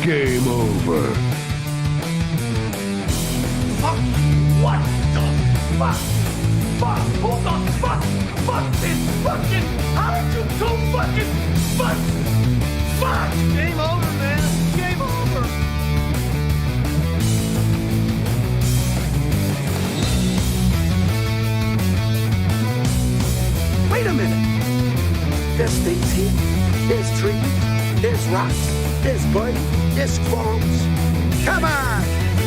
Game over. Fuck! What the fuck? Fuck! Who the fuck is fucking? How did you so fucking fuck? Fuck! Game over, man. Game over. Wait a minute. There's things here. There's trees. There's rocks. There's birds. There's squirrels. Come on.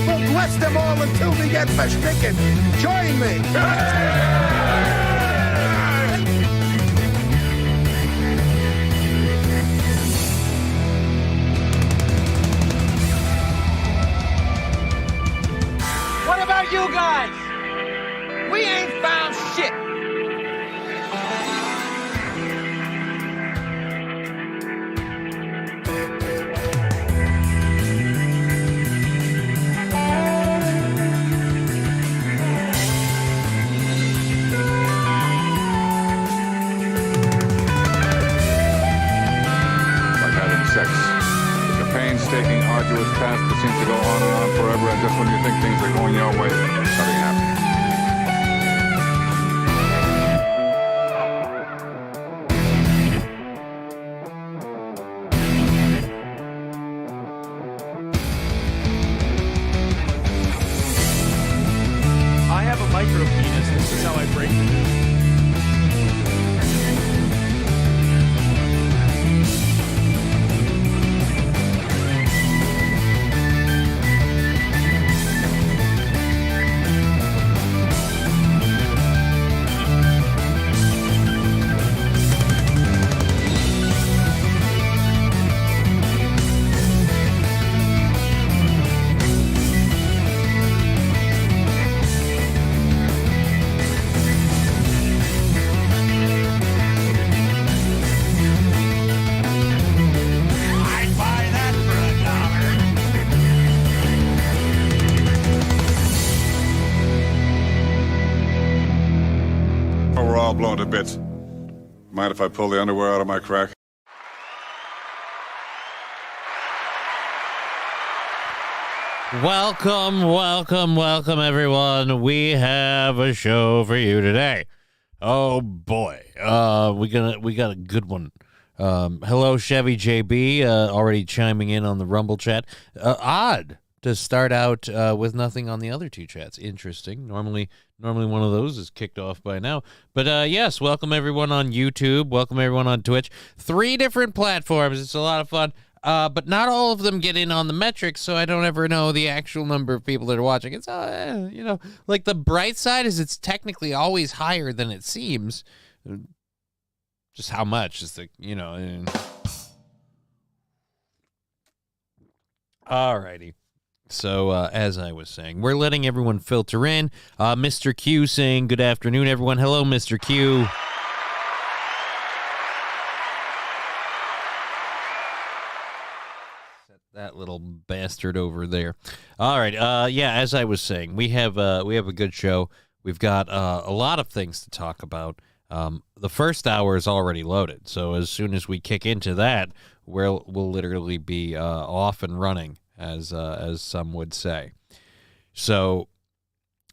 We'll bless them all until we get verstricken. Join me. What about you guys? We ain't found shit. Taking arduous task that seems to go on and on forever, and just when you think things are going your way, nothing happens. I have a micro penis. This is how I break the news. Blown to bits. Mind if I pull the underwear out of my crack? Welcome, everyone. We have a show for you today. Oh boy, we got a good one. Hello, Chevy JB, already chiming in on the Rumble chat. Odd to start out with nothing on the other two chats. Interesting. Normally one of those is kicked off by now. But yes, welcome everyone on YouTube. Welcome everyone on Twitch. 3 different platforms. It's a lot of fun. But not all of them get in on the metrics, so I don't ever know the actual number of people that are watching. It's, like the bright side is it's technically always higher than it seems. Just how much is the, Alrighty. So, as I was saying, we're letting everyone filter in. Mr. Q saying, good afternoon, everyone. Hello, Mr. Q. Set that little bastard over there. All right. Yeah, as I was saying, we have a good show. We've got a lot of things to talk about. The first hour is already loaded, so as soon as we kick into that, we'll literally be off and running. As some would say. So,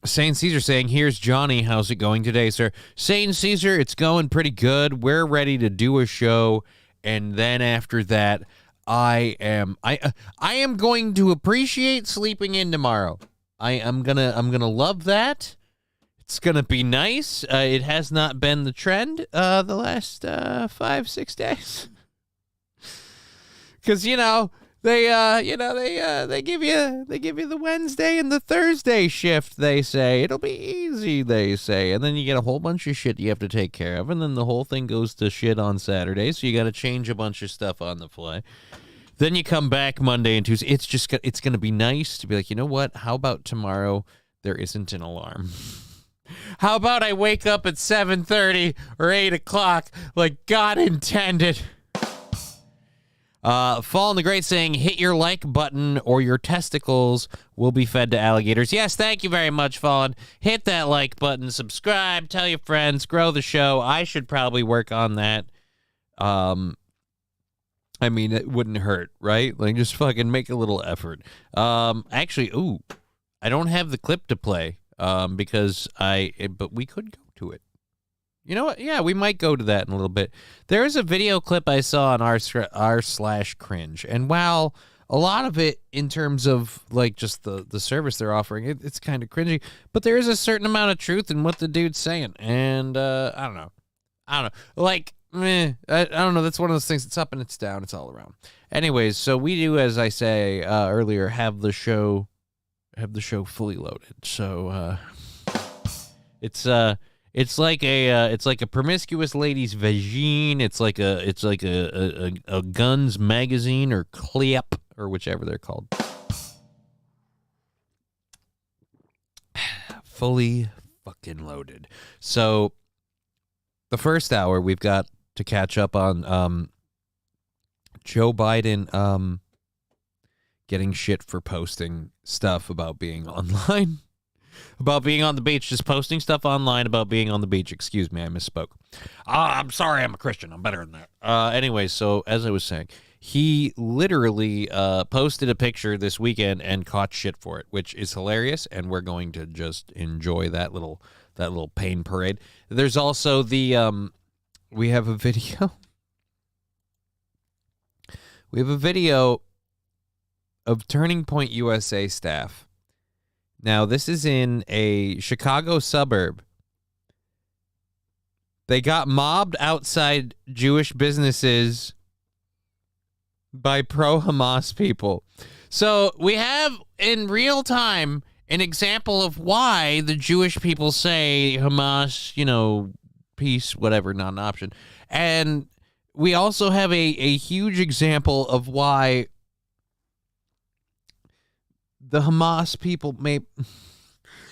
Saint Caesar saying, here's Johnny. How's it going today, sir? Saint Caesar, it's going pretty good. We're ready to do a show, and then after that, I am going to appreciate sleeping in tomorrow. I'm gonna love that. It's gonna be nice. It has not been the trend the last 5-6 days, because They give you the Wednesday and the Thursday shift, they say. It'll be easy, they say. And then you get a whole bunch of shit you have to take care of, and then the whole thing goes to shit on Saturday, so you got to change a bunch of stuff on the fly. Then you come back Monday and Tuesday. It's going to be nice to be like, you know what? How about tomorrow there isn't an alarm? How about I wake up at 7:30 or 8 o'clock like God intended? Fall in the Great saying, hit your like button or your testicles will be fed to alligators. Yes, thank you very much, Fallen. Hit that like button, subscribe, tell your friends, grow the show. I should probably work on that. I mean, it wouldn't hurt, right? Like, just fucking make a little effort. Actually, I don't have the clip to play because but we could go to it. You know what? Yeah, we might go to that in a little bit. There is a video clip I saw on r/cringe, and while a lot of it, in terms of like just the service they're offering, it's kind of cringy, but there is a certain amount of truth in what the dude's saying, and I don't know, like, I don't know. That's one of those things. It's up and it's down. It's all around. Anyways, so we do, as I say earlier, have the show fully loaded. So it's like a promiscuous lady's vagine. It's like a guns magazine or clip or whichever they're called. Fully fucking loaded. So the first hour we've got to catch up on Joe Biden getting shit for posting stuff about being online. About being on the beach, just posting stuff online about being on the beach. Excuse me, I misspoke. I'm sorry, I'm a Christian. I'm better than that. Anyway, so as I was saying, he literally posted a picture this weekend and caught shit for it, which is hilarious, and we're going to just enjoy that little pain parade. There's also the we have a video. We have a video of Turning Point USA staff. Now, this is in a Chicago suburb. They got mobbed outside Jewish businesses by pro-Hamas people. So we have in real time an example of why the Jewish people say Hamas, peace, whatever, not an option. And we also have a huge example of why the Hamas people may...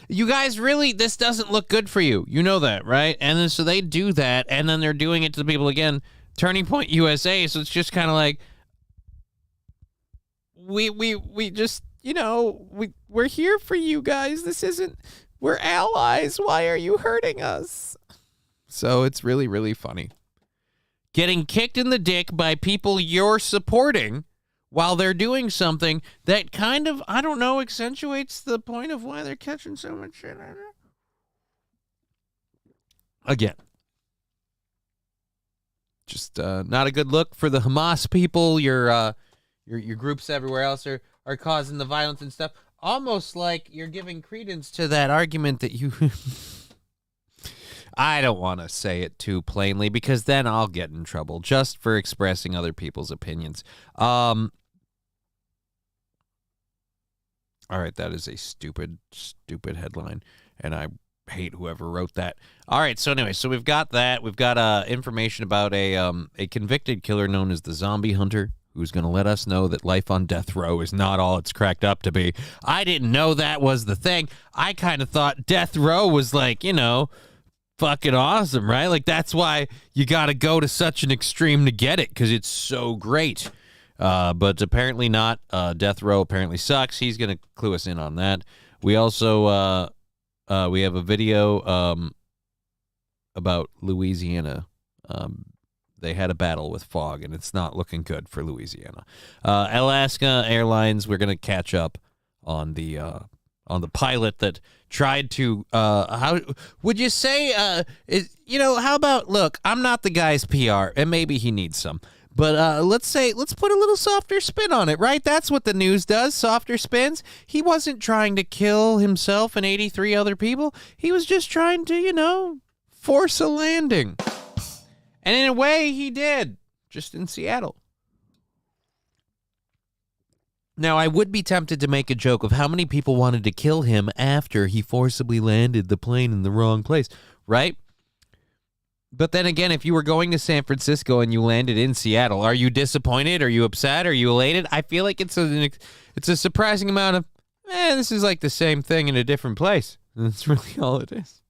You guys, really, this doesn't look good for you. You know that, right? And then so they do that, and then they're doing it to the people again. Turning Point USA, so it's just kind of like, we just, we're here for you guys. This isn't... We're allies. Why are you hurting us? So it's really, really funny. Getting kicked in the dick by people you're supporting while they're doing something that kind of, I don't know, accentuates the point of why they're catching so much shit. Again, just not a good look for the Hamas people. Your groups everywhere else are causing the violence and stuff. Almost like you're giving credence to that argument that you... I don't want to say it too plainly because then I'll get in trouble just for expressing other people's opinions. All right, that is a stupid headline, and I hate whoever wrote that. All right, so anyway, so we've got that. We've got information about a convicted killer known as the Zombie Hunter, who's going to let us know that life on death row is not all it's cracked up to be. I didn't know that was the thing. I kind of thought death row was like, fucking awesome, right? Like, that's why you got to go to such an extreme to get it, because it's so great. But apparently not. Death row apparently sucks. He's going to clue us in on that. We also we have a video about Louisiana. They had a battle with fog, and it's not looking good for Louisiana. Alaska Airlines, we're going to catch up on the pilot that tried to, how would you say, how about, look, I'm not the guy's PR, and maybe he needs some, but let's put a little softer spin on it, right? That's what the news does, softer spins. He wasn't trying to kill himself and 83 other people. He was just trying to, force a landing. And in a way, he did, just in Seattle. Now, I would be tempted to make a joke of how many people wanted to kill him after he forcibly landed the plane in the wrong place, right? But then again, if you were going to San Francisco and you landed in Seattle, are you disappointed? Are you upset? Are you elated? I feel like it's a surprising amount of, this is like the same thing in a different place. That's really all it is.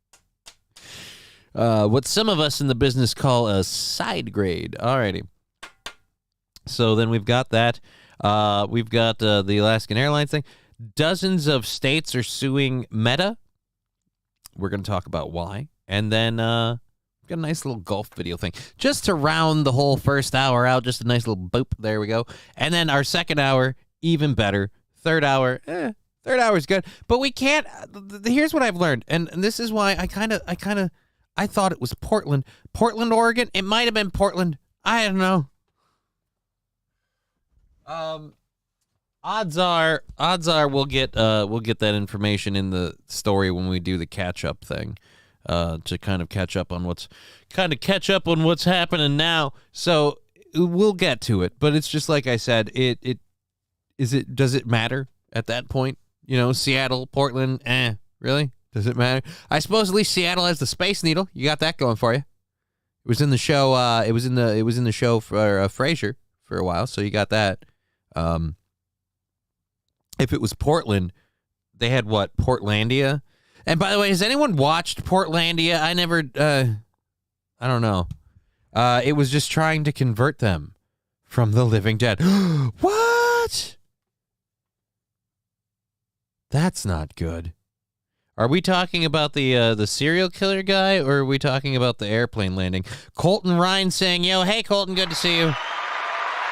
What some of us in the business call a side grade. Alrighty. So then we've got that. We've got the Alaskan Airlines thing. Dozens of states are suing Meta. We're going to talk about why. And then Got a nice little golf video thing. Just to round the whole first hour out, just a nice little boop. There we go. And then our second hour, even better. Third hour, third hour is good. But we can't, here's what I've learned. And this is why I thought it was Portland. Portland, Oregon? It might have been Portland. I don't know. Odds are we'll get that information in the story when we do the catch up thing. To kind of catch up on what's happening now. So we'll get to it, but it's just like I said, does it matter at that point? You know, Seattle, Portland, really? Does it matter? I suppose at least Seattle has the Space Needle. You got that going for you. It was in the show. It was in the show for Frasier for a while, so you got that. If it was Portland, they had what? Portlandia. And by the way, has anyone watched Portlandia? I never, I don't know. It was just trying to convert them from the living dead. What? That's not good. Are we talking about the serial killer guy, or are we talking about the airplane landing? Colton Ryan saying, yo, hey, Colton, good to see you.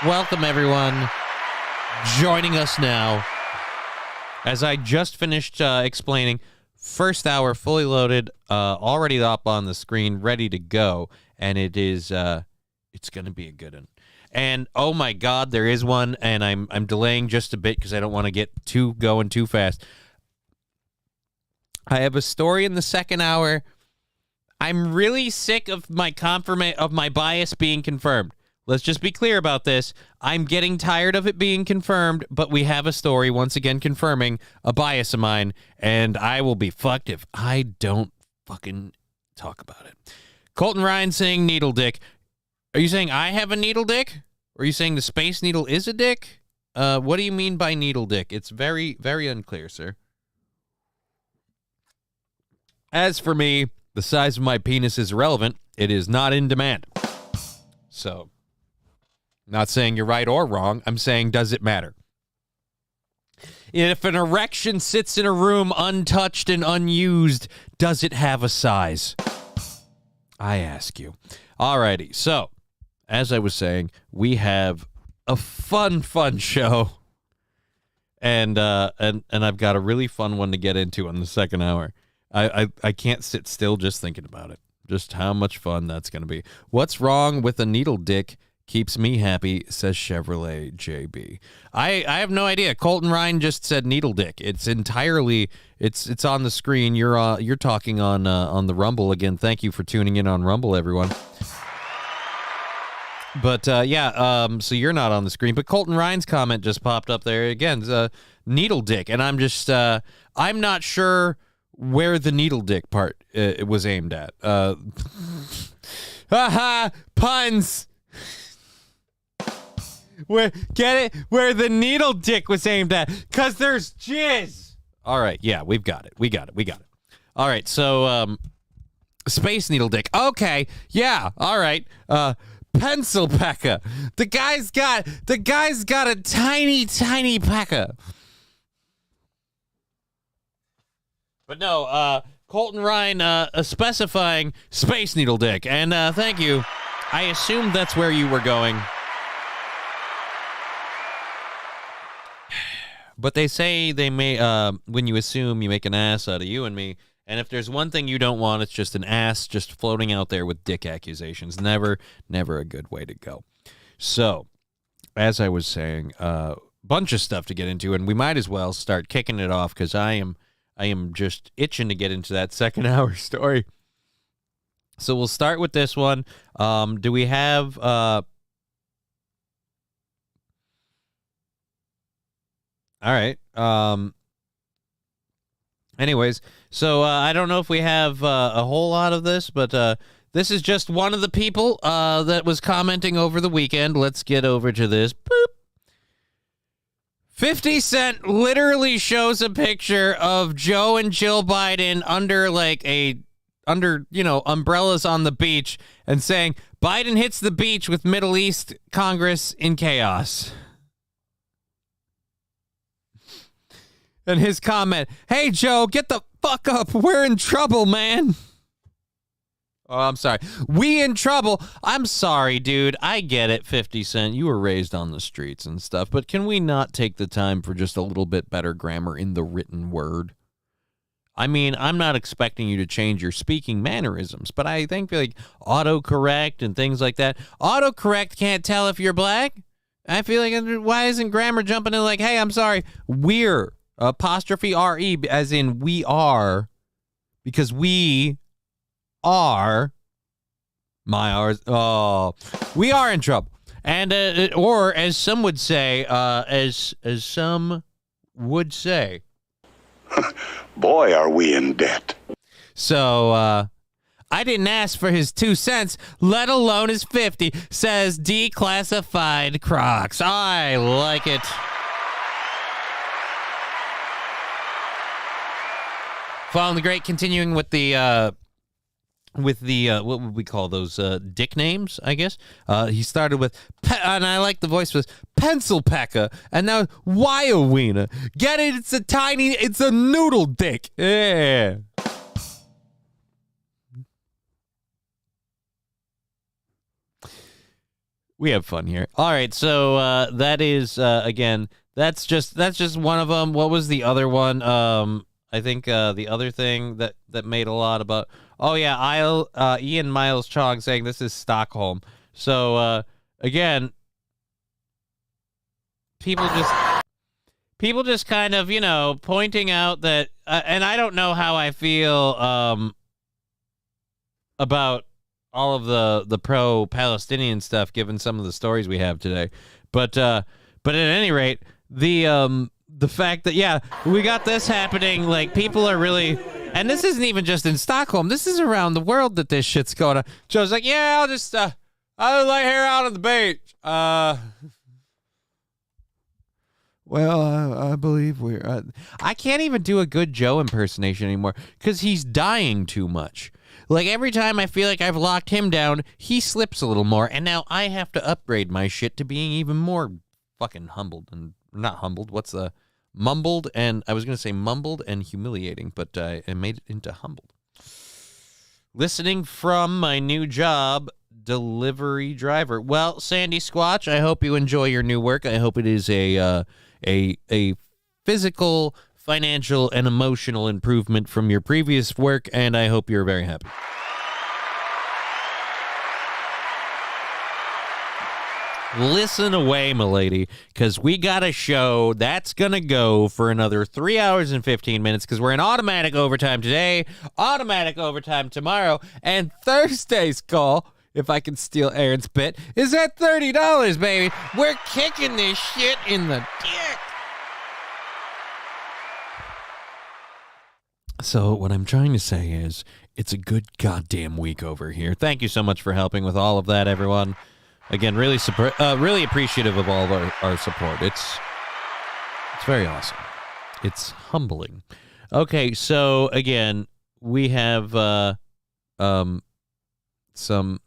Welcome, everyone. Joining us now. As I just finished explaining, first hour fully loaded, already up on the screen, ready to go, and it is it's going to be a good one. And oh my God, there is one, and I'm delaying just a bit because I don't want to get going too fast. I have a story in the second hour. I'm really sick of my bias being confirmed. Let's just be clear about this. I'm getting tired of it being confirmed, but we have a story once again confirming a bias of mine, and I will be fucked if I don't fucking talk about it. Colton Ryan saying needle dick. Are you saying I have a needle dick? Or are you saying the Space Needle is a dick? What do you mean by needle dick? It's very, very unclear, sir. As for me, the size of my penis is irrelevant. It is not in demand. So, not saying you're right or wrong. I'm saying, does it matter? If an erection sits in a room untouched and unused, does it have a size? I ask you. Alrighty, so, as I was saying, we have a fun show. And I've got a really fun one to get into in the second hour. I can't sit still just thinking about it. Just how much fun that's going to be. What's wrong with a needle dick? Keeps me happy, says Chevrolet JB. I have no idea. Colton Ryan just said needle dick. It's entirely it's on the screen. You're talking on the Rumble again. Thank you for tuning in on Rumble, everyone. But so you're not on the screen. But Colton Ryan's comment just popped up there again. Needle dick, and I'm just I'm not sure where the needle dick part it was aimed at. Haha, puns. Where the needle dick was aimed at, because there's jizz. All right, yeah, we got it. All right, so Space Needle dick. Okay, yeah, all right. Pencil pecker. The guy's got a tiny pecker. But no, Colton Ryan specifying Space Needle dick, and thank you. I assumed that's where you were going. But they say they may, when you assume, you make an ass out of you and me. And if there's one thing you don't want, it's just an ass just floating out there with dick accusations. Never a good way to go. So, as I was saying, bunch of stuff to get into, and we might as well start kicking it off because I am just itching to get into that second hour story. So we'll start with this one. Do we have... All right. Anyways, so I don't know if we have a whole lot of this, but this is just one of the people that was commenting over the weekend. Let's get over to this. Boop. 50 Cent literally shows a picture of Joe and Jill Biden under umbrellas on the beach and saying, Biden hits the beach with Middle East Congress in chaos. And his comment, hey, Joe, get the fuck up. We're in trouble, man. Oh, I'm sorry. We in trouble. I'm sorry, dude. I get it, 50 Cent. You were raised on the streets and stuff, but can we not take the time for just a little bit better grammar in the written word? I mean, I'm not expecting you to change your speaking mannerisms, but I think like autocorrect and things like that. Autocorrect can't tell if you're black. I feel like, why isn't grammar jumping in like, hey, I'm sorry, we're, apostrophe R-E, as in we are, because we are, we are in trouble. And, or as some would say, as some would say, Boy, are we in debt. So, I didn't ask for his 2 cents, let alone his 50, says declassified Crocs. I like it. Following the great, continuing with the what would we call those, dick names, I guess. He started with, and I like the voice, was Pencil Pecker, and now Wiener. Get it? It's a noodle dick. Yeah. We have fun here. All right, so that is, again, that's just one of them. What was the other one? I think the other thing that made a lot about... Oh, yeah, Ian Miles Chong saying this is Stockholm. So, again, people just kind of, pointing out that... and I don't know how I feel about all of the pro-Palestinian stuff, given some of the stories we have today. But at any rate, the fact that, we got this happening, like, people are really... And this isn't even just in Stockholm. This is around the world that this shit's going on. Joe's like, I'll just, I'll lay here out on the beach. Well, I believe we're... I can't even do a good Joe impersonation anymore because he's dying too much. Like, every time I feel like I've locked him down, he slips a little more, and now I have to upgrade my shit to being even more fucking humbled. And not humbled, what's the... Mumbled, and I was going to say mumbled and humiliating, but I made it into humbled. Listening from my new job, delivery driver. Well, Sandy Squatch, I hope you enjoy your new work. I hope it is a physical, financial, and emotional improvement from your previous work, and I hope you're very happy. Listen away, milady, because we got a show that's going to go for another 3 hours and 15 minutes because we're in automatic overtime today, automatic overtime tomorrow, and Thursday's call, if I can steal Aaron's bit, is at $30, baby. We're kicking this shit in the dick. So what I'm trying to say is it's a good goddamn week over here. Thank you so much for helping with all of that, everyone. Again, really appreciative of all of our support. It's very awesome. It's humbling. Okay, so again, we have some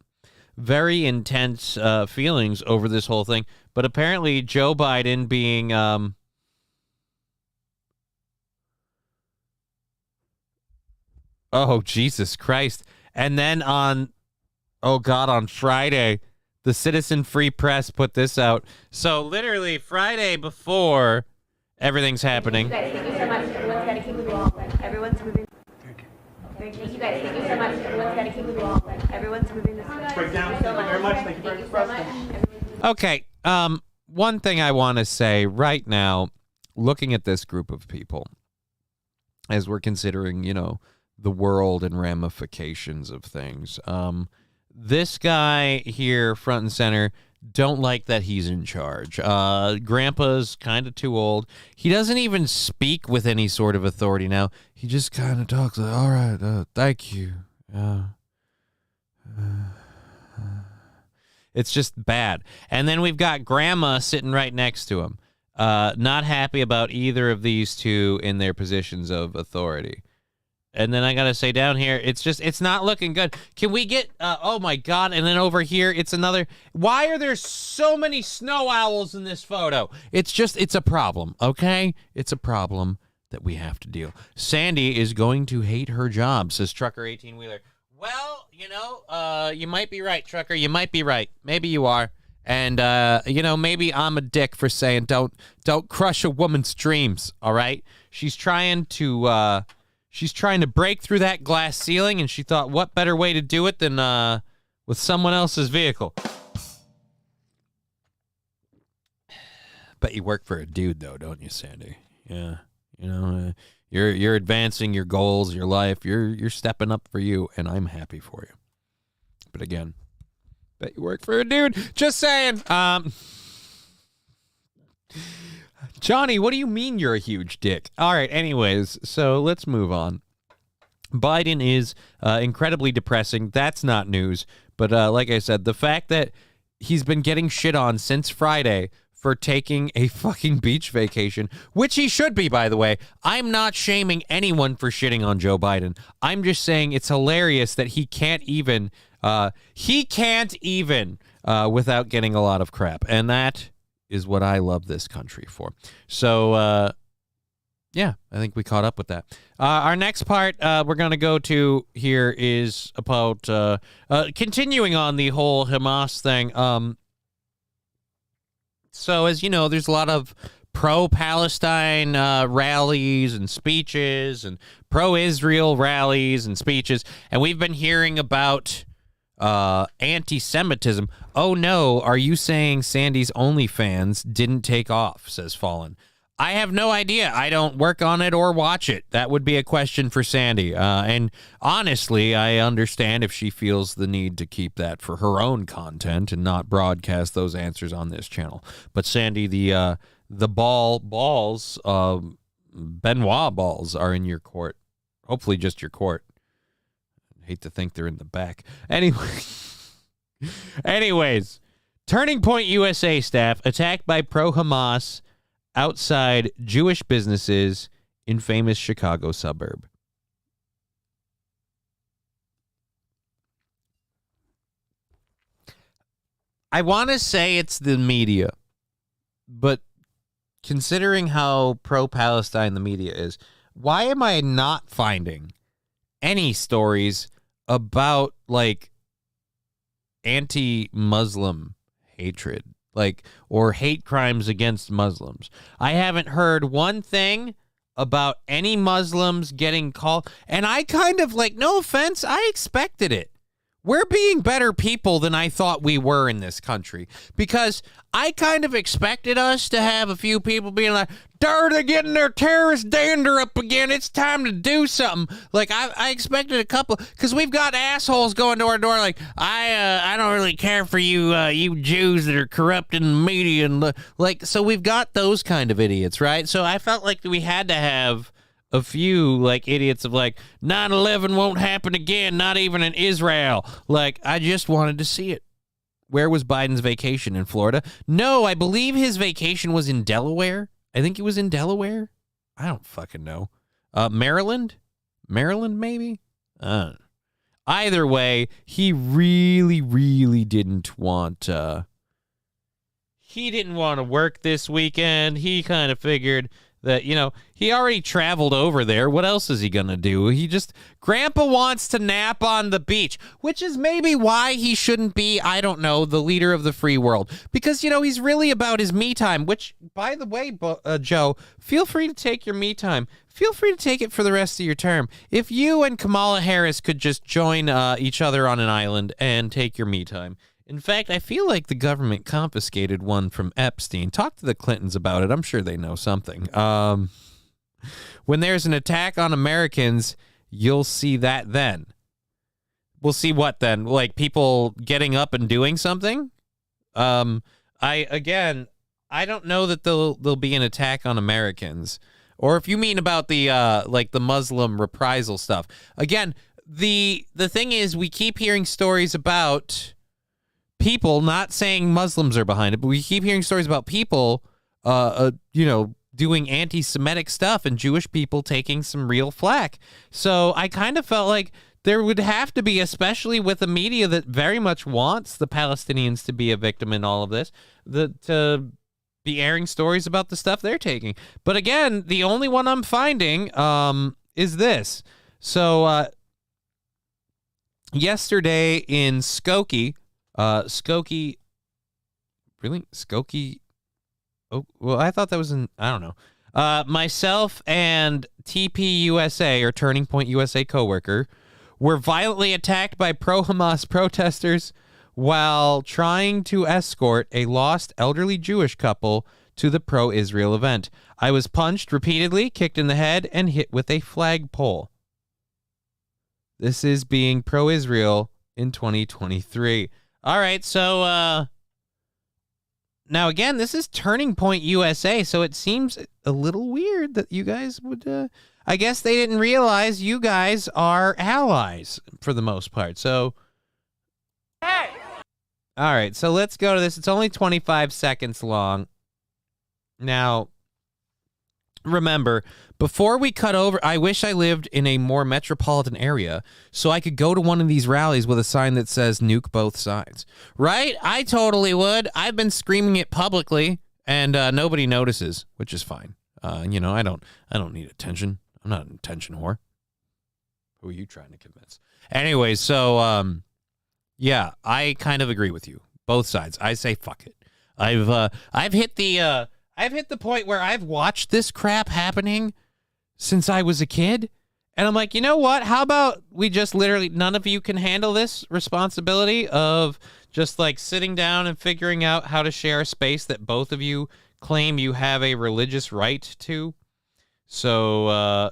very intense feelings over this whole thing, but apparently Joe Biden being oh, Jesus Christ. And then on Friday, the Citizen Free Press put this out. So literally Friday before everything's happening. Thank you so much. Everyone's got to keep moving. Everyone's moving. Thank you guys. Thank you so much. Everyone's got to keep moving. Everyone's moving this way. Break down. Thank you very much. Thank you very much. Okay. One thing I want to say right now, looking at this group of people, as we're considering, the world and ramifications of things. This guy here, front and center, don't like that he's in charge. Grandpa's kind of too old. He doesn't even speak with any sort of authority now. He just kind of talks like, all right, thank you. It's just bad. And then we've got Grandma sitting right next to him. Not happy about either of these two in their positions of authority. And then I got to say down here, it's not looking good. Can we get, oh my God. And then over here, it's another, why are there so many snow owls in this photo? It's a problem, okay? It's a problem that we have to deal. Sandy is going to hate her job, says Trucker 18-Wheeler. Well, you might be right, Trucker. You might be right. Maybe you are. And, maybe I'm a dick for saying don't crush a woman's dreams, all right? She's trying to break through that glass ceiling, and she thought, what better way to do it than with someone else's vehicle? Bet you work for a dude, though, don't you, Sandy? Yeah. You're advancing your goals, your life. You're stepping up for you, and I'm happy for you. But again, bet you work for a dude. Just saying. Johnny, what do you mean you're a huge dick? All right, anyways, so let's move on. Biden is incredibly depressing. That's not news. But like I said, the fact that he's been getting shit on since Friday for taking a fucking beach vacation, which he should be, by the way. I'm not shaming anyone for shitting on Joe Biden. I'm just saying it's hilarious that he can't even without getting a lot of crap. And that is what I love this country for. So, yeah, I think we caught up with that. Our next part we're going to go to here is about continuing on the whole Hamas thing. So, as you know, there's a lot of pro-Palestine rallies and speeches and pro-Israel rallies and speeches. And we've been hearing about anti-Semitism. Oh, no. Are you saying Sandy's OnlyFans didn't take off, says Fallen. I have no idea. I don't work on it or watch it. That would be a question for Sandy. And honestly, I understand if she feels the need to keep that for her own content and not broadcast those answers on this channel. But Sandy, the balls, Benoit balls are in your court. Hopefully just your court. I hate to think they're in the back. Anyways, Turning Point USA staff attacked by pro-Hamas outside Jewish businesses in famous Chicago suburb. I want to say it's the media, but considering how pro-Palestine the media is, why am I not finding any stories about, like, anti-Muslim hatred? Like, or hate crimes against Muslims. I haven't heard one thing about any Muslims getting called. And I kind of, like, no offense, I expected it. We're being better people than I thought we were in this country. Because I kind of expected us to have a few people being like, they're getting their terrorist dander up again. It's time to do something. Like, I expected a couple, because we've got assholes going door to door like, I don't really care for you, you Jews that are corrupting the media. And like, so we've got those kind of idiots, right? So I felt like we had to have a few, like, idiots of, like, 9/11 won't happen again, not even in Israel. Like, I just wanted to see it. Where was Biden's vacation? In Florida? No, I believe his vacation was in Delaware. I think it was in Delaware. I don't fucking know. Maryland? Maryland, maybe? Either way, he really, really didn't want to work this weekend. He kind of figured that, you know, he already traveled over there. What else is he going to do? Grandpa wants to nap on the beach, which is maybe why he shouldn't be, I don't know, the leader of the free world. Because, you know, he's really about his me time, which, by the way, Joe, feel free to take your me time. Feel free to take it for the rest of your term. If you and Kamala Harris could just join each other on an island and take your me time. In fact, I feel like the government confiscated one from Epstein. Talk to the Clintons about it. I'm sure they know something. When there's an attack on Americans, you'll see that then. We'll see what then? Like people getting up and doing something? I don't know that there'll be an attack on Americans. Or if you mean about the like the Muslim reprisal stuff. Again, the thing is we keep hearing stories about people, not saying Muslims are behind it, but we keep hearing stories about people, doing anti-Semitic stuff and Jewish people taking some real flack. So I kind of felt like there would have to be, especially with a media that very much wants the Palestinians to be a victim in all of this, to be airing stories about the stuff they're taking. But again, the only one I'm finding is this. So yesterday in Skokie, really? Skokie? Oh, well, I thought that was in, I don't know. Myself and TP USA, or Turning Point USA coworker, were violently attacked by pro-Hamas protesters while trying to escort a lost elderly Jewish couple to the pro-Israel event. I was punched repeatedly, kicked in the head, and hit with a flagpole. This is being pro-Israel in 2023. All right, so now again, this is Turning Point USA, so it seems a little weird that you guys would. I guess they didn't realize you guys are allies for the most part. So, Hey! all right, so let's go to this. It's only 25 seconds long. Now, remember, before we cut over, I wish I lived in a more metropolitan area so I could go to one of these rallies with a sign that says nuke both sides. Right? I totally would. I've been screaming it publicly, and nobody notices, which is fine. I don't need attention. I'm not an attention whore. Who are you trying to convince? Anyway, so yeah, I kind of agree with you. Both sides. I say fuck it. I've hit the point where I've watched this crap happening since I was a kid, and I'm like, you know what? How about we just literally, none of you can handle this responsibility of just like sitting down and figuring out how to share a space that both of you claim you have a religious right to. So,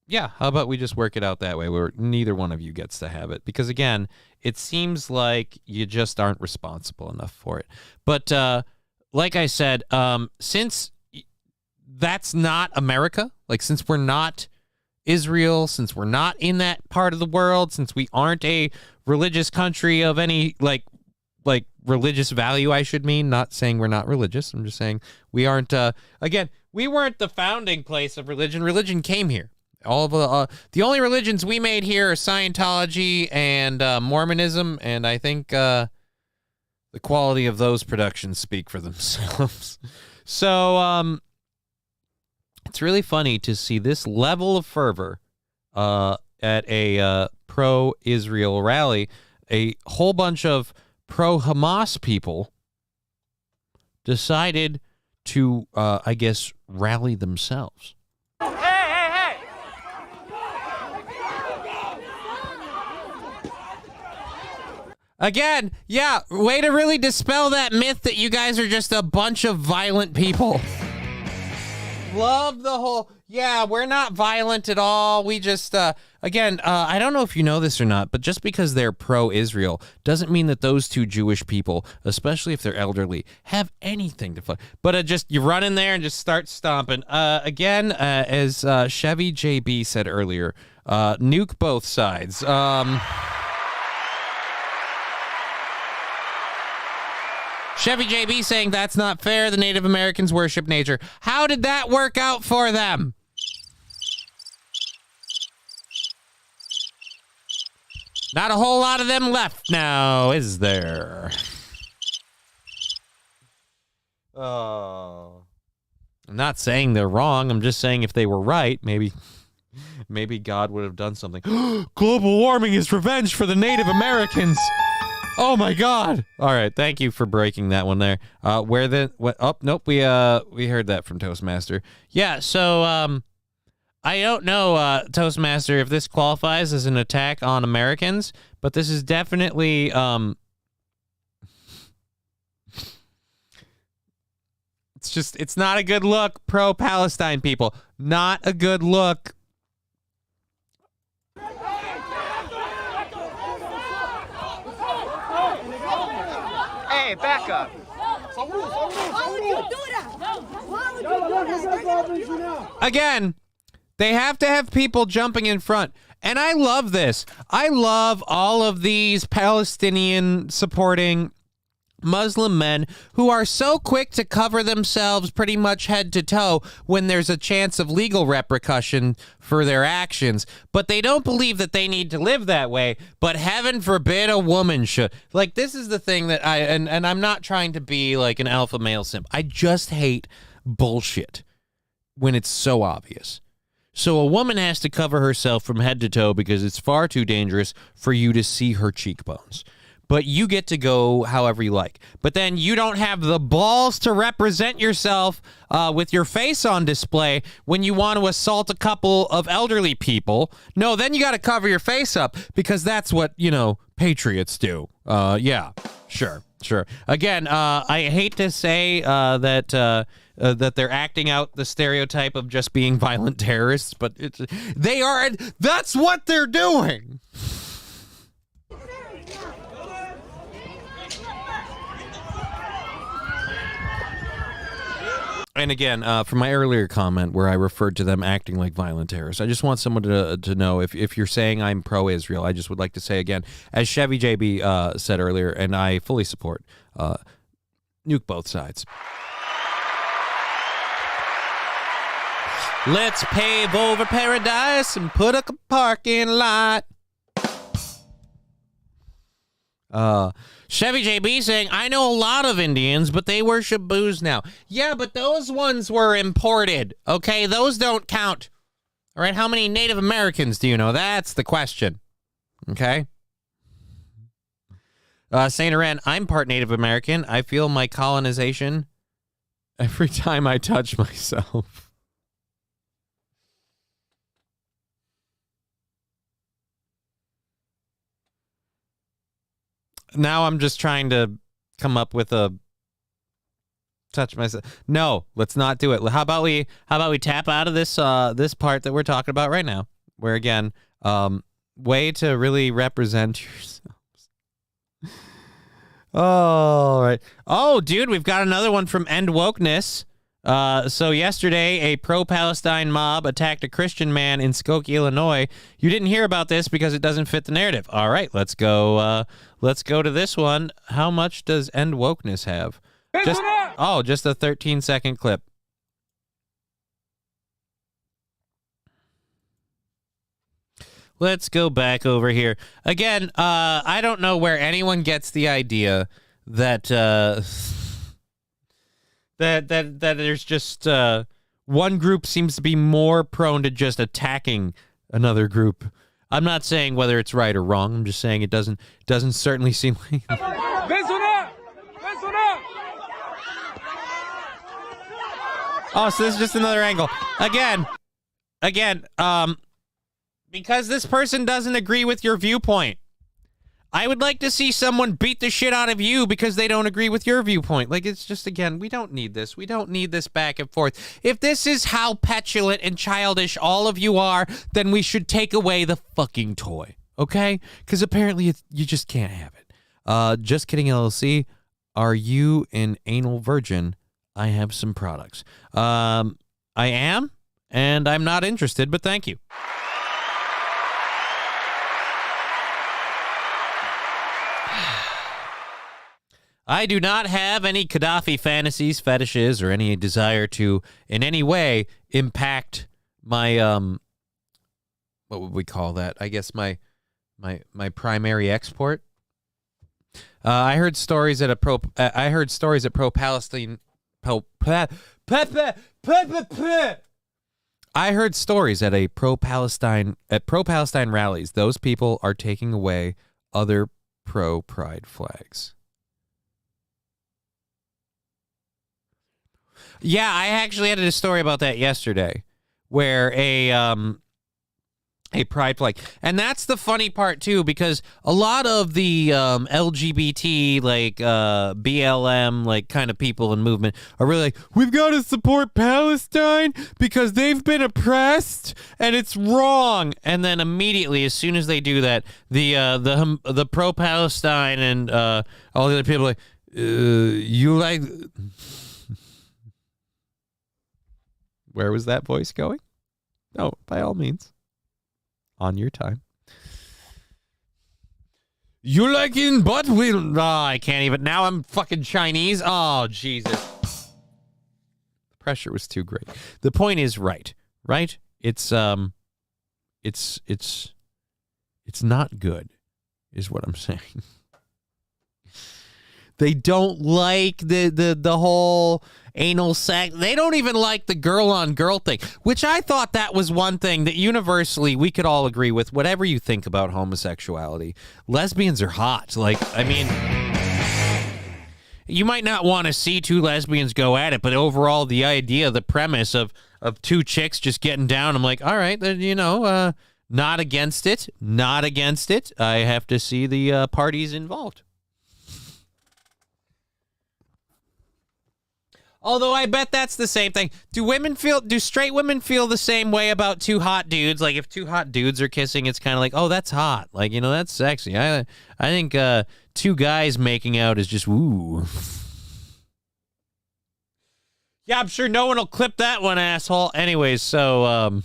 yeah, how about we just work it out that way where neither one of you gets to have it? Because again, it seems like you just aren't responsible enough for it. But, like I said, since that's not America, like since we're not Israel, since we're not in that part of the world, since we aren't a religious country of any like religious value, I should mean, not saying we're not religious. I'm just saying we aren't, again, we weren't the founding place of religion. Religion came here. All of the only religions we made here are Scientology and Mormonism, and I think the quality of those productions speak for themselves. So it's really funny to see this level of fervor at a pro-Israel rally. A whole bunch of pro-Hamas people decided to, I guess, rally themselves. Hey! Again, yeah, way to really dispel that myth that you guys are just a bunch of violent people. Love the whole, yeah, we're not violent at all. We just, again, I don't know if you know this or not, but just because they're pro-Israel doesn't mean that those two Jewish people, especially if they're elderly, have anything to fuck. But just, you run in there and just start stomping. Again, as Chevy JB said earlier, nuke both sides. Chevy JB saying that's not fair. The Native Americans worship nature. How did that work out for them? Not a whole lot of them left now, is there? Oh. I'm not saying they're wrong. I'm just saying if they were right, maybe God would have done something. Global warming is revenge for the Native Americans. Oh my God! All right, thank you for breaking that one there. Oh, nope, we heard that from Toastmaster. Yeah, so I don't know, Toastmaster, if this qualifies as an attack on Americans, but this is definitely it's not a good look, pro-Palestine people. Not a good look. Hey, back up. Why would you do that? Why would you do that? Again, they have to have people jumping in front. And I love this. I love all of these Palestinian supporting Muslim men who are so quick to cover themselves pretty much head to toe when there's a chance of legal repercussion for their actions, but they don't believe that they need to live that way, but heaven forbid a woman should. Like, this is the thing that and I'm not trying to be like an alpha male simp. I just hate bullshit when it's so obvious. So a woman has to cover herself from head to toe because it's far too dangerous for you to see her cheekbones. But you get to go however you like. But then you don't have the balls to represent yourself with your face on display when you want to assault a couple of elderly people. No, then you got to cover your face up because that's what, patriots do. Yeah, sure. Again, I hate to say that they're acting out the stereotype of just being violent terrorists, but they are. That's what they're doing. And again, from my earlier comment where I referred to them acting like violent terrorists, I just want someone to know if you're saying I'm pro-Israel, I just would like to say again, as Chevy JB said earlier, and I fully support, nuke both sides. Let's pave over paradise and put up a parking lot. Chevy JB saying, I know a lot of Indians, but they worship booze now. Yeah, but those ones were imported, okay? Those don't count. All right, how many Native Americans do you know? That's the question, okay? Saint Aran, I'm part Native American. I feel my colonization every time I touch myself. Now I'm just trying to come up with a touch myself. No, let's not do it. How about we tap out of this this part that we're talking about right now, where again, way to really represent yourselves. All right. Oh, dude, we've got another one from End Wokeness. So yesterday, a pro-Palestine mob attacked a Christian man in Skokie, Illinois. You didn't hear about this because it doesn't fit the narrative. All right, let's go to this one. How much does End Wokeness have? Just a 13-second clip. Let's go back over here. Again, I don't know where anyone gets the idea that that there's just one group seems to be more prone to just attacking another group. I'm not saying whether it's right or wrong. I'm just saying it doesn't certainly seem like. Oh, so this is just another angle. Again, because this person doesn't agree with your viewpoint. I would like to see someone beat the shit out of you because they don't agree with your viewpoint. Like, it's just, again, we don't need this. We don't need this back and forth. If this is how petulant and childish all of you are, then we should take away the fucking toy, okay? Because apparently you just can't have it. Just Kidding LLC, are you an anal virgin? I have some products. I am, and I'm not interested, but thank you. I do not have any Gaddafi fantasies, fetishes, or any desire to, in any way, impact my, what would we call that? I guess my primary export. I heard stories at pro-Palestine. I heard stories at pro-Palestine rallies. Those people are taking away other pro-pride flags. Yeah, I actually had a story about that yesterday, where a pride flag, and that's the funny part too, because a lot of the LGBT BLM kind of people and movement are really like, we've got to support Palestine because they've been oppressed and it's wrong. And then immediately, as soon as they do that, the pro-Palestine and all the other people are like, you like. Where was that voice going? No, by all means. On your time. You like in butt wheel? Oh, I can't even. Now I'm fucking Chinese. Oh, Jesus. The pressure was too great. The point is right? It's not good, is what I'm saying. They don't like the whole anal sex. They don't even like the girl on girl thing, which I thought that was one thing that universally we could all agree with. Whatever you think about homosexuality, lesbians are hot. Like, I mean, you might not want to see two lesbians go at it, but overall, the idea, the premise of two chicks just getting down, I'm like, all right, then, you know, not against it. Not against it. I have to see the parties involved. Although I bet that's the same thing. Do straight women feel the same way about two hot dudes? Like, if two hot dudes are kissing, it's kind of like, oh, that's hot. Like, you know, that's sexy. I think two guys making out is just woo. Yeah, I'm sure no one will clip that one, asshole. Anyways, so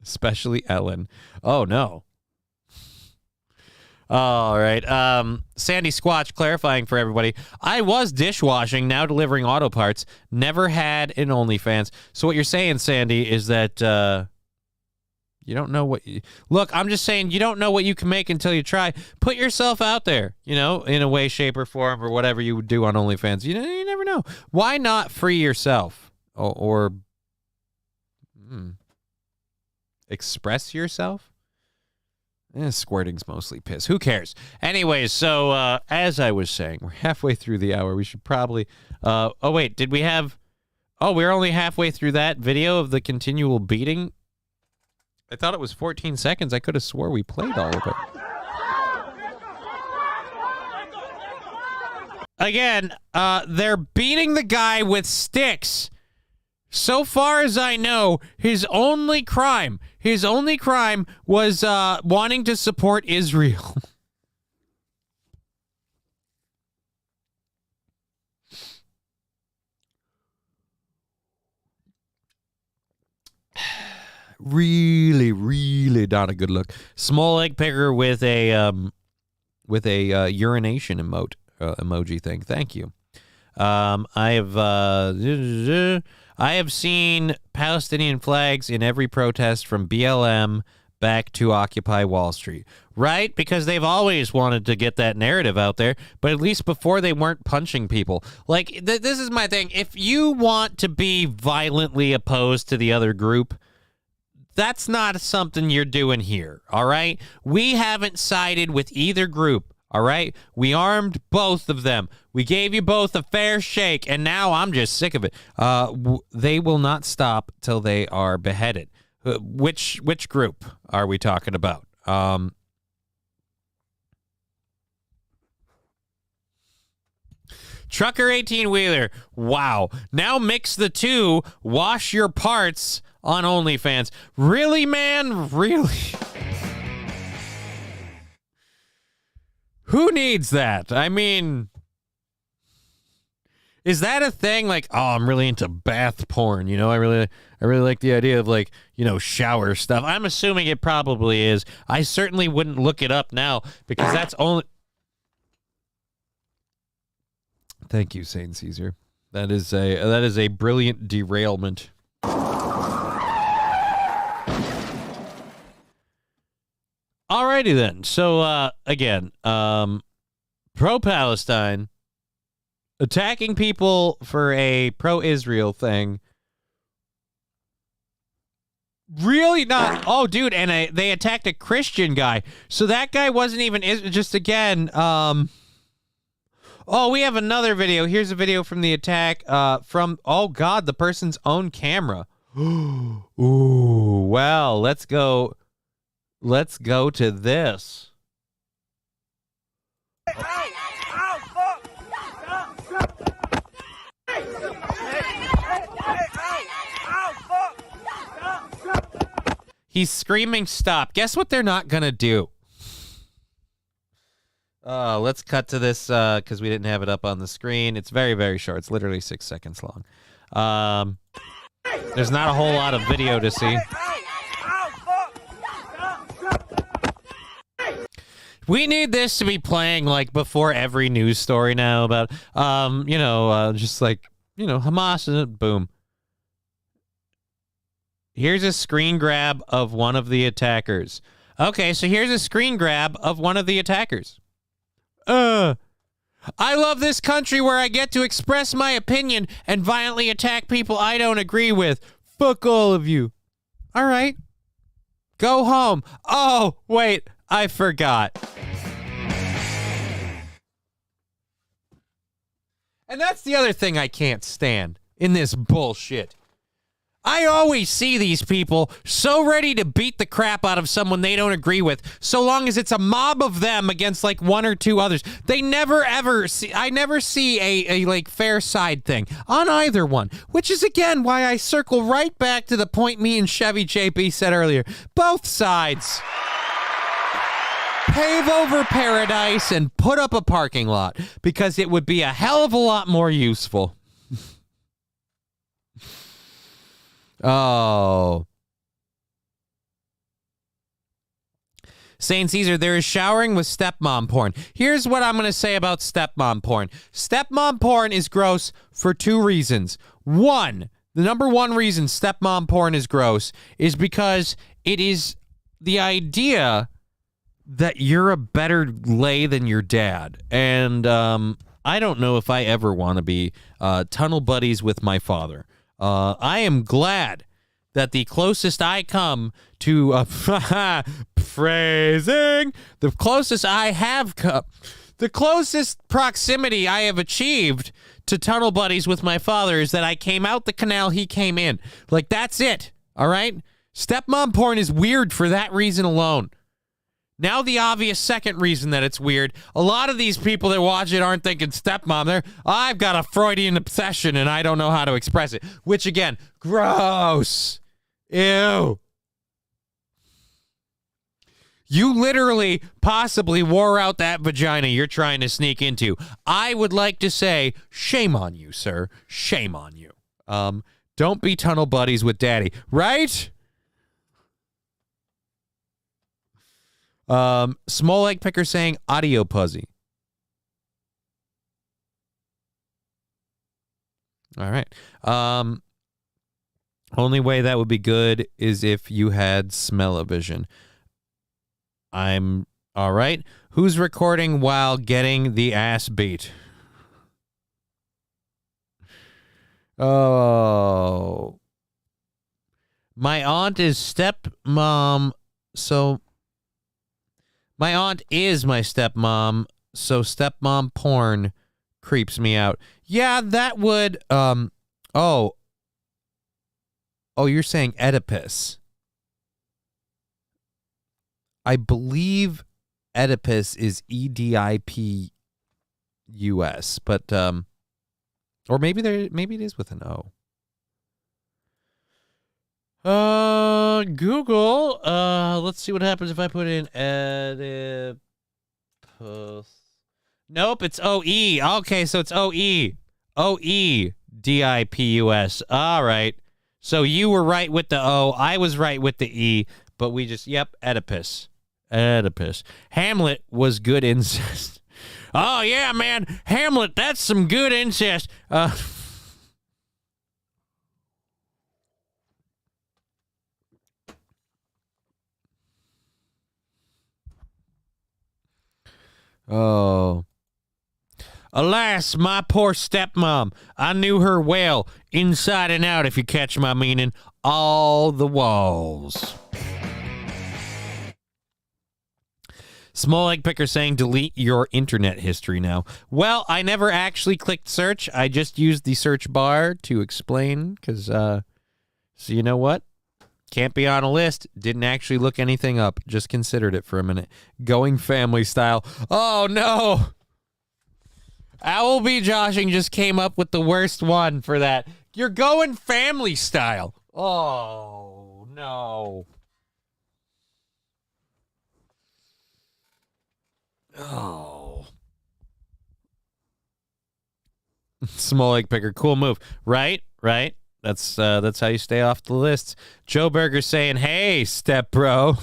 especially Ellen. Oh no. All right. Sandy Squatch clarifying for everybody. I was dishwashing, now delivering auto parts. Never had an OnlyFans. So what you're saying, Sandy, is that you don't know what you... Look, I'm just saying you don't know what you can make until you try. Put yourself out there, you know, in a way, shape, or form, or whatever you would do on OnlyFans. You never know. Why not free yourself or express yourself? Squirting's mostly piss. Who cares? Anyways, so as I was saying, we're halfway through the hour. We should probably... oh, wait, did we have... Oh, we're only halfway through that video of the continual beating? I thought it was 14 seconds. I could have swore we played all of it. Again, they're beating the guy with sticks. So far as I know, his only crime was wanting to support Israel. Really, really not a good look. Small egg picker with a urination emoji thing. Thank you. I have seen Palestinian flags in every protest from BLM back to Occupy Wall Street. Right? Because they've always wanted to get that narrative out there, but at least before they weren't punching people. Like, this is my thing. If you want to be violently opposed to the other group, that's not something you're doing here, all right? We haven't sided with either group. All right? We armed both of them. We gave you both a fair shake, and now I'm just sick of it. They will not stop till they are beheaded. Which group are we talking about? Trucker 18-wheeler. Wow. Now mix the two. Wash your parts on OnlyFans. Really, man? Really? Who needs that? I mean, is that a thing? Like, oh, I'm really into bath porn. You know, I really like the idea of, like, you know, shower stuff. I'm assuming it probably is. I certainly wouldn't look it up now because that's only. Thank you, Saint Caesar. That is a brilliant derailment. Alrighty then. So again, pro-Palestine, attacking people for a pro-Israel thing. Really not. Oh, dude, and they attacked a Christian guy. So that guy wasn't even just again. Oh, we have another video. Here's a video from the attack. From oh god, the person's own camera. Ooh, well, let's go. Let's go to this. He's screaming, stop. Guess what they're not going to do? Let's cut to this because we didn't have it up on the screen. It's very, very short. It's literally 6 seconds long. There's not a whole lot of video to see. We need this to be playing like before every news story now about, just like, Hamas and boom. Here's a screen grab of one of the attackers. Okay, so here's a screen grab of one of the attackers. I love this country where I get to express my opinion and violently attack people I don't agree with. Fuck all of you. All right. Go home. Oh, wait, I forgot. And that's the other thing I can't stand in this bullshit. I always see these people so ready to beat the crap out of someone they don't agree with, so long as it's a mob of them against like one or two others. They never ever see, I never see a like fair side thing on either one, which is again why I circle right back to the point me and Chevy JP said earlier. Both sides. Pave over paradise and put up a parking lot, because it would be a hell of a lot more useful. Oh. Saint Caesar, there is showering with stepmom porn. Here's what I'm going to say about stepmom porn. Stepmom porn is gross for two reasons. One, the number one reason stepmom porn is gross is because it is the idea that you're a better lay than your dad. And I don't know if I ever want to be tunnel buddies with my father. I am glad that the closest I come to phrasing, the closest I have come, the closest proximity I have achieved to tunnel buddies with my father is that I came out the canal, he came in. Like, that's it. All right? Stepmom porn is weird for that reason alone. Now the obvious second reason that it's weird, a lot of these people that watch it aren't thinking stepmom. They're, I've got a Freudian obsession and I don't know how to express it. Which, again, gross. Ew. You literally possibly wore out that vagina you're trying to sneak into. I would like to say, shame on you, sir. Shame on you. Don't be tunnel buddies with daddy. Right? Small egg picker saying audio puzzy. All right. Only way that would be good is if you had smell-o-vision. I'm all right. Who's recording while getting the ass beat? Oh. My aunt is stepmom, so my aunt is my stepmom, so stepmom porn creeps me out. Yeah, that would, oh, you're saying Oedipus. I believe Oedipus is Edipus, but, or maybe it is with an O. Google, let's see what happens if I put in Oedipus. Nope, it's O-E. Okay, so it's O-E. O-E-D-I-P-U-S. All right. So you were right with the O. I was right with the E, but we just, yep, Oedipus. Oedipus. Hamlet was good incest. Oh, yeah, man. Hamlet, that's some good incest. Oh. Alas, my poor stepmom. I knew her well, inside and out, if you catch my meaning. All the walls. Small egg picker saying delete your internet history now. Well, I never actually clicked search. I just used the search bar to explain, because, so you know what? Can't be on a list. Didn't actually look anything up. Just considered it for a minute. Going family style. Oh, no. Owl B. Joshing just came up with the worst one for that. You're going family style. Oh, no. Oh. Small egg picker. Cool move. Right? That's how you stay off the lists. Joe Berger saying, hey, step bro.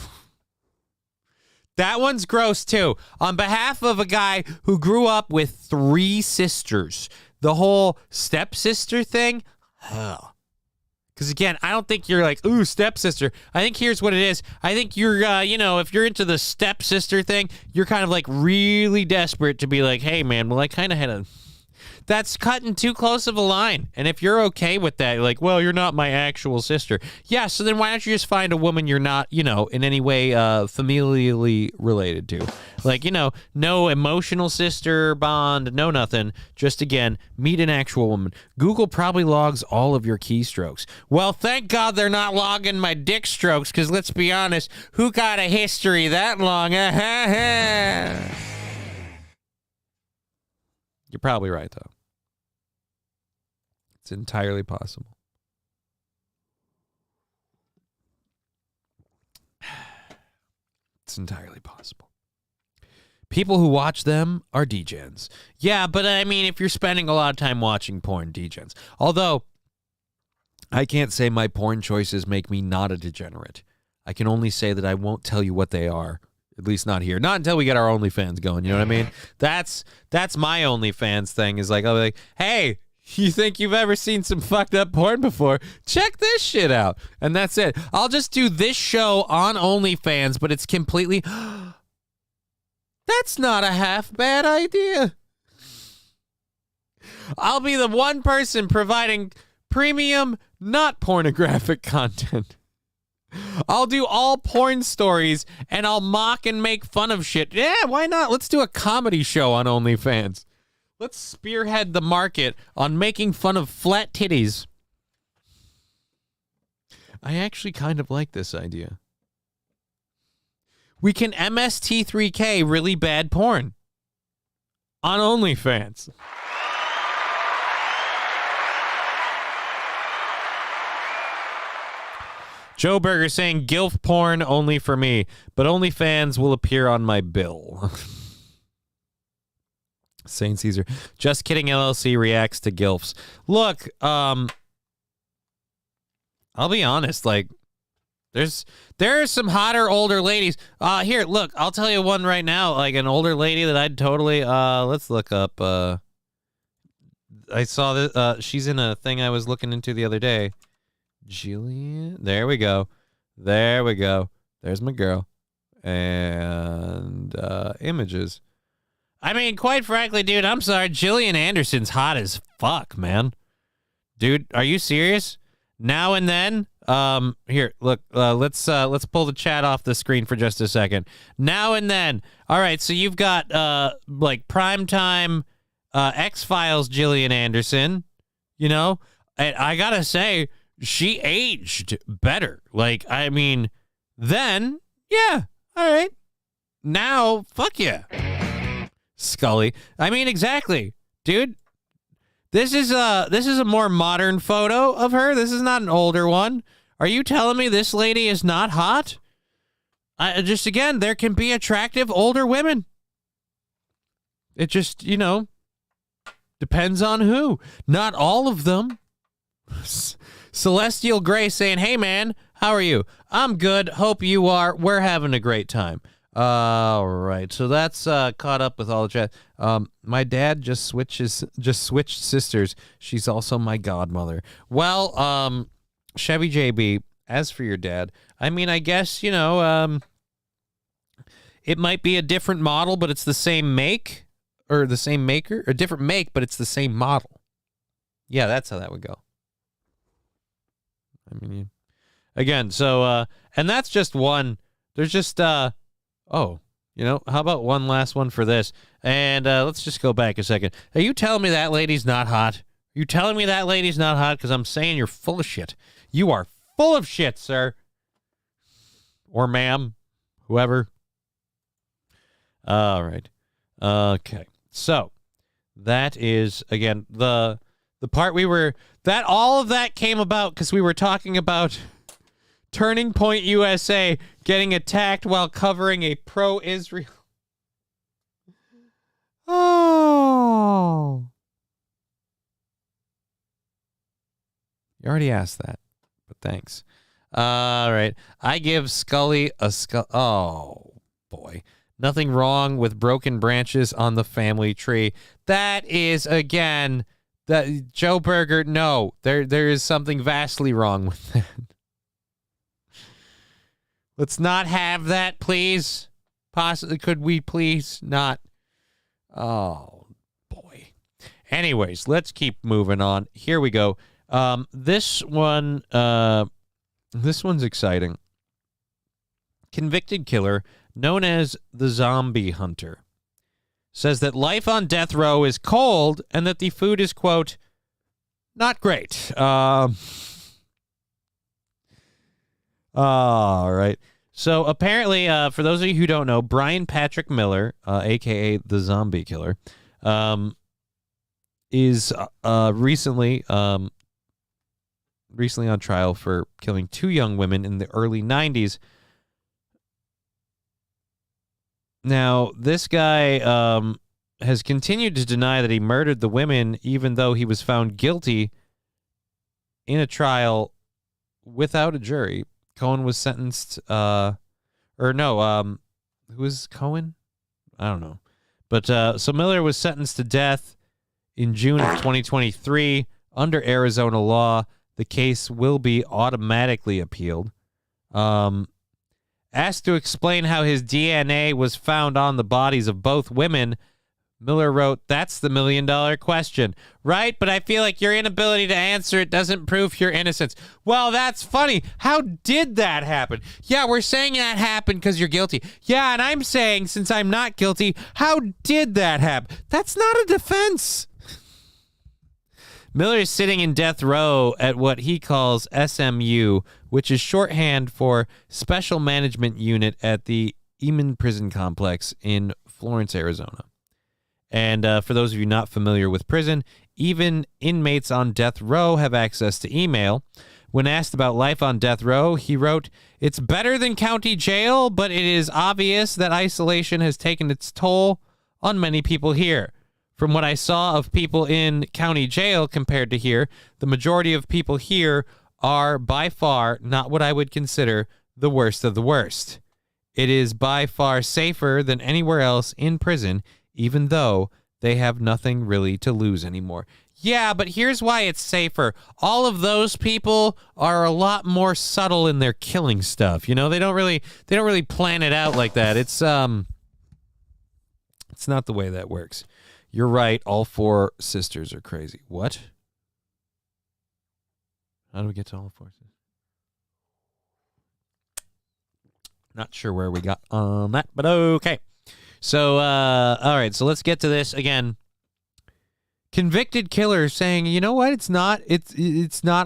That one's gross, too. On behalf of a guy who grew up with 3 sisters, the whole stepsister thing, Because, again, I don't think you're like, ooh, stepsister. I think here's what it is. I think you're, if you're into the stepsister thing, you're kind of like really desperate to be like, hey, man, well, I kind of had a... That's cutting too close of a line. And if you're okay with that, you're like, well, you're not my actual sister. Yeah, so then why don't you just find a woman you're not, in any way familially related to? Like, no emotional sister bond, no nothing. Just, again, meet an actual woman. Google probably logs all of your keystrokes. Well, thank God they're not logging my dick strokes, because let's be honest, who got a history that long? You're probably right, though. It's entirely possible. It's entirely possible. People who watch them are degens. Yeah, but I mean, if you're spending a lot of time watching porn, degens. Although, I can't say my porn choices make me not a degenerate. I can only say that I won't tell you what they are. At least not here. Not until we get our OnlyFans going, you know what I mean? That's my OnlyFans thing, is like, I'll be like, hey, you think you've ever seen some fucked up porn before? Check this shit out. And that's it. I'll just do this show on OnlyFans, but it's completely... That's not a half bad idea. I'll be the one person providing premium, not pornographic content. I'll do all porn stories, and I'll mock and make fun of shit. Yeah, why not? Let's do a comedy show on OnlyFans. Let's spearhead the market on making fun of flat titties. I actually kind of like this idea. We can MST3K really bad porn on OnlyFans. Joe Berger saying GILF porn only for me, but OnlyFans will appear on my bill. Saint Caesar. Just kidding, LLC reacts to GILFs. Look, I'll be honest, like, there are some hotter older ladies. Here, look, I'll tell you one right now, like an older lady that I'd totally, let's look up, I saw this, she's in a thing I was looking into the other day. Jillian, there we go. There's my girl. And, images. I mean, quite frankly, dude, I'm sorry. Jillian Anderson's hot as fuck, man. Dude, are you serious? Now and then? Here, look, let's pull the chat off the screen for just a second. Now and then. All right, so you've got, like, primetime, X-Files Jillian Anderson, and I gotta say, she aged better. Like, I mean, then, yeah, all right. Now, fuck yeah. Scully. I mean, exactly. Dude, this is a more modern photo of her. This is not an older one. Are you telling me this lady is not hot? Just, again, there can be attractive older women. It just, depends on who. Not all of them. Celestial Gray saying, hey, man, how are you? I'm good. Hope you are. We're having a great time. All right. So that's caught up with all the chat. My dad just switched sisters. She's also my godmother. Well, Chevy JB, as for your dad, I mean, I guess, it might be a different model, but it's the same make, or the same maker, or different make, but it's the same model. Yeah, that's how that would go. I mean, again, so, and that's just one. There's just, how about one last one for this? And let's just go back a second. Are you telling me that lady's not hot? Are you telling me that lady's not hot? Because I'm saying you're full of shit. You are full of shit, sir. Or ma'am. Whoever. All right. Okay. So, that is, again, the part all of that came about because we were talking about Turning Point USA getting attacked while covering a pro-Israel. Oh. You already asked that, but thanks. All right. I give Scully a skull. Oh, boy. Nothing wrong with broken branches on the family tree. That is, again, That Joe Berger, no. There is something vastly wrong with that. Let's not have that, please. Possibly, could we please not? Oh, boy. Anyways, let's keep moving on. Here we go. This one's exciting. Convicted killer known as the Zombie Hunter says that life on death row is cold and that the food is, quote, not great. All right. So apparently, for those of you who don't know, Brian Patrick Miller, a.k.a. the Zombie Killer, is recently on trial for killing 2 young women in the early 90s. Now, this guy has continued to deny that he murdered the women, even though he was found guilty in a trial without a jury. Cohen was sentenced, who was Cohen? I don't know. But so Miller was sentenced to death in June of 2023 under Arizona law. The case will be automatically appealed. Asked to explain how his DNA was found on the bodies of both women, Miller wrote, "That's the $1 million question, right? But I feel like your inability to answer it doesn't prove your innocence." Well, that's funny. How did that happen? Yeah, we're saying that happened because you're guilty. Yeah, and I'm saying since I'm not guilty, how did that happen? That's not a defense. Miller is sitting in death row at what he calls SMU, which is shorthand for Special Management Unit at the Eman Prison Complex in Florence, Arizona. And for those of you not familiar with prison, even inmates on death row have access to email. When asked about life on death row, he wrote, "It's better than county jail, but it is obvious that isolation has taken its toll on many people here. From what I saw of people in county jail compared to here, the majority of people here are by far not what I would consider the worst of the worst. It is by far safer than anywhere else in prison, even though they have nothing really to lose anymore." Yeah, but here's why it's safer. All of those people are a lot more subtle in their killing stuff. You know, they don't really plan it out like that. It's not the way that works. You're right. All 4 sisters are crazy. What? How do we get to all 4 sisters? Not sure where we got on that, but okay. So, all right. So let's get to this again. Convicted killer saying, you know what? It's not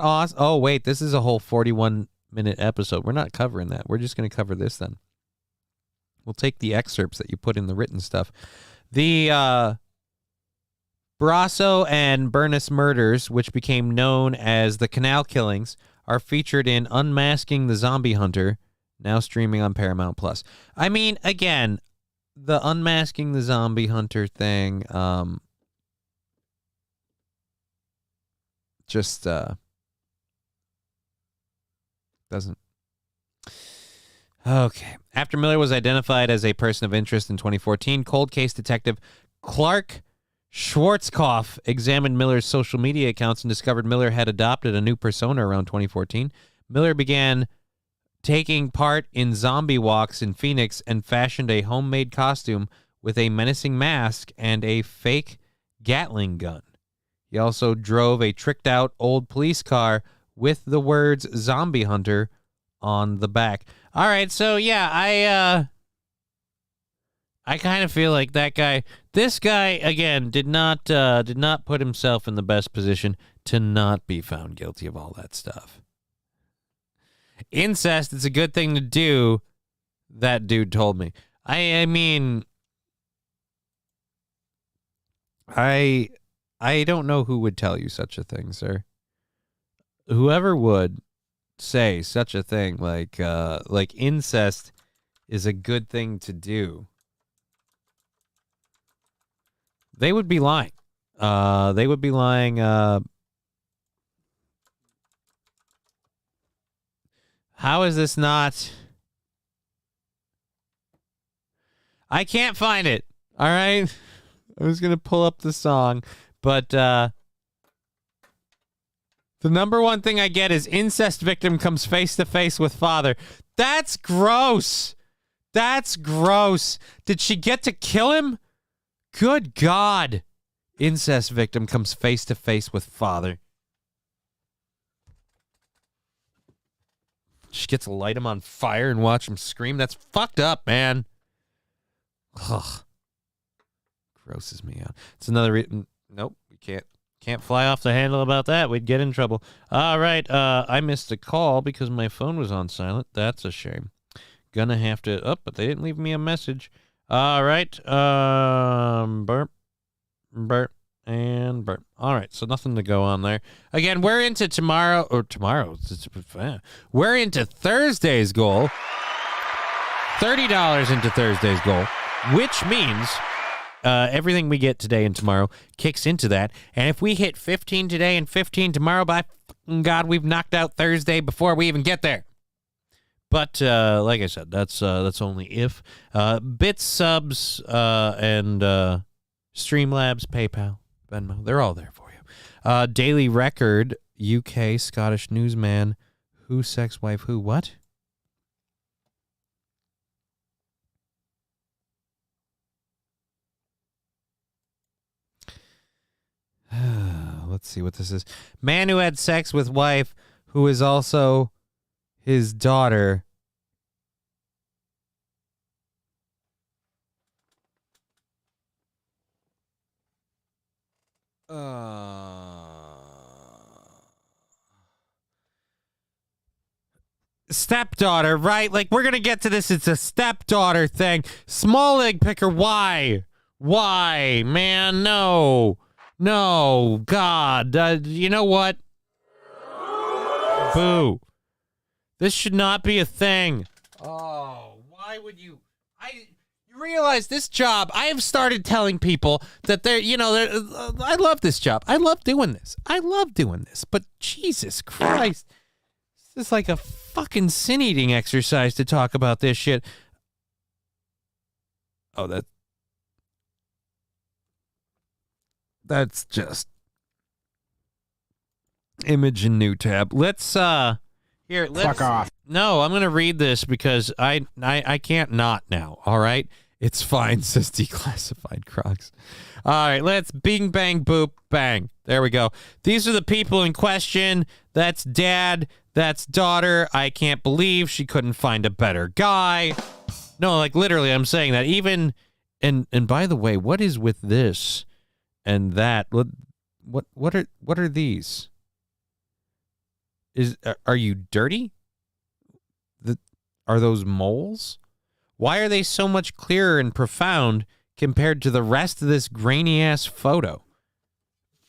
awesome. Oh, wait. This is a whole 41-minute episode. We're not covering that. We're just going to cover this then. We'll take the excerpts that you put in the written stuff. The Brasso and Burness murders, which became known as the Canal Killings, are featured in Unmasking the Zombie Hunter, now streaming on Paramount Plus. I mean, again, the Unmasking the Zombie Hunter thing, just doesn't. Okay. After Miller was identified as a person of interest in 2014, cold case detective Clark Schwarzkopf examined Miller's social media accounts and discovered Miller had adopted a new persona around 2014. Miller began taking part in zombie walks in Phoenix and fashioned a homemade costume with a menacing mask and a fake Gatling gun. He also drove a tricked-out old police car with the words "Zombie Hunter" on the back. All right, so yeah, I kind of feel like this guy again did not put himself in the best position to not be found guilty of all that stuff. Incest, it's a good thing to do, that dude told me. I mean, I don't know who would tell you such a thing, sir. Whoever would say such a thing, like incest is a good thing to do, they would be lying. They would be lying. How is this not? I can't find it. All right. I was going to pull up the song, but The number one thing I get is incest victim comes face to face with father. That's gross. That's gross. Did she get to kill him? Good God. Incest victim comes face to face with father. She gets to light him on fire and watch him scream. That's fucked up, man. Ugh. Grosses me out. It's another reason. Nope, we can't fly off the handle about that. We'd get in trouble. All right, I missed a call because my phone was on silent. That's a shame. Gonna have to. Oh, but they didn't leave me a message. All right. Burp, burp, and burp. All right, so nothing to go on there. Again, we're into tomorrow. We're into Thursday's goal. $30 into Thursday's goal, which means everything we get today and tomorrow kicks into that. And if we hit 15 today and 15 tomorrow, by fucking God, we've knocked out Thursday before we even get there. But like I said, that's only if. Bits, subs, and Streamlabs, PayPal, Venmo, they're all there for you. Daily Record, UK, Scottish Newsman, Who, Sex, Wife, Who, what? Let's see what this is. Man who had sex with wife who is also his daughter. Stepdaughter, right? Like, we're going to get to this. It's a stepdaughter thing. Small egg picker, why? Why? Man, no. No, God. You know what? Boo. This should not be a thing. Oh, why would you? You realize this job, I have started telling people that I love this job. I love doing this. But Jesus Christ. This is like a fucking sin-eating exercise to talk about this shit. Oh, that's just image and new tab. Let's fuck off. No, I'm gonna read this because I can't not now. All right, it's fine. Says Declassified Crocs. All right, let's bing bang boop bang. There we go. These are the people in question. That's dad. That's daughter. I can't believe she couldn't find a better guy. No, like literally, I'm saying that. Even and by the way, what is with this? And that, what are these? Are you dirty? Are those moles? Why are they so much clearer and profound compared to the rest of this grainy ass photo?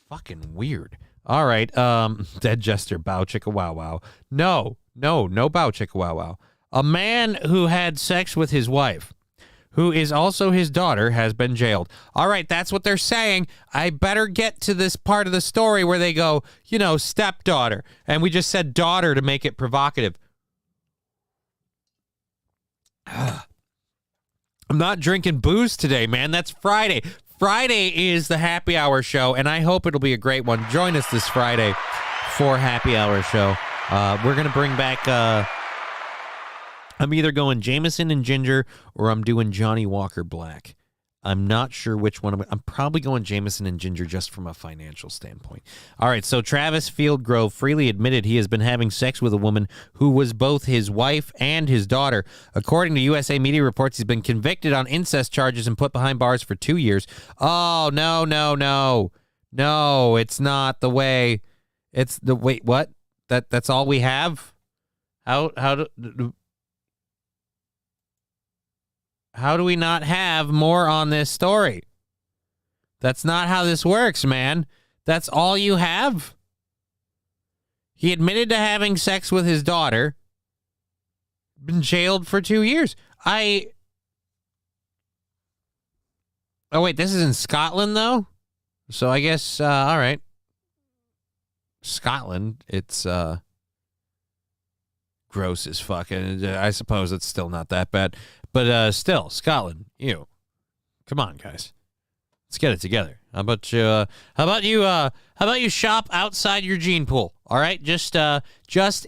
Fucking weird. All right, dead jester, bow chicka wow wow. No bow chicka wow wow. A man who had sex with his wife, who is also his daughter, has been jailed. All right, that's what they're saying. I better get to this part of the story where they go, stepdaughter. And we just said daughter to make it provocative. I'm not drinking booze today, man. That's Friday. Friday is the happy hour show, and I hope it'll be a great one. Join us this Friday for happy hour show. We're going to bring back... I'm either going Jameson and Ginger or I'm doing Johnny Walker Black. I'm not sure which one. I'm probably going Jameson and Ginger just from a financial standpoint. All right, so Travis Fieldgrove freely admitted he has been having sex with a woman who was both his wife and his daughter. According to USA Media Reports, he's been convicted on incest charges and put behind bars for 2 years. Oh, no. No, it's not the way. It's the... Wait, what? That's all we have? How do we not have more on this story? That's not how this works, man. That's all you have? He admitted to having sex with his daughter. Been jailed for 2 years. Oh, wait, this is in Scotland, though? So I guess, all right. Scotland, it's, gross as fuck. And I suppose it's still not that bad. But still, Scotland, ew. Come on, guys. Let's get it together. How about you shop outside your gene pool? All right, just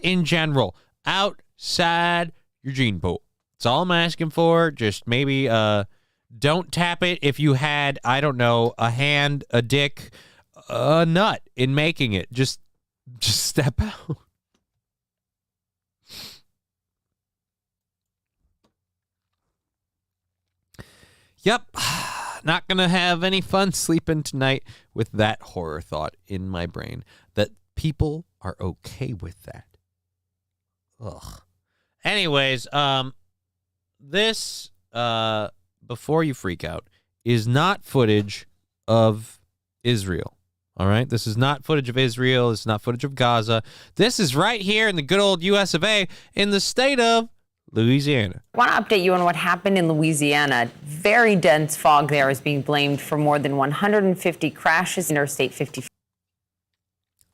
in general, outside your gene pool. That's all I'm asking for. Just maybe don't tap it if you had, I don't know, a hand, a dick, a nut in making it. Just step out. Yep. Not going to have any fun sleeping tonight with that horror thought in my brain that people are okay with that. Ugh. Anyways, this, before you freak out, is not footage of Israel. All right? This is not footage of Israel. This is not footage of Gaza. This is right here in the good old U.S. of A. in the state of Louisiana. I want to update you on what happened in Louisiana. Very dense fog there is being blamed for more than 150 crashes in Interstate 55.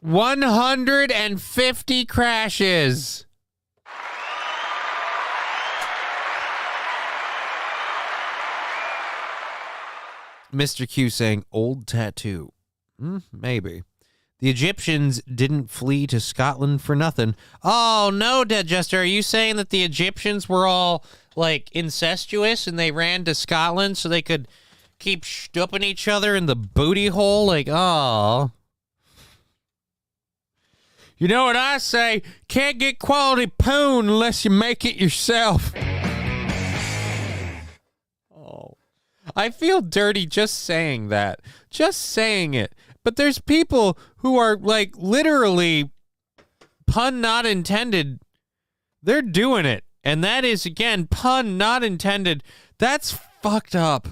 150 crashes. Mr. Q saying old tattoo. Maybe. The Egyptians didn't flee to Scotland for nothing. Oh, no, Dead Jester. Are you saying that the Egyptians were all, like, incestuous and they ran to Scotland so they could keep stooping each other in the booty hole? Like, oh. You know what I say? Can't get quality poon unless you make it yourself. Oh. I feel dirty just saying that. Just saying it. But there's people who are, like, literally, pun not intended, they're doing it. And that is, again, pun not intended. That's fucked up.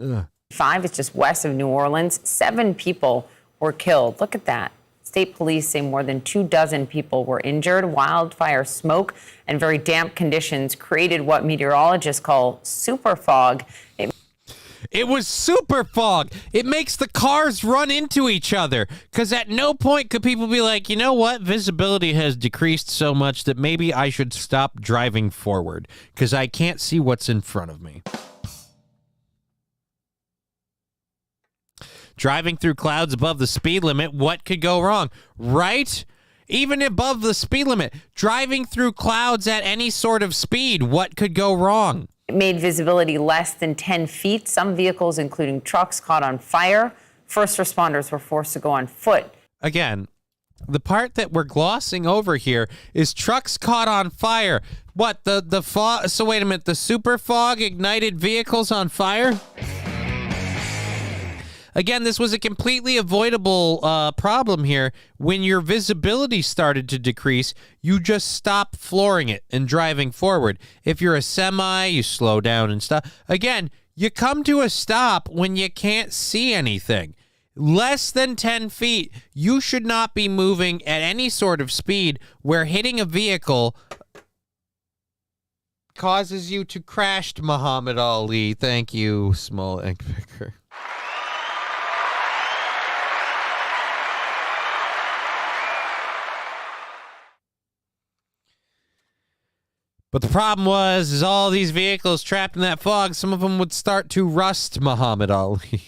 Ugh. 5 is just west of New Orleans. 7 people were killed. Look at that. State police say more than 24 people were injured. Wildfire smoke and very damp conditions created what meteorologists call super fog. It was super fog. It makes the cars run into each other. Because at no point could people be like, you know what? Visibility has decreased so much that maybe I should stop driving forward. Because I can't see what's in front of me. Driving through clouds above the speed limit, what could go wrong? Right? Even above the speed limit. Driving through clouds at any sort of speed, what could go wrong? It made visibility less than 10 feet. Some vehicles, including trucks, caught on fire. First responders were forced to go on foot. Again, the part that we're glossing over here is trucks caught on fire. What, the fog? So wait a minute, the super fog ignited vehicles on fire? Again, this was a completely avoidable problem here. When your visibility started to decrease, you just stop flooring it and driving forward. If you're a semi, you slow down and stop. Again, you come to a stop when you can't see anything. Less than 10 feet, you should not be moving at any sort of speed where hitting a vehicle causes you to crash, Muhammad Ali. Thank you, small egg picker. But the problem is all these vehicles trapped in that fog, some of them would start to rust, Muhammad Ali.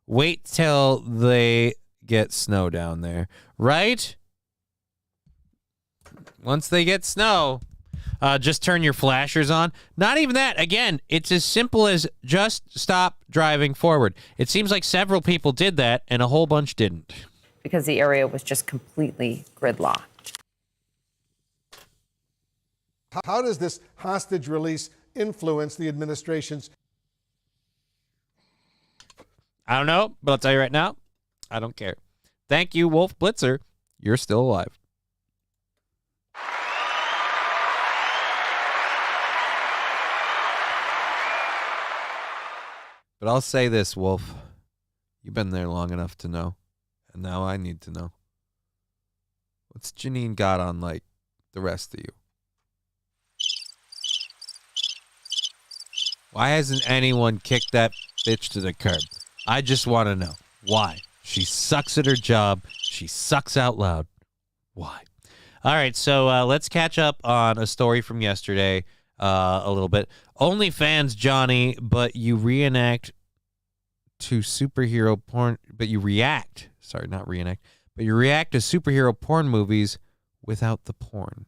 Wait till they get snow down there, right? Once they get snow, just turn your flashers on. Not even that. Again, it's as simple as just stop driving forward. It seems like several people did that and a whole bunch didn't. Because the area was just completely gridlocked. How does this hostage release influence the administration's? I don't know, but I'll tell you right now, I don't care. Thank you, Wolf Blitzer. You're still alive. But I'll say this, Wolf. You've been there long enough to know. And now I need to know. What's Janine got on like the rest of you? Why hasn't anyone kicked that bitch to the curb? I just want to know. Why? She sucks at her job. She sucks out loud. Why? All right, so let's catch up on a story from yesterday a little bit. OnlyFans, Johnny, but you reenact to superhero porn, but you react. Sorry, not reenact. But you react to superhero porn movies without the porn.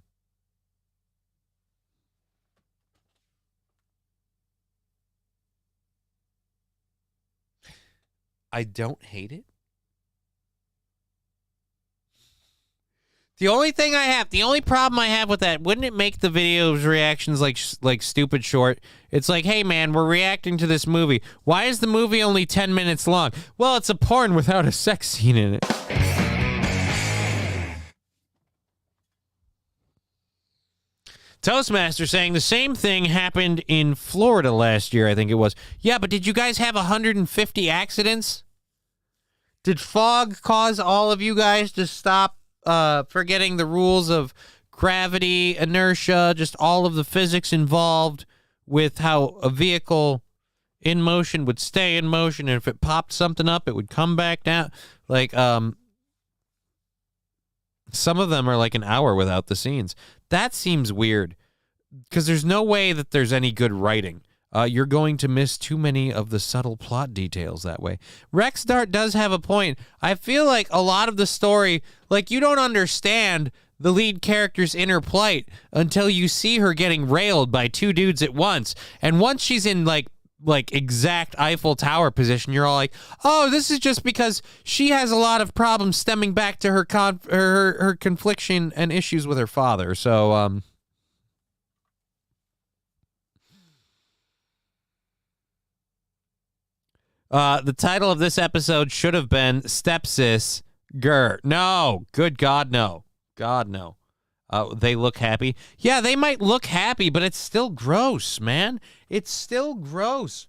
I don't hate it. The only problem I have with that, wouldn't it make the videos reactions like stupid short? It's like, hey man, we're reacting to this movie. Why is the movie only 10 minutes long? Well, it's a porn without a sex scene in it. Toastmaster saying the same thing happened in Florida last year, I think it was. Yeah, but did you guys have 150 accidents? Did fog cause all of you guys to stop forgetting the rules of gravity, inertia, just all of the physics involved with how a vehicle in motion would stay in motion, and if it popped something up, it would come back down? Like, some of them are like an hour without the scenes. That seems weird, because there's no way that there's any good writing. You're going to miss too many of the subtle plot details that way. Rex Dart does have a point. I feel like a lot of the story, like, you don't understand the lead character's inner plight until you see her getting railed by two dudes at once. And once she's in, like exact Eiffel Tower position, you're all like, oh, this is just because she has a lot of problems stemming back to her her confliction and issues with her father. So, the title of this episode should have been Stepsis Grr. No, good God, no. God, no. They look happy. Yeah, they might look happy, but it's still gross, man. It's still gross.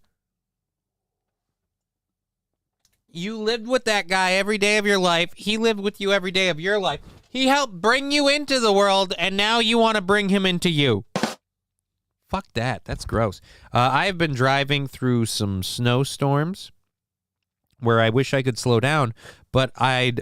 You lived with that guy every day of your life. He lived with you every day of your life. He helped bring you into the world, and now you want to bring him into you. Fuck that. That's gross. I have been driving through some snowstorms where I wish I could slow down, but I've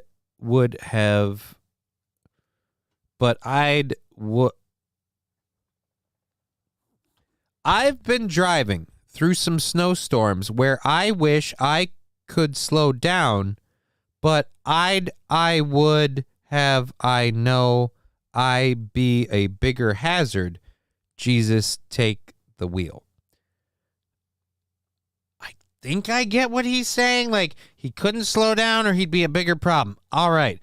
been driving through some snowstorms where I wish I could slow down, but I know I be a bigger hazard. Jesus, take the wheel. I think I get what he's saying. Like, he couldn't slow down or he'd be a bigger problem. All right.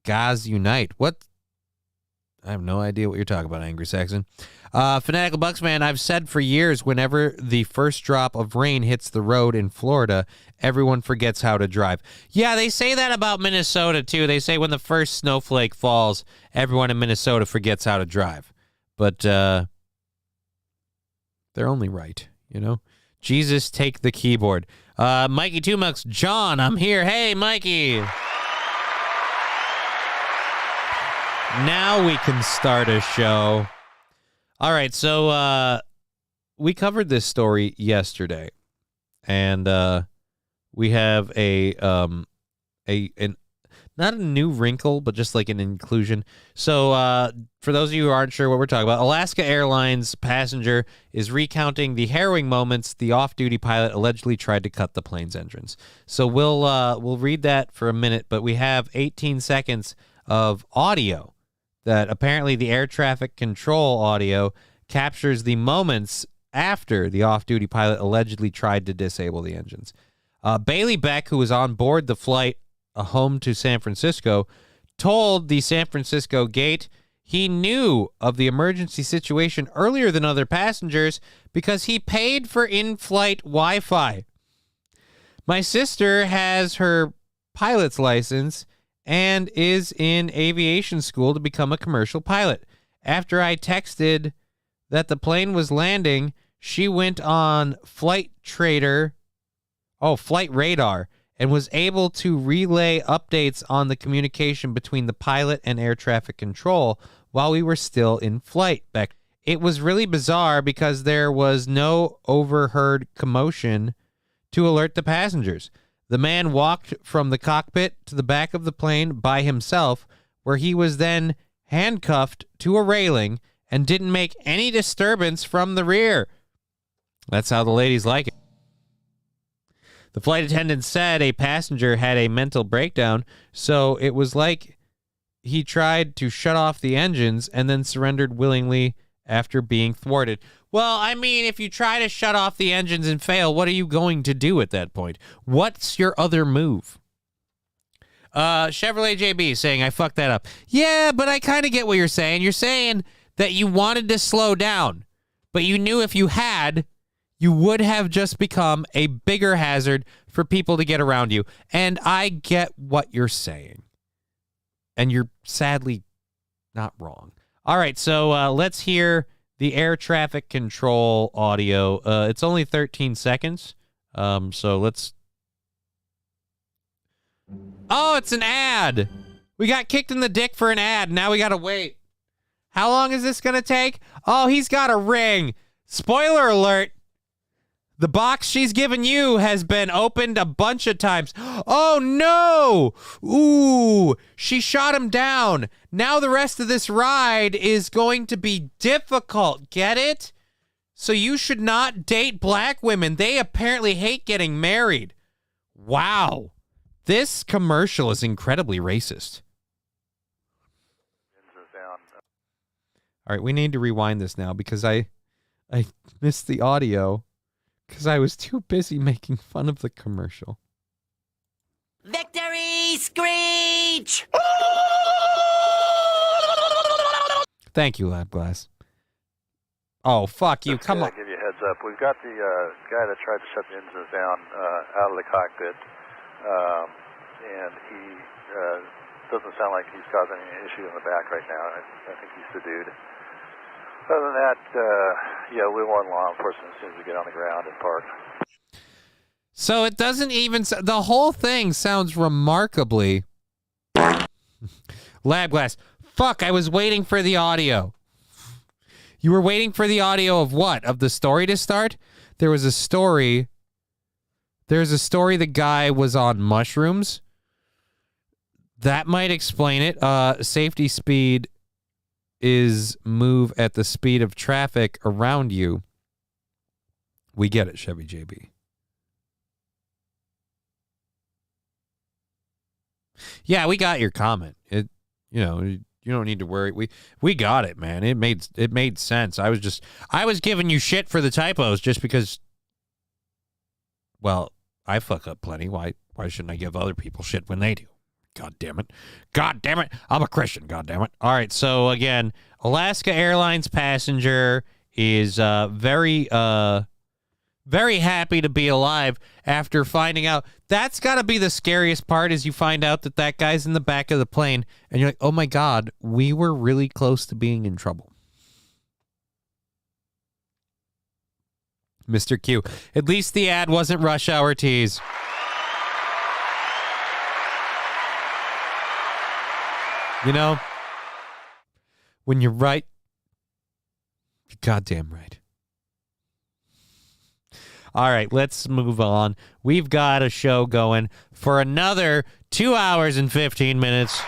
Guys unite. What? I have no idea what you're talking about, Angry Saxon. Fanatical Bucks fan, I've said for years, whenever the first drop of rain hits the road in Florida, everyone forgets how to drive. Yeah, they say that about Minnesota, too. They say when the first snowflake falls, everyone in Minnesota forgets how to drive. But they're only right, you know? Jesus, take the keyboard. Mikey Tumucks, John, I'm here. Hey, Mikey. Now we can start a show. All right, so we covered this story yesterday, and we have not a new wrinkle, but just like an inclusion. So for those of you who aren't sure what we're talking about, Alaska Airlines passenger is recounting the harrowing moments the off-duty pilot allegedly tried to cut the plane's engines. So we'll read that for a minute, but we have 18 seconds of audio that apparently the air traffic control audio captures the moments after the off-duty pilot allegedly tried to disable the engines. Bailey Beck, who was on board the flight home to San Francisco, told the San Francisco Gate he knew of the emergency situation earlier than other passengers because he paid for in-flight Wi-Fi. My sister has her pilot's license and is in aviation school to become a commercial pilot. After I texted that the plane was landing, she went on Flight Radar, and was able to relay updates on the communication between the pilot and air traffic control while we were still in flight. It was really bizarre because there was no overheard commotion to alert the passengers. The man walked from the cockpit to the back of the plane by himself, where he was then handcuffed to a railing and didn't make any disturbance from the rear. That's how the ladies like it. The flight attendant said a passenger had a mental breakdown, so it was like he tried to shut off the engines and then surrendered willingly after being thwarted. Well, I mean, if you try to shut off the engines and fail, what are you going to do at that point? What's your other move? Chevrolet JB saying, I fucked that up. Yeah, but I kind of get what you're saying. You're saying that you wanted to slow down, but you knew if you had, you would have just become a bigger hazard for people to get around you. And I get what you're saying. And you're sadly not wrong. All right, so let's hear the air traffic control audio. It's only 13 seconds, so let's... Oh, it's an ad. We got kicked in the dick for an ad. Now we got to wait. How long is this going to take? Oh, he's got a ring. Spoiler alert. The box she's given you has been opened a bunch of times. Oh, no. Ooh, she shot him down. Now the rest of this ride is going to be difficult. Get it? So you should not date black women. They apparently hate getting married. Wow. This commercial is incredibly racist. All right, we need to rewind this now because I missed the audio because I was too busy making fun of the commercial. Victory screech! Thank you, Lab Glass. Oh, fuck you. Come on. I'll give you a heads up. We've got the guy that tried to shut the engines down out of the cockpit. And he doesn't sound like he's causing any issue in the back right now. I think he's subdued. Other than that, yeah, we want law enforcement as soon as we get on the ground and park. So it doesn't even... The whole thing sounds remarkably... Lab Glass. Fuck, I was waiting for the audio. You were waiting for the audio of what? Of the story to start? There was a story... There's a story the guy was on mushrooms. That might explain it. Safety speed is move at the speed of traffic around you. We get it, Chevy JB. Yeah, we got your comment. You don't need to worry. We got it, man. It made sense. I was giving you shit for the typos just because, well, I fuck up plenty. Why shouldn't I give other people shit when they do? God damn it. God damn it. I'm a Christian. God damn it. All right. So again, Alaska Airlines passenger is very happy to be alive after finding out. That's got to be the scariest part is you find out that guy's in the back of the plane and you're like, oh my God, we were really close to being in trouble. Mr. Q. At least the ad wasn't rush hour tease. You know, when you're right, you're goddamn right. All right, let's move on. We've got a show going for another 2 hours and 15 minutes.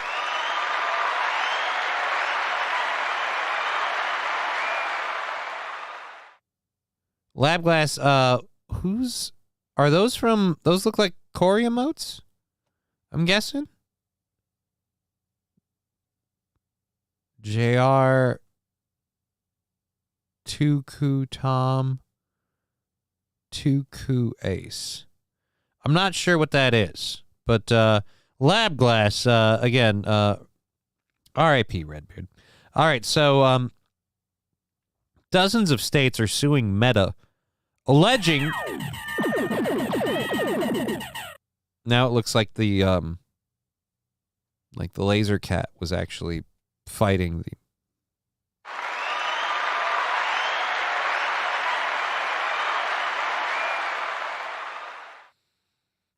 Lab Glass, are those from, those look like Corey emotes? I'm guessing. JR, Tuku Tom, Tuku Ace. I'm not sure what that is, but Lab Glass, again, R.I.P. Redbeard. All right, so dozens of states are suing Meta, alleging... Now it looks like the laser cat was actually fighting the...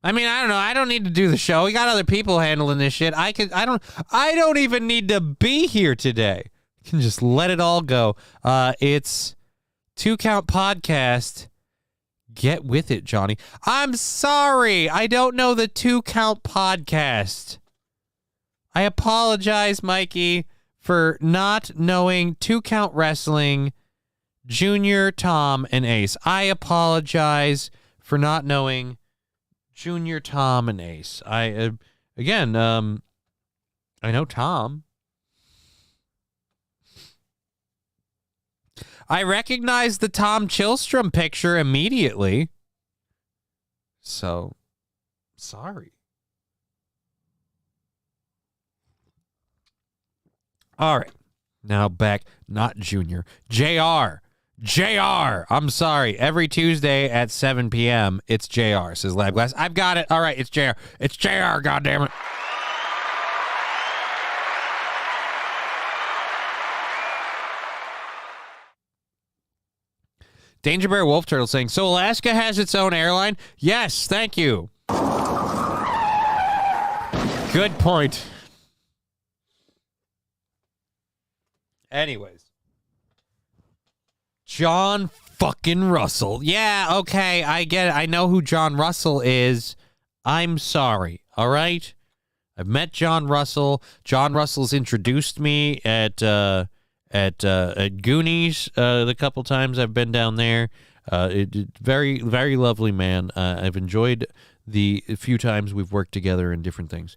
I mean, I don't know. I don't need to do the show. We got other people handling this shit. I don't even need to be here today. I can just let it all go. It's 2 Count Podcast. Get with it, Johnny. I'm sorry. I don't know the 2 Count Podcast. I apologize, Mikey, for not knowing 2 Count Wrestling, Junior, Tom, and Ace. I apologize for not knowing Junior, Tom, and Ace. I know Tom. I recognize the Tom Chillstrom picture immediately. So, sorry. All right. Now back, not Junior. JR. JR. I'm sorry. Every Tuesday at 7 p.m., it's JR, says Lab Glass. I've got it. All right, it's JR. It's JR, goddammit. Danger Bear Wolf Turtle saying, so Alaska has its own airline? Yes, thank you. Good point. Anyways. John fucking Russell. Yeah, okay, I get it. I know who John Russell is. I'm sorry, all right? I've met John Russell. John Russell's introduced me at Goonies the couple times I've been down there. Very, very lovely man. I've enjoyed the few times we've worked together in different things.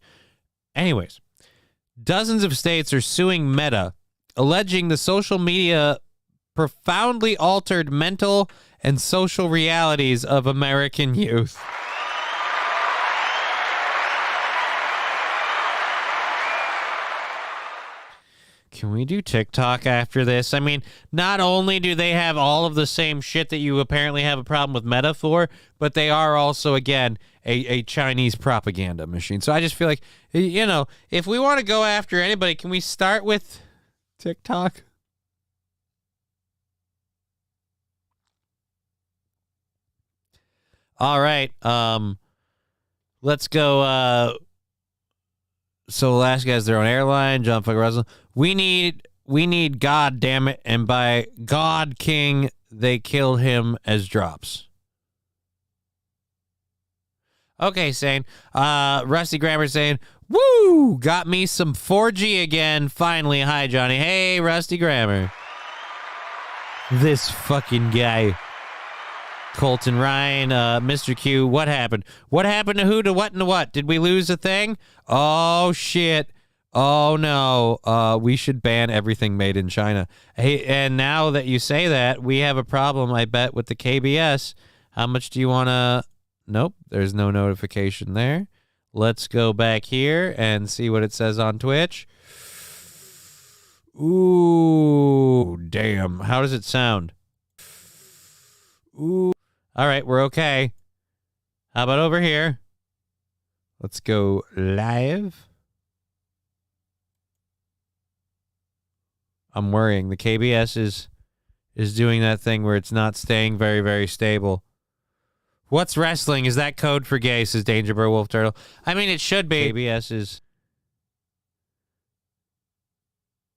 Anyways, dozens of states are suing Meta, alleging the social media profoundly altered mental and social realities of American youth. Can we do TikTok after this? I mean, not only do they have all of the same shit that you apparently have a problem with Meta for, but they are also, again, a Chinese propaganda machine. So I just feel like, you know, if we want to go after anybody, can we start with TikTok? All right. Let's go. So Alaska has their own airline. John fucking Russell. We need God damn it, and by God King, they killed him as drops. Okay, Sane. Rusty Grammer saying, woo, got me some 4G again. Finally. Hi, Johnny. Hey, Rusty Grammer. This fucking guy. Colton Ryan, Mr. Q, what happened? What happened to who, to what, and to what? Did we lose a thing? Oh, shit. Oh, no. We should ban everything made in China. Hey, and now that you say that, we have a problem, I bet, with the KBS. How much do you want to... Nope, there's no notification there. Let's go back here and see what it says on Twitch. Ooh, damn. How does it sound? Ooh. All right, we're okay. How about over here? Let's go live. I'm worrying. The KBS is doing that thing where it's not staying very, very stable. What's wrestling? Is that code for gay, says Danger Bear Wolf Turtle. I mean, it should be. KBS is...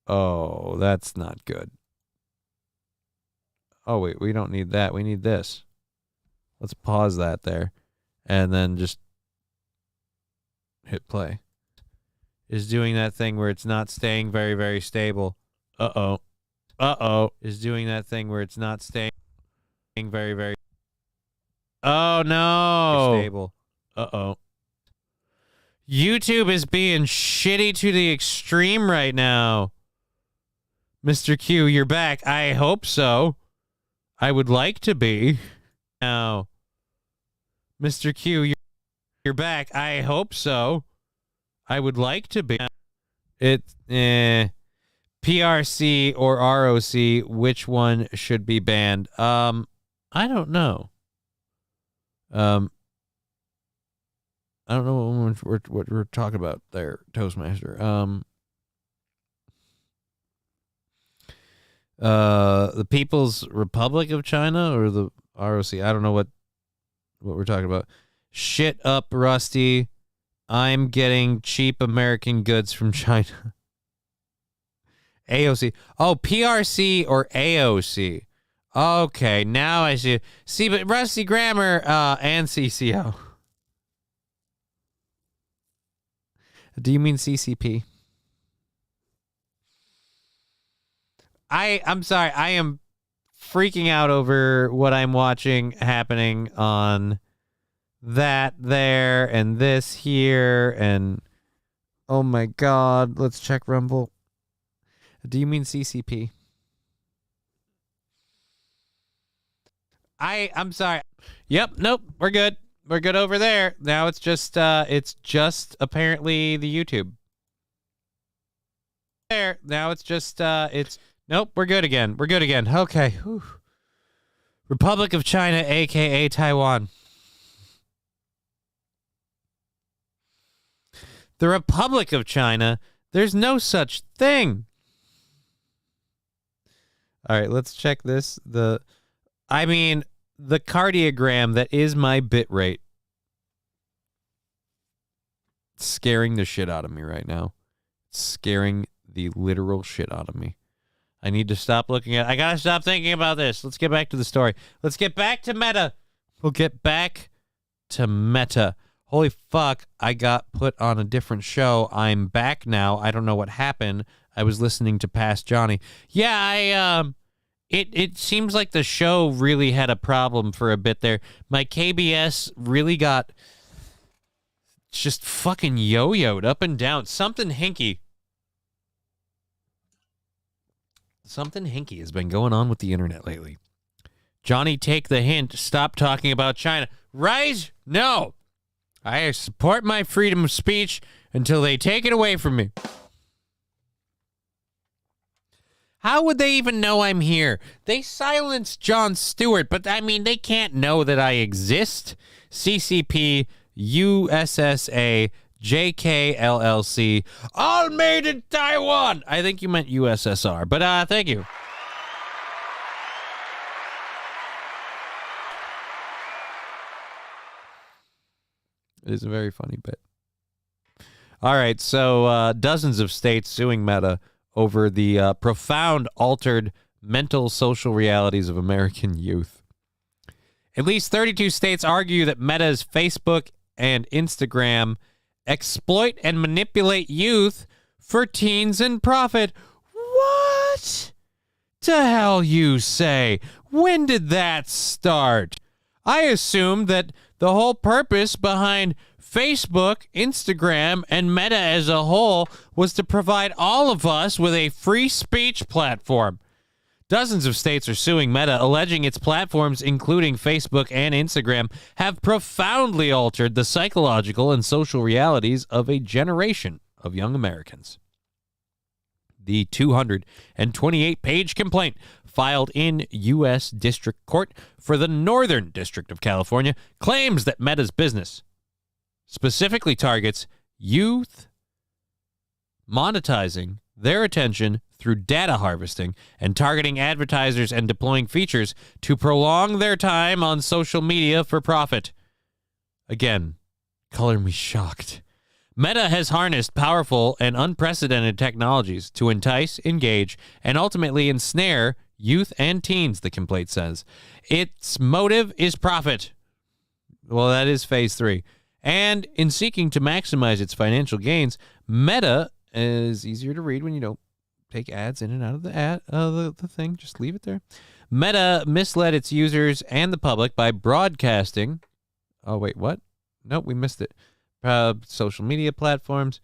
Oh, that's not good. Oh, wait, we don't need that. We need this. Let's pause that there. And then just hit play. Is doing that thing where it's not staying very, very stable. Uh-oh. Uh-oh. Is doing that thing where it's not staying very, very... Oh, no. Stable. Uh-oh. YouTube is being shitty to the extreme right now. Mr. Q, you're back. I hope so. I would like to be. Now, Mr. Q, you're back. I hope so. I would like to be. PRC or ROC, which one should be banned? I don't know. I don't know what we're talking about there, Toastmaster. The People's Republic of China or the ROC? I don't know what we're talking about. Shit up, Rusty. I'm getting cheap American goods from China. AOC. Oh, PRC or AOC. Okay, now I see. See, but Rusty Grammar and CCO. Do you mean CCP? I'm sorry. I am freaking out over what I'm watching happening on that there and this here and oh my God, let's check Rumble. Do you mean CCP? I'm sorry. Yep, nope, we're good. We're good over there. Now it's just apparently the YouTube. There. Now it's just nope, we're good again. We're good again. Okay. Whew. Republic of China, aka Taiwan. The Republic of China, there's no such thing. All right, let's check this. The cardiogram that is my bit rate. It's scaring the shit out of me right now. It's scaring the literal shit out of me. I need to stop looking at I gotta stop thinking about this. Let's get back to the story. Let's get back to Meta. We'll get back to Meta. Holy fuck, I got put on a different show. I'm back now. I don't know what happened. I was listening to Past Johnny. Yeah, It seems like the show really had a problem for a bit there. My KBS really got just fucking yo-yoed up and down. Something hinky has been going on with the internet lately. Johnny, take the hint. Stop talking about China. Right? No. I support my freedom of speech until they take it away from me. How would they even know I'm here? They silenced Jon Stewart, but I mean, they can't know that I exist. CCP, USSA, JKLLC, all made in Taiwan. I think you meant USSR, but thank you. It is a very funny bit. All right, so dozens of states suing Meta over the profound altered mental social realities of American youth. At least 32 states argue that Meta's Facebook and Instagram exploit and manipulate youth for teens and profit. What the hell you say? When did that start? I assumed that the whole purpose behind Facebook, Instagram, and Meta as a whole was to provide all of us with a free speech platform. Dozens of states are suing Meta, alleging its platforms, including Facebook and Instagram, have profoundly altered the psychological and social realities of a generation of young Americans. The 228-page complaint filed in U.S. District Court for the Northern District of California claims that Meta's business specifically targets youth, monetizing their attention through data harvesting and targeting advertisers and deploying features to prolong their time on social media for profit. Again, color me shocked. Meta has harnessed powerful and unprecedented technologies to entice, engage, and ultimately ensnare youth and teens, the complaint says. Its motive is profit. Well, that is phase 3. And in seeking to maximize its financial gains, Meta is easier to read when you don't take ads in and out of the thing. Just leave it there. Meta misled its users and the public by broadcasting. Oh, wait, what? Nope, we missed it. Social media platforms.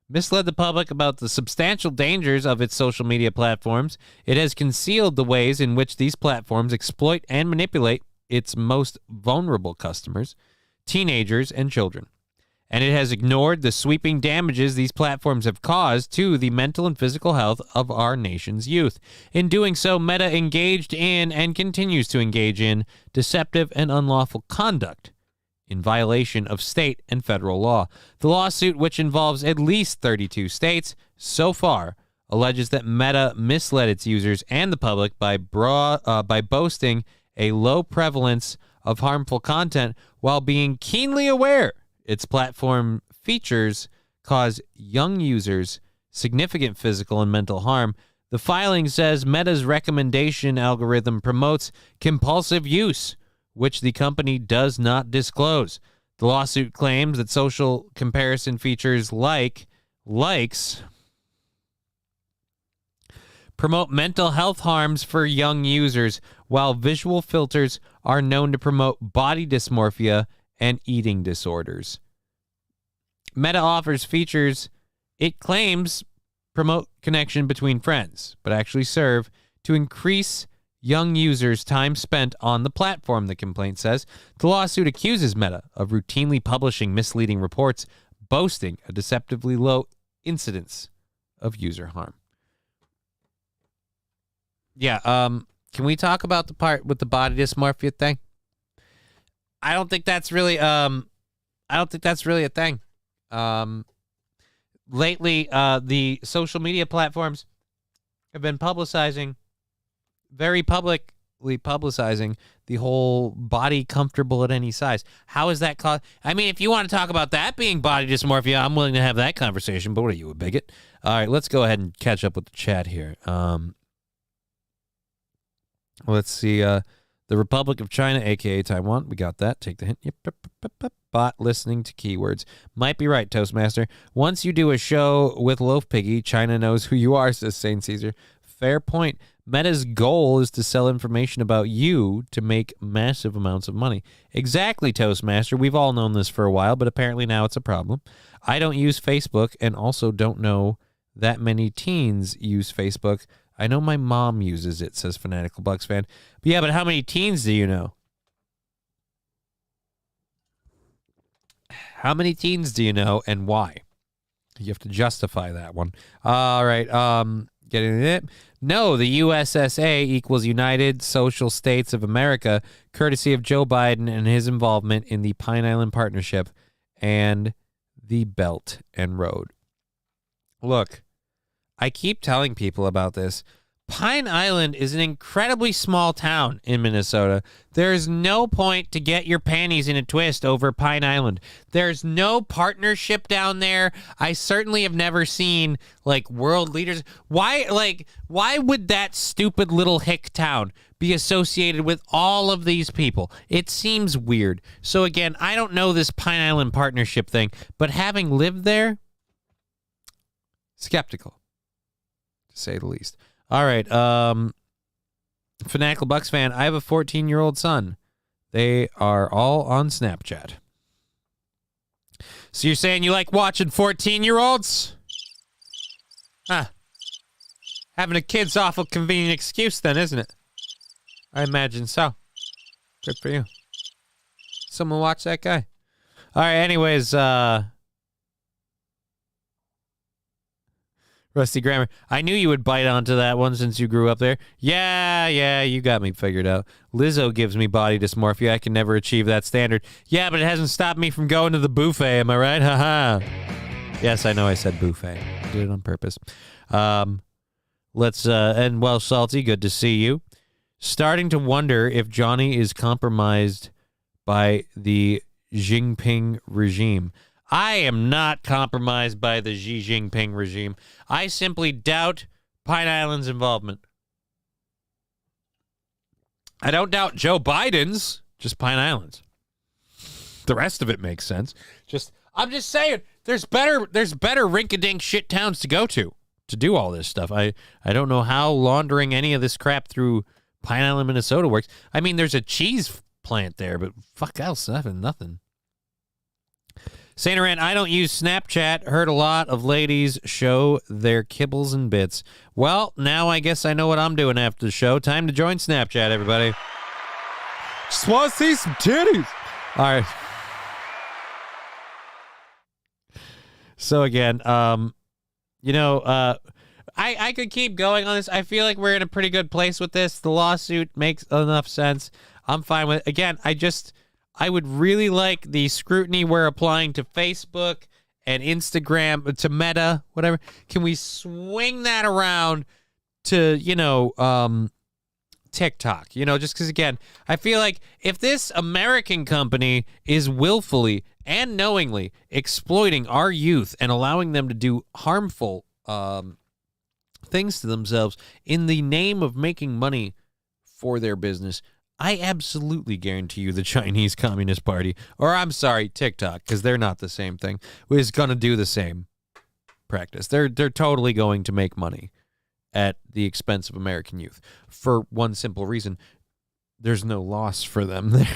Misled the public about the substantial dangers of its social media platforms. It has concealed the ways in which these platforms exploit and manipulate its most vulnerable customers, teenagers, and children. And it has ignored the sweeping damages these platforms have caused to the mental and physical health of our nation's youth. In doing so, Meta engaged in and continues to engage in deceptive and unlawful conduct in violation of state and federal law. The lawsuit, which involves at least 32 states so far, alleges that Meta misled its users and the public by boasting a low prevalence of harmful content while being keenly aware its platform features cause young users significant physical and mental harm. The filing says Meta's recommendation algorithm promotes compulsive use, which the company does not disclose. The lawsuit claims that social comparison features like likes promote mental health harms for young users, while visual filters are known to promote body dysmorphia and eating disorders. Meta offers features it claims promote connection between friends, but actually serve to increase young users' time spent on the platform, the complaint says. The lawsuit accuses Meta of routinely publishing misleading reports, boasting a deceptively low incidence of user harm. Yeah, can we talk about the part with the body dysmorphia thing? I don't think that's really a thing. Lately, the social media platforms have been very publicly publicizing the whole body comfortable at any size. How is that called? I mean, if you want to talk about that being body dysmorphia, I'm willing to have that conversation, but what are you, a bigot? All right, let's go ahead and catch up with the chat here. Let's see. The Republic of China, a.k.a. Taiwan. We got that. Take the hint. Yep. Bot listening to keywords. Might be right, Toastmaster. Once you do a show with Loaf Piggy, China knows who you are, says Saint Caesar. Fair point. Meta's goal is to sell information about you to make massive amounts of money. Exactly, Toastmaster. We've all known this for a while, but apparently now it's a problem. I don't use Facebook and also don't know that many teens use Facebook. I know my mom uses it, says Fanatical Bucks fan. But yeah, but how many teens do you know? How many teens do you know and why? You have to justify that one. All right. Getting it. No, the USSA equals United Social States of America, courtesy of Joe Biden and his involvement in the Pine Island Partnership and the Belt and Road. Look, I keep telling people about this. Pine Island is an incredibly small town in Minnesota. There's no point to get your panties in a twist over Pine Island. There's no partnership down there. I certainly have never seen like world leaders. Why would that stupid little hick town be associated with all of these people? It seems weird. So again, I don't know this Pine Island partnership thing, but having lived there, skeptical, to say the least. All right, Fanatical Bucks fan, I have a 14-year-old son. They are all on Snapchat. So you're saying you like watching 14-year-olds? Huh. Having a kid's awful convenient excuse then, isn't it? I imagine so. Good for you. Someone watch that guy. All right, anyways, Rusty Grammar. I knew you would bite onto that one since you grew up there. Yeah, you got me figured out. Lizzo gives me body dysmorphia. I can never achieve that standard. Yeah, but it hasn't stopped me from going to the buffet. Am I right? Haha. Yes, I know I said buffet. I did it on purpose. Let's and well, Salty, good to see you. Starting to wonder if Johnny is compromised by the Jinping regime. I am not compromised by the Xi Jinping regime. I simply doubt Pine Island's involvement. I don't doubt Joe Biden's, just Pine Island's. The rest of it makes sense. I'm just saying, there's better rink-a-dink shit towns to go to do all this stuff. I don't know how laundering any of this crap through Pine Island, Minnesota works. I mean, there's a cheese plant there, but fuck else, nothing. Saint Laurent, I don't use Snapchat. Heard a lot of ladies show their kibbles and bits. Well, now I guess I know what I'm doing after the show. Time to join Snapchat, everybody. Just want to see some titties. All right. So again, I could keep going on this. I feel like we're in a pretty good place with this. The lawsuit makes enough sense. I'm fine with it. Again, I would really like the scrutiny we're applying to Facebook and Instagram, to Meta, whatever. Can we swing that around to, TikTok? Just because, again, I feel like if this American company is willfully and knowingly exploiting our youth and allowing them to do harmful things to themselves in the name of making money for their business, I absolutely guarantee you the Chinese Communist Party, or I'm sorry, TikTok, because they're not the same thing, is going to do the same practice. They're totally going to make money at the expense of American youth for one simple reason. There's no loss for them there.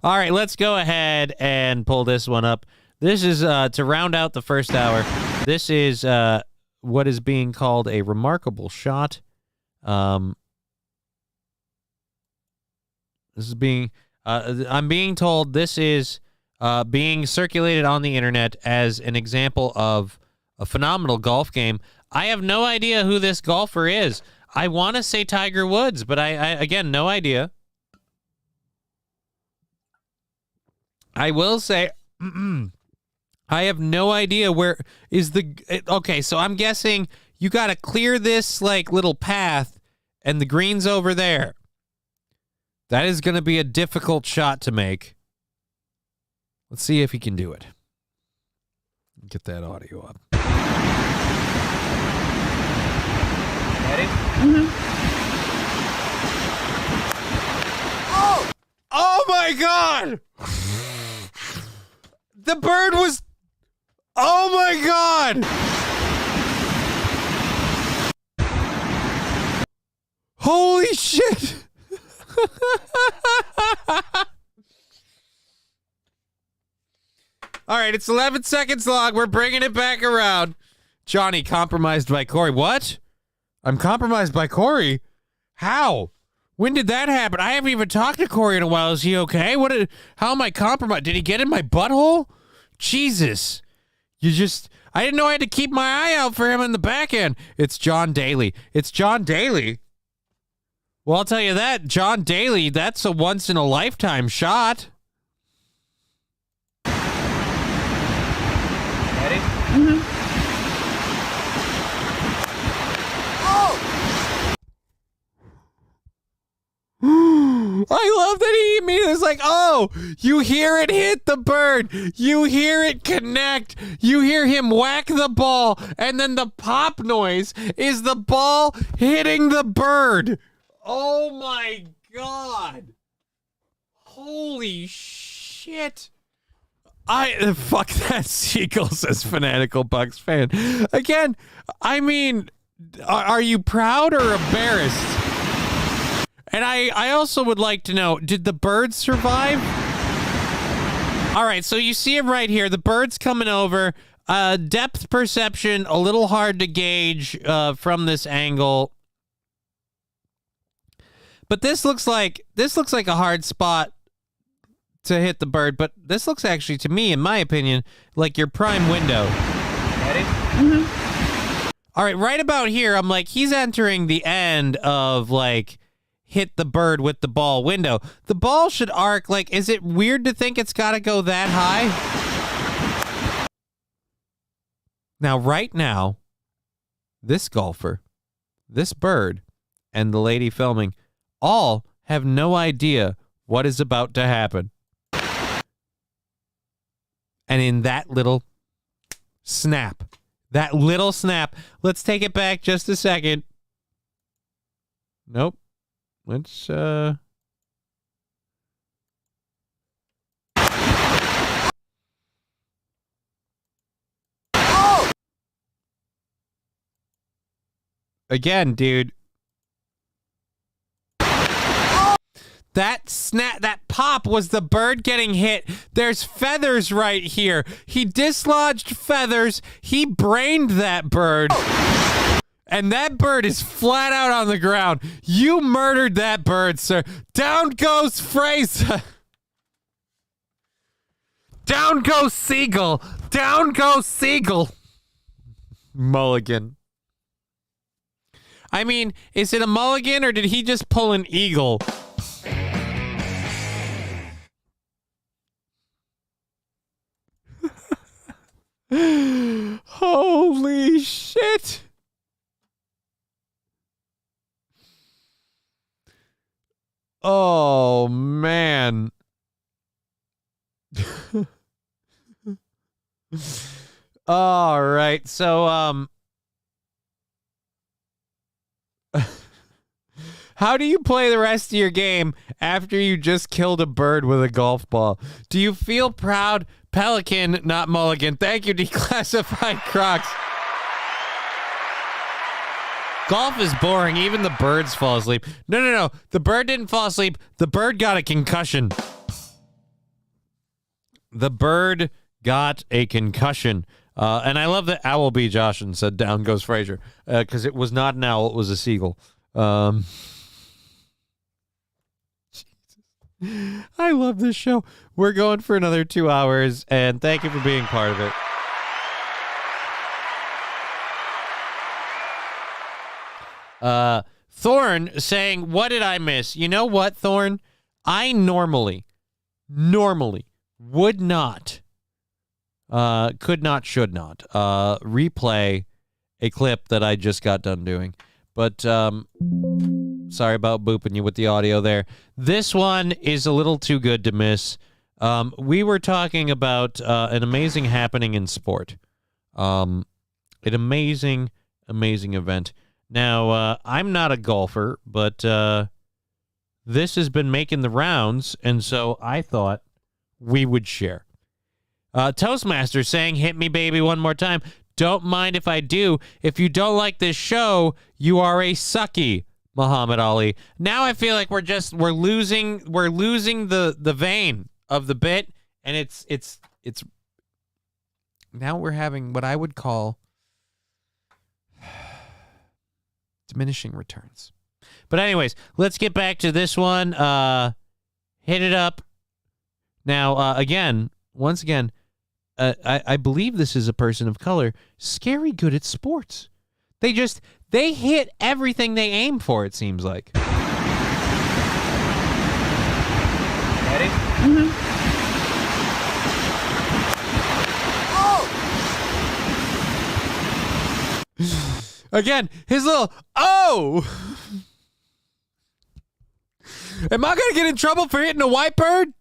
All right, let's go ahead and pull this one up. This is to round out the first hour. This is what is being called a remarkable shot. This is being I'm being told this is being circulated on the internet as an example of a phenomenal golf game. I have no idea who this golfer is. I want to say Tiger Woods, but I again, no idea. I will say, I have no idea where is the... Okay, so I'm guessing you got to clear this, like, little path, and the green's over there. That is going to be a difficult shot to make. Let's see if he can do it. Get that audio up. Ready? Oh my God! The bird was... Oh my God! Holy shit! All right, it's 11 seconds long. We're bringing it back around. Johnny compromised by Corey. What? I'm compromised by Corey? How? When did that happen? I haven't even talked to Corey in a while. Is he okay? How am I compromised? Did he get in my butthole? Jesus. I didn't know I had to keep my eye out for him in the back end. It's John Daly. It's John Daly. Well, I'll tell you that. John Daly, that's a once-in-a-lifetime shot. Ready? I love that he immediately was like, oh, you hear it hit the bird. You hear it connect. You hear him whack the ball. And then the pop noise is the ball hitting the bird. Oh, my God. Holy shit. Fuck that seagull, says Fanatical Bucks fan. Again, I mean, are you proud or embarrassed? And I also would like to know, did the bird survive? All right, so you see him right here. The bird's coming over. Depth perception, a little hard to gauge from this angle. But this looks like a hard spot to hit the bird. But this looks actually, to me, in my opinion, like your prime window. Ready? All right, right about here, I'm like, he's entering the end of, like, hit the bird with the ball window. The ball should arc. Like, is it weird to think it's got to go that high? Now, right now, this golfer, this bird, and the lady filming all have no idea what is about to happen. And in that little snap, let's take it back just a second. Nope. Let's, Again, dude. That snap, that pop was the bird getting hit. There's feathers right here. He dislodged feathers. He brained that bird. And that bird is flat out on the ground. You murdered that bird, sir. Down goes Fraser. Down goes Seagull. Down goes Seagull. Mulligan. I mean, is it a mulligan or did he just pull an eagle? Holy shit. Oh, man. All right. So, how do you play the rest of your game after you just killed a bird with a golf ball? Do you feel proud? Pelican, not mulligan. Thank you, Declassified Crocs. Golf is boring. Even the birds fall asleep. No. The bird didn't fall asleep. The bird got a concussion. The bird got a concussion. And I love that Owl B. Joshin said down goes Frazier. Because it was not an owl, it was a seagull. I love this show. We're going for another 2 hours, and thank you for being part of it. Thorn saying, what did I miss? You know what, Thorn? I normally would not, could not, should not, replay a clip that I just got done doing. But, sorry about booping you with the audio there. This one is a little too good to miss. We were talking about an amazing happening in sport. An amazing event. Now, I'm not a golfer, but this has been making the rounds, and so I thought we would share. Toastmaster saying, hit me, baby, one more time. Don't mind if I do. If you don't like this show, you are a sucky, Muhammad Ali. Now I feel like we're losing the vein of the bit, and it's now we're having what I would call diminishing returns. But anyways, let's get back to this one. Hit it up. Now, once again, I believe this is a person of color. Scary good at sports. They hit everything they aim for, it seems like. Ready? Mm-hmm. Oh! Again, his little, oh! Am I going to get in trouble for hitting a white bird?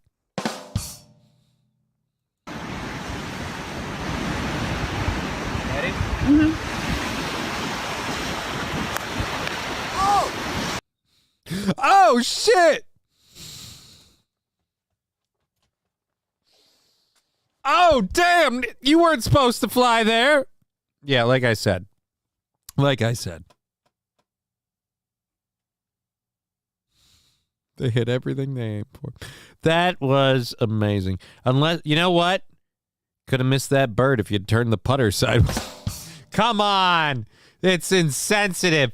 Ready? Mm-hmm. Oh, shit! Oh, damn! You weren't supposed to fly there. Yeah, like I said. They hit everything they aimed for. That was amazing. Unless, you know what? Could have missed that bird if you'd turned the putter sideways. Come on! It's insensitive.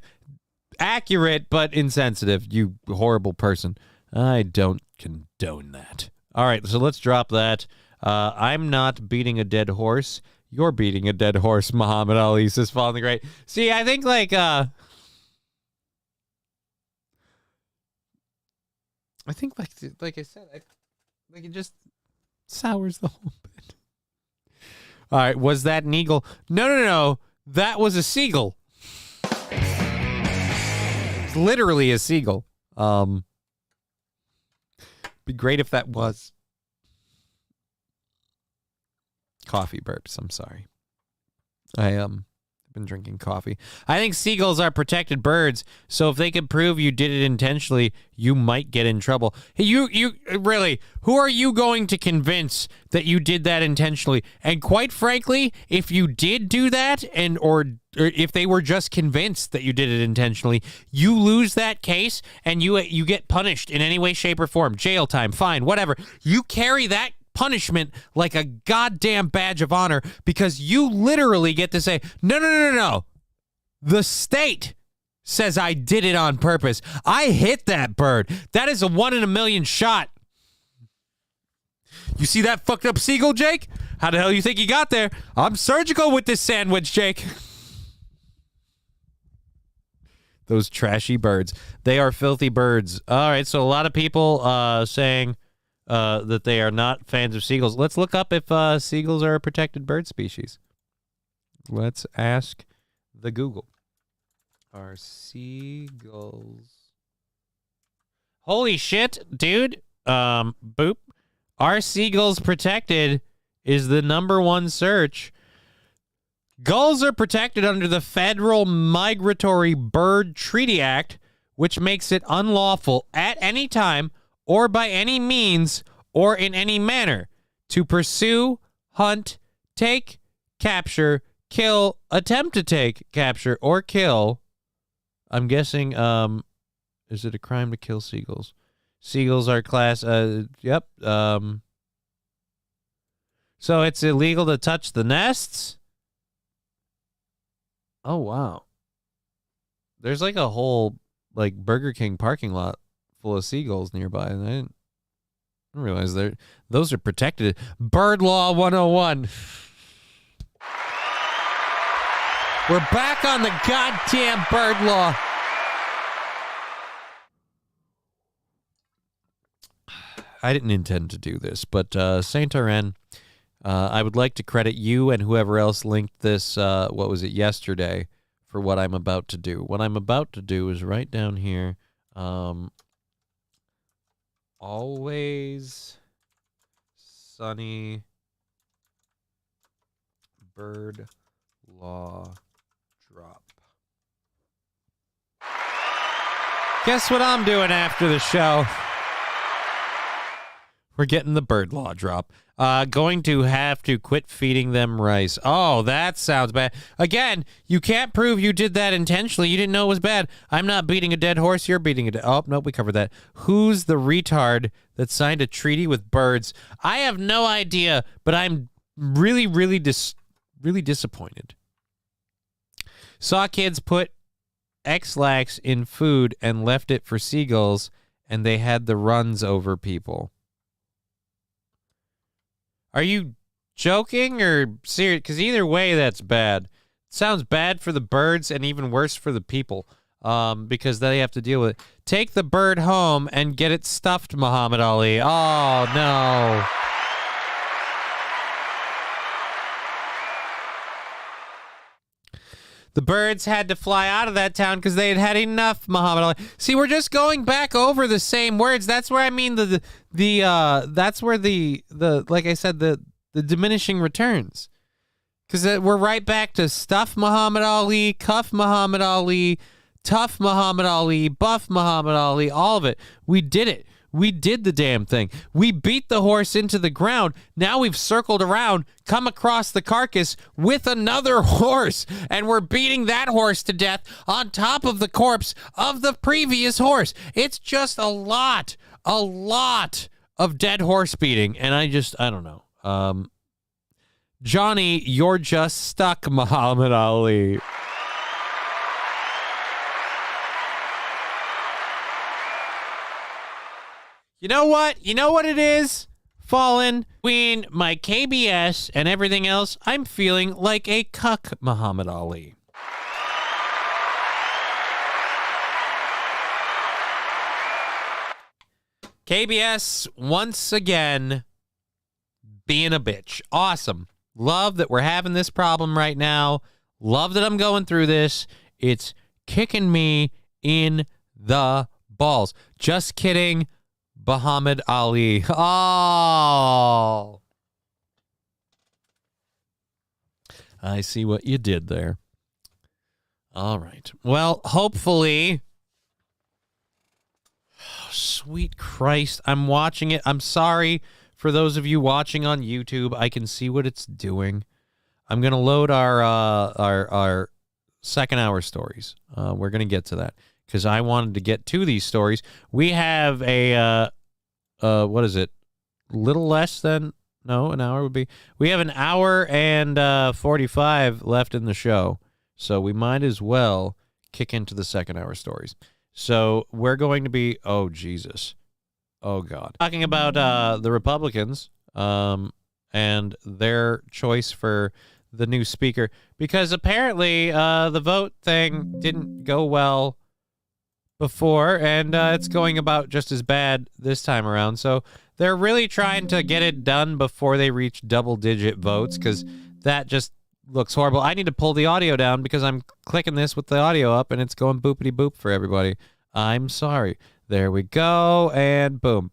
Accurate, but insensitive, you horrible person. I don't condone that. All right, so let's drop that. I'm not beating a dead horse. You're beating a dead horse, Muhammad Ali says, Fallen the Great. See, I think, like I said, it just sours the whole bit. All right, was that an eagle? No. That was a seagull. It's literally a seagull. Be great if that was. Coffee burps. I'm sorry. Been drinking coffee. I think seagulls are protected birds, so if they can prove you did it intentionally, you might get in trouble. Hey, you really, who are you going to convince that you did that intentionally? And quite frankly, if you did do that, or if they were just convinced that you did it intentionally, you lose that case and you get punished in any way, shape, or form. Jail time, fine, whatever. You carry that punishment like a goddamn badge of honor, because you literally get to say, no. The state says I did it on purpose. I hit that bird. That is a 1 in a million shot. You see that fucked up seagull, Jake? How the hell you think you got there? I'm surgical with this sandwich, Jake. Those trashy birds. They are filthy birds. All right, so a lot of people saying that they are not fans of seagulls. Let's look up if seagulls are a protected bird species. Let's ask the Google. Are seagulls... Holy shit, dude. Boop. Are seagulls protected is the #1 search. Gulls are protected under the Federal Migratory Bird Treaty Act, which makes it unlawful at any time or by any means or in any manner to pursue, hunt, take, capture, kill, attempt to take, capture, or kill. I'm guessing, is it a crime to kill seagulls? Seagulls are class, So it's illegal to touch the nests? Oh, wow. There's like a whole like Burger King parking lot full of seagulls nearby, and I didn't realize those are protected. Bird Law 101. We're back on the goddamn bird law. I didn't intend to do this, but Saint Laurent, I would like to credit you and whoever else linked this, what was it, yesterday, for what I'm about to do. What I'm about to do is right down here, always sunny bird law drop. Guess what I'm doing after the show? We're getting the bird law drop. Going to have to quit feeding them rice. Oh, that sounds bad. Again, you can't prove you did that intentionally. You didn't know it was bad. I'm not beating a dead horse. You're beating a dead... Oh, nope, we covered that. Who's the retard that signed a treaty with birds? I have no idea, but I'm really, really disappointed. Saw kids put X-Lax in food and left it for seagulls, and they had the runs over people. Are you joking or serious? Because either way, that's bad. It sounds bad for the birds and even worse for the people, because they have to deal with it. Take the bird home and get it stuffed, Muhammad Ali. Oh, no. The birds had to fly out of that town because they had had enough, Muhammad Ali. See, we're just going back over the same words. That's where I mean that's where the like I said, the diminishing returns. Because we're right back to stuff Muhammad Ali, cuff Muhammad Ali, tough Muhammad Ali, buff Muhammad Ali, all of it. We did it. We did the damn thing. We beat the horse into the ground. Now we've circled around, come across the carcass with another horse, and we're beating that horse to death on top of the corpse of the previous horse. It's just a lot of dead horse beating, and I don't know. Johnny, you're just stuck, Muhammad Ali. You know what? You know what it is? Fallen. Between my KBS and everything else, I'm feeling like a cuck, Muhammad Ali. KBS, once again, being a bitch. Awesome. Love that we're having this problem right now. Love that I'm going through this. It's kicking me in the balls. Just kidding. Muhammad Ali. Oh. I see what you did there. All right. Well, hopefully. Oh, sweet Christ. I'm watching it. I'm sorry for those of you watching on YouTube. I can see what it's doing. I'm going to load our second hour stories. We're going to get to that because I wanted to get to these stories. We have a, what is it? Little less than, no, an hour would be. We have an hour and 45 left in the show. So we might as well kick into the second hour stories. So we're going to be, oh, Jesus. Oh, God. Talking about the Republicans and their choice for the new speaker. Because apparently the vote thing didn't go well before, and it's going about just as bad this time around. So they're really trying to get it done before they reach double-digit votes, because that just looks horrible. I need to pull the audio down because I'm clicking this with the audio up, and it's going boopity-boop for everybody. I'm sorry. There we go, and boom.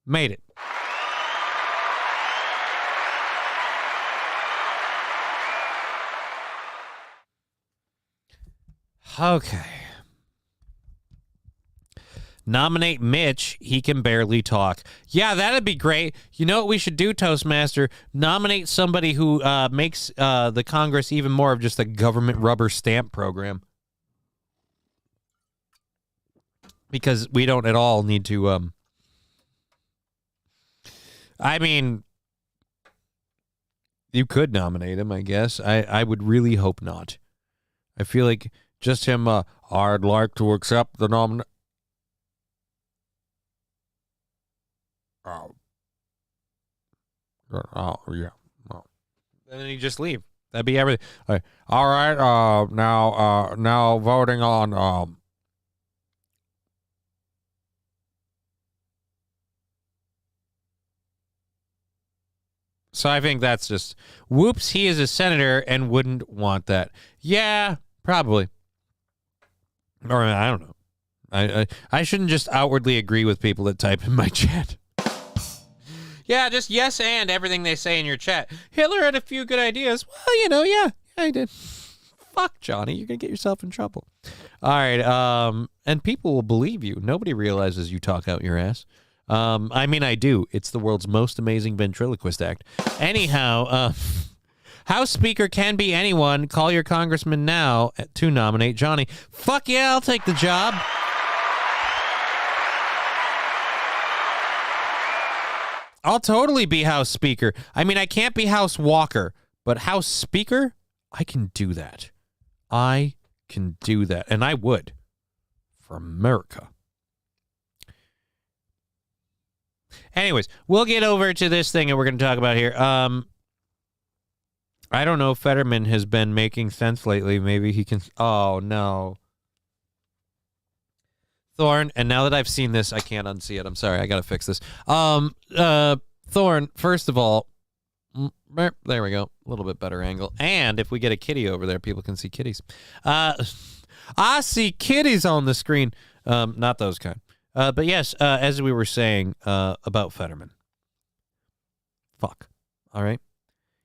Made it. Okay. Nominate Mitch. He can barely talk. Yeah, that'd be great. You know what we should do, Toastmaster? Nominate somebody who makes the Congress even more of just a government rubber stamp program. Because we don't at all need to... I mean, you could nominate him, I guess. I would really hope not. I feel like just him, I'd like to accept the nomination. Oh, yeah. Oh. And then you just leave. That'd be everything. All right. Now voting on So I think that's just whoops. He is a senator and wouldn't want that. Yeah, probably. Or I don't know. I shouldn't just outwardly agree with people that type in my chat. Yeah, just yes and everything they say in your chat. Hitler had a few good ideas. Well, yeah, I did. Fuck, Johnny, you're gonna get yourself in trouble. All right, and people will believe you. Nobody realizes you talk out your ass. I mean, I do. It's the world's most amazing ventriloquist act. Anyhow, House Speaker can be anyone. Call your congressman now to nominate Johnny. Fuck yeah, I'll take the job. I'll totally be House Speaker. I mean, I can't be House Walker, but House Speaker, I can do that. I can do that, and I would. For America. Anyways, we'll get over to this thing that we're going to talk about here. I don't know if Fetterman has been making sense lately. Maybe he can... Oh, no. Thorne, and now that I've seen this, I can't unsee it. I'm sorry. I got to fix this. Thorne, first of all... There we go. A little bit better angle. And if we get a kitty over there, people can see kitties. I see kitties on the screen. Not those kind. But yes, as we were saying about Fetterman. Fuck. All right?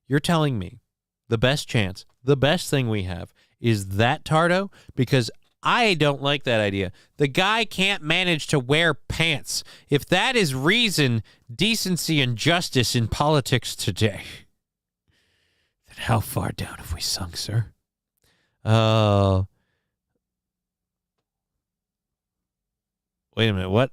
You're telling me the best chance, the best thing we have is that Tardo? Because I don't like that idea. The guy can't manage to wear pants. If that is reason, decency, and justice in politics today, then how far down have we sunk, sir? Oh... Wait a minute, what?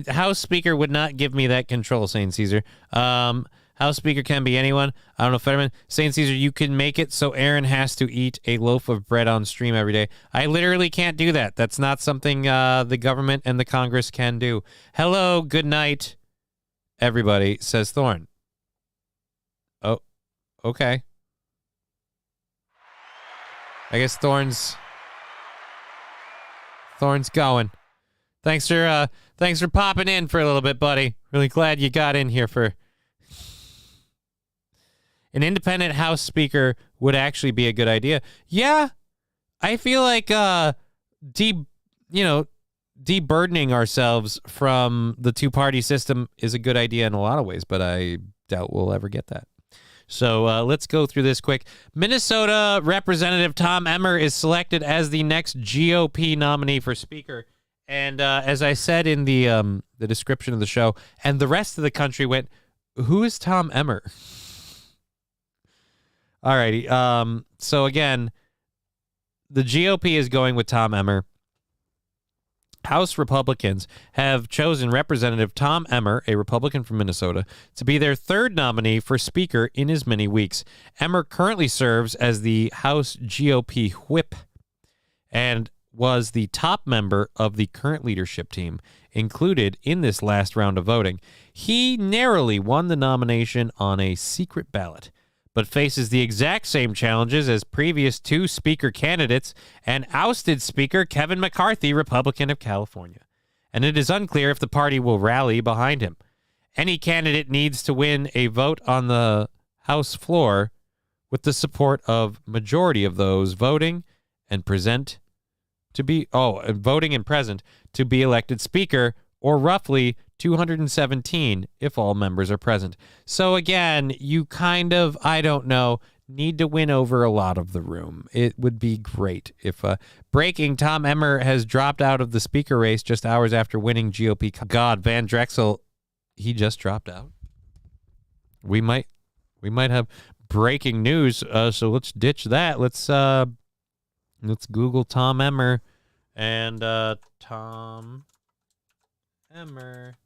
House Speaker would not give me that control, St. Caesar. House Speaker can be anyone. I don't know, Fetterman. St. Caesar, you can make it so Aaron has to eat a loaf of bread on stream every day. I literally can't do that. That's not something the government and the Congress can do. Hello, good night, everybody, says Thorne. Oh, okay. I guess Thorne's going. Thanks for popping in for a little bit, buddy. Really glad you got in here for... An independent House Speaker would actually be a good idea. Yeah, I feel like deburdening ourselves from the two-party system is a good idea in a lot of ways, but I doubt we'll ever get that. So let's go through this quick. Minnesota Representative Tom Emmer is selected as the next GOP nominee for Speaker. And as I said in the description of the show, and the rest of the country went, who is Tom Emmer? All righty. So again, the GOP is going with Tom Emmer. House Republicans have chosen Representative Tom Emmer, a Republican from Minnesota, to be their third nominee for Speaker in as many weeks. Emmer currently serves as the House GOP whip and was the top member of the current leadership team included in this last round of voting. He narrowly won the nomination on a secret ballot, but faces the exact same challenges as previous two Speaker candidates and ousted Speaker Kevin McCarthy, Republican of California. And it is unclear if the party will rally behind him. Any candidate needs to win a vote on the House floor with the support of majority of those voting and present to be voting and present to be elected Speaker, or roughly 217 if all members are present. So again, you kind of, I don't know, need to win over a lot of the room. It would be great if breaking Tom Emmer has dropped out of the Speaker race just hours after winning GOP. God, Van Drexel, he just dropped out. We might have breaking news. So let's ditch that. Let's Google Tom Emmer and Tom Emmer.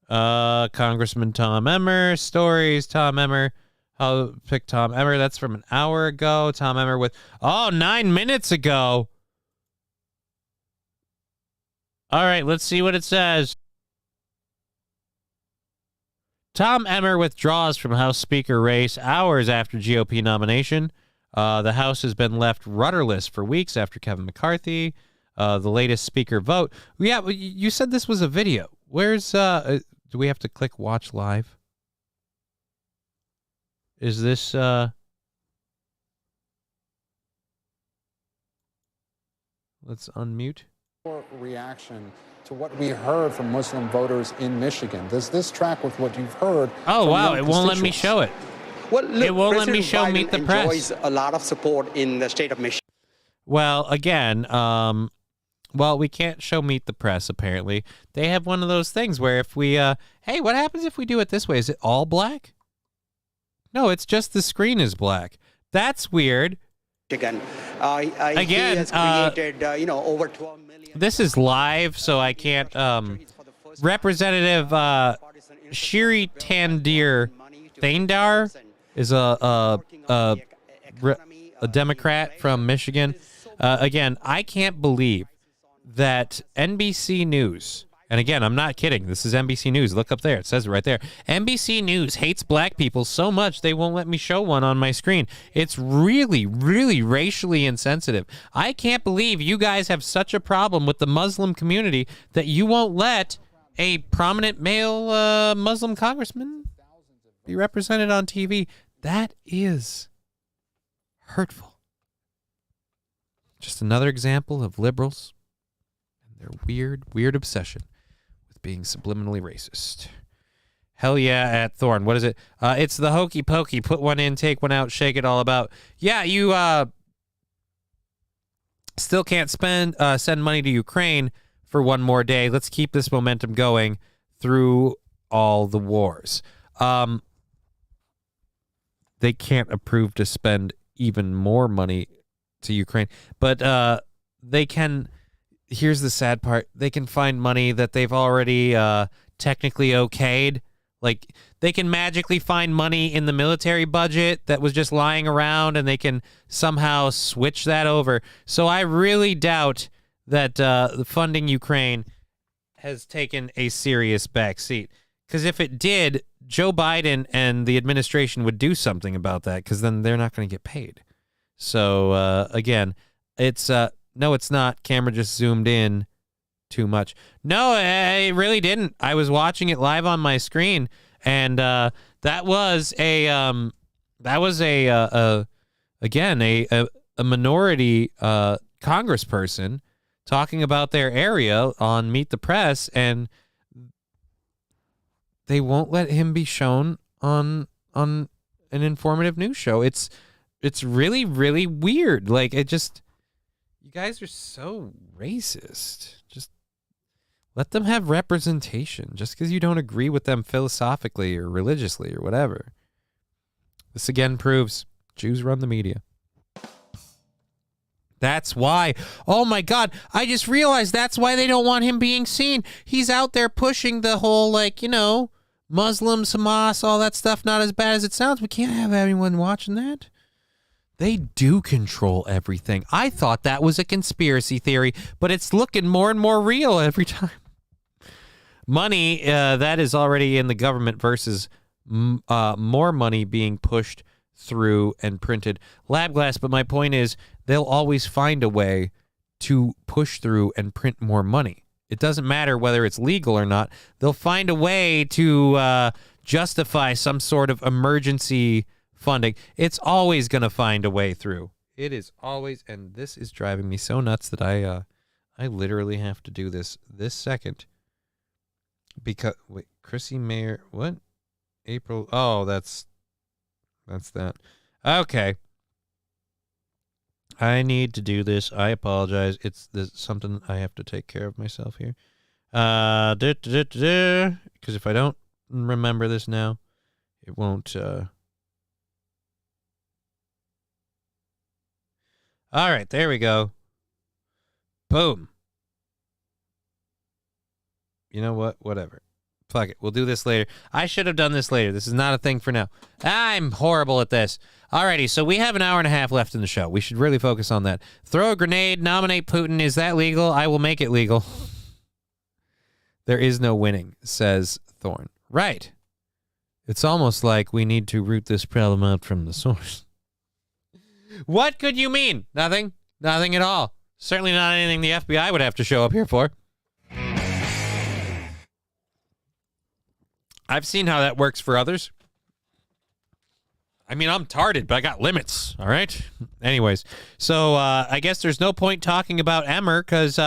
Congressman Tom Emmer, stories, Tom Emmer. I'll pick Tom Emmer. That's from an hour ago. Tom Emmer with, 9 minutes ago. All right, let's see what it says. Tom Emmer withdraws from House Speaker race hours after GOP nomination. The House has been left rudderless for weeks after Kevin McCarthy. The latest Speaker vote. Yeah, you said this was a video. Where's, do we have to click watch live? Is this, let's unmute. Reaction to what we heard from Muslim voters in Michigan. Does this track with what you've heard? Oh, wow. It won't let me show it. Well, look, it won't let me President show Biden Meet the Press. enjoys a lot of support in the state of Michigan. Well, again, we can't show Meet the Press, apparently. They have one of those things where if we, hey, what happens if we do it this way? Is it all black? No, it's just the screen is black. That's weird. Again, he has created, over 12 million. This is live, so I can't, Representative, Shiri Tandir Thaindar is a Democrat from Michigan. Again, I can't believe that NBC News, and again, I'm not kidding. This is NBC News. Look up there. It says it right there. NBC News hates black people so much they won't let me show one on my screen. It's really, really racially insensitive. I can't believe you guys have such a problem with the Muslim community that you won't let a prominent male Muslim congressman be represented on TV. That is hurtful. Just another example of liberals and their weird obsession with being subliminally racist. Hell yeah at Thorn. What is it? It's the hokey pokey. Put one in, take one out, shake it all about. Yeah, you still can't send money to Ukraine for one more day. Let's keep this momentum going through all the wars. They can't approve to spend even more money to Ukraine, but they can. Here's the sad part: they can find money that they've already technically okayed. Like they can magically find money in the military budget that was just lying around, and they can somehow switch that over. So I really doubt that the funding Ukraine has taken a serious backseat. Because if it did, Joe Biden and the administration would do something about that, because then they're not going to get paid. So, again, it's no, it's not. Camera just zoomed in too much. No, it really didn't. I was watching it live on my screen, and that was a minority congressperson talking about their area on Meet the Press, and they won't let him be shown on an informative news show. It's really, really weird. Like, it just, you guys are so racist. Just let them have representation. Just because you don't agree with them philosophically or religiously or whatever. This again proves Jews run the media. That's why. Oh my God. I just realized that's why they don't want him being seen. He's out there pushing the whole, Muslims, Hamas, all that stuff. Not as bad as it sounds. We can't have anyone watching that. They do control everything. I thought that was a conspiracy theory, but it's looking more and more real every time. Money that is already in the government versus more money being pushed through and printed. Lab glass, but my point is they'll always find a way to push through and print more money. It doesn't matter whether it's legal or not. They'll find a way to justify some sort of emergency funding. It's always going to find a way through. It is always, and this is driving me so nuts that I literally have to do this second. Because, wait, Chrissy Mayer, what? April, oh, that's that. Okay. I need to do this. I apologize. It's something I have to take care of myself here. Because if I don't remember this now, it won't. All right, there we go. Boom. You know what? Whatever. Fuck it. We'll do this later. I should have done this later. This is not a thing for now. I'm horrible at this. Alrighty, so we have an hour and a half left in the show. We should really focus on that. Throw a grenade, nominate Putin. Is that legal? I will make it legal. There is no winning, says Thorne. Right. It's almost like we need to root this problem out from the source. What could you mean? Nothing. Nothing at all. Certainly not anything the FBI would have to show up here for. I've seen how that works for others. I mean, I'm tarded, but I got limits, all right? Anyways, so I guess there's no point talking about Emmer because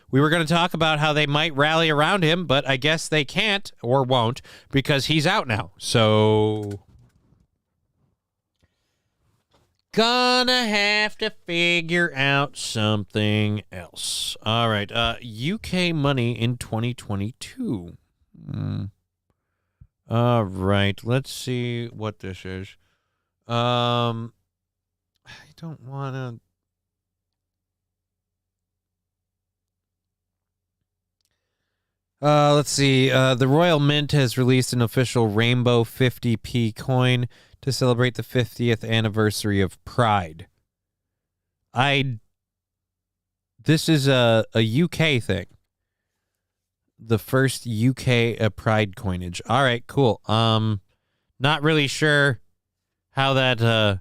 we were going to talk about how they might rally around him, but I guess they can't or won't because he's out now. So gonna have to figure out something else. All right, UK money in 2022. All right, let's see what this is. I don't want to. Let's see. The Royal Mint has released an official Rainbow 50p coin to celebrate the 50th anniversary of Pride. This is a UK thing. The first UK Pride coinage. All right, cool. Not really sure how that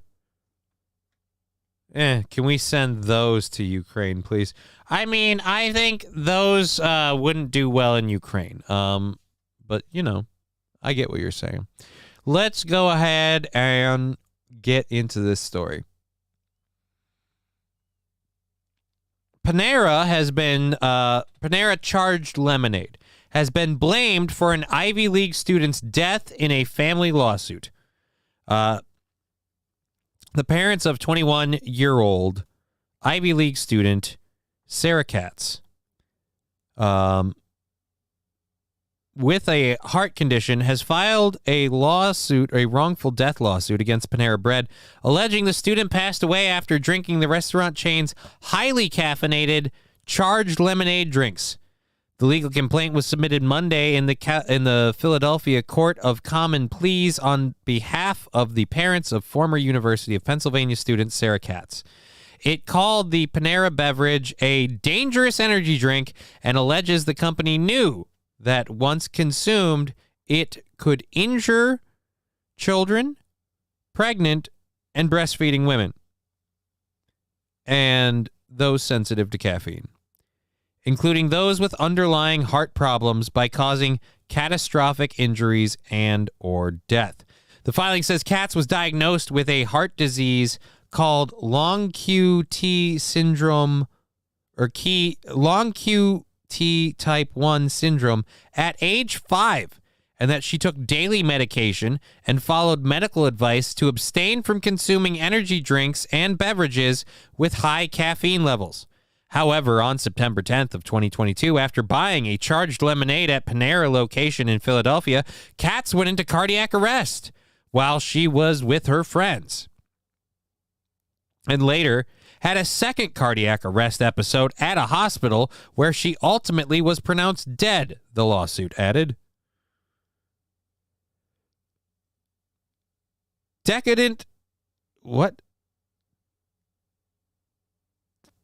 can we send those to Ukraine, please? I mean, I think those wouldn't do well in Ukraine. But you know, I get what you're saying. Let's go ahead and get into this story. Panera charged lemonade has been blamed for an Ivy League student's death in a family lawsuit. The parents of 21-year-old Ivy League student Sarah Katz, with a heart condition, has filed a lawsuit, a wrongful death lawsuit against Panera Bread, alleging the student passed away after drinking the restaurant chain's highly caffeinated charged lemonade drinks. The legal complaint was submitted Monday in the Philadelphia Court of Common Pleas on behalf of the parents of former University of Pennsylvania student Sarah Katz. It called the Panera beverage a dangerous energy drink and alleges the company knew that once consumed, it could injure children, pregnant, and breastfeeding women, and those sensitive to caffeine, including those with underlying heart problems, by causing catastrophic injuries and or death. The filing says Katz was diagnosed with a heart disease called long QT syndrome, or long QT type 1 syndrome at age 5, and that she took daily medication and followed medical advice to abstain from consuming energy drinks and beverages with high caffeine levels. However, on September 10th of 2022, after buying a charged lemonade at Panera location in Philadelphia, Katz went into cardiac arrest while she was with her friends, and later had a second cardiac arrest episode at a hospital where she ultimately was pronounced dead, the lawsuit added. Decedent. What?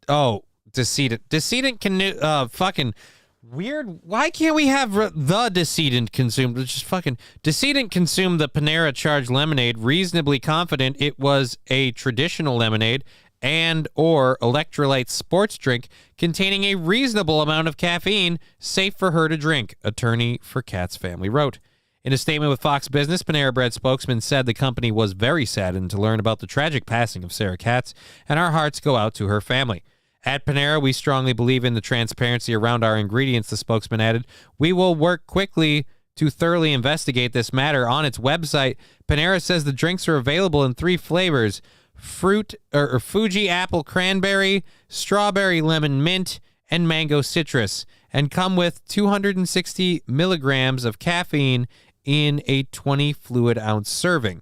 Oh. Decedent can fucking weird. Why can't we have the decedent consumed? It's just fucking decedent consumed the Panera charged lemonade, reasonably confident it was a traditional lemonade and or electrolyte sports drink containing a reasonable amount of caffeine, safe for her to drink, attorney for Katz family wrote. In a statement with Fox Business, Panera Bread spokesman said the company was very saddened to learn about the tragic passing of Sarah Katz, and our hearts go out to her family. At Panera, we strongly believe in the transparency around our ingredients, the spokesman added. We will work quickly to thoroughly investigate this matter. On its website, Panera says the drinks are available in 3 flavors: Fuji apple cranberry, strawberry lemon mint, and mango citrus, and come with 260 milligrams of caffeine in a 20 fluid ounce serving,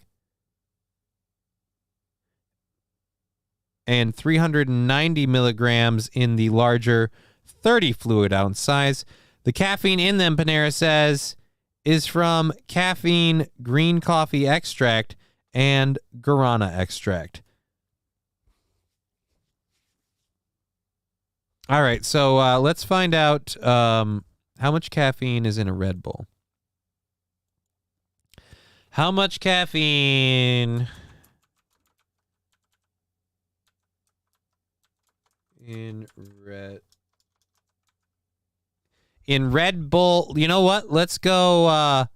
and 390 milligrams in the larger 30 fluid ounce size. The caffeine in them, Panera says, is from caffeine, green coffee extract, and guarana extract. All right, so let's find out how much caffeine is in a Red Bull. How much caffeine in Red Bull? You know what? Let's go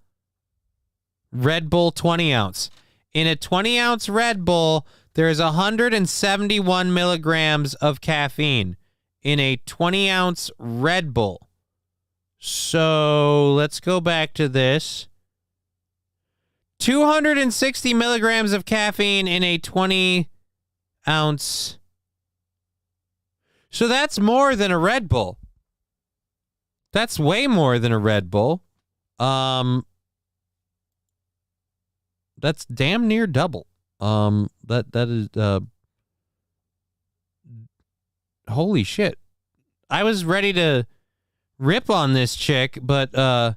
Red Bull 20 ounce. In a 20 ounce Red Bull, there's 171 milligrams of caffeine in a 20 ounce Red Bull. So let's go back to this. 260 milligrams of caffeine in a 20 ounce. So that's more than a Red Bull. That's way more than a Red Bull. That's damn near double. That is holy shit. I was ready to rip on this chick, but I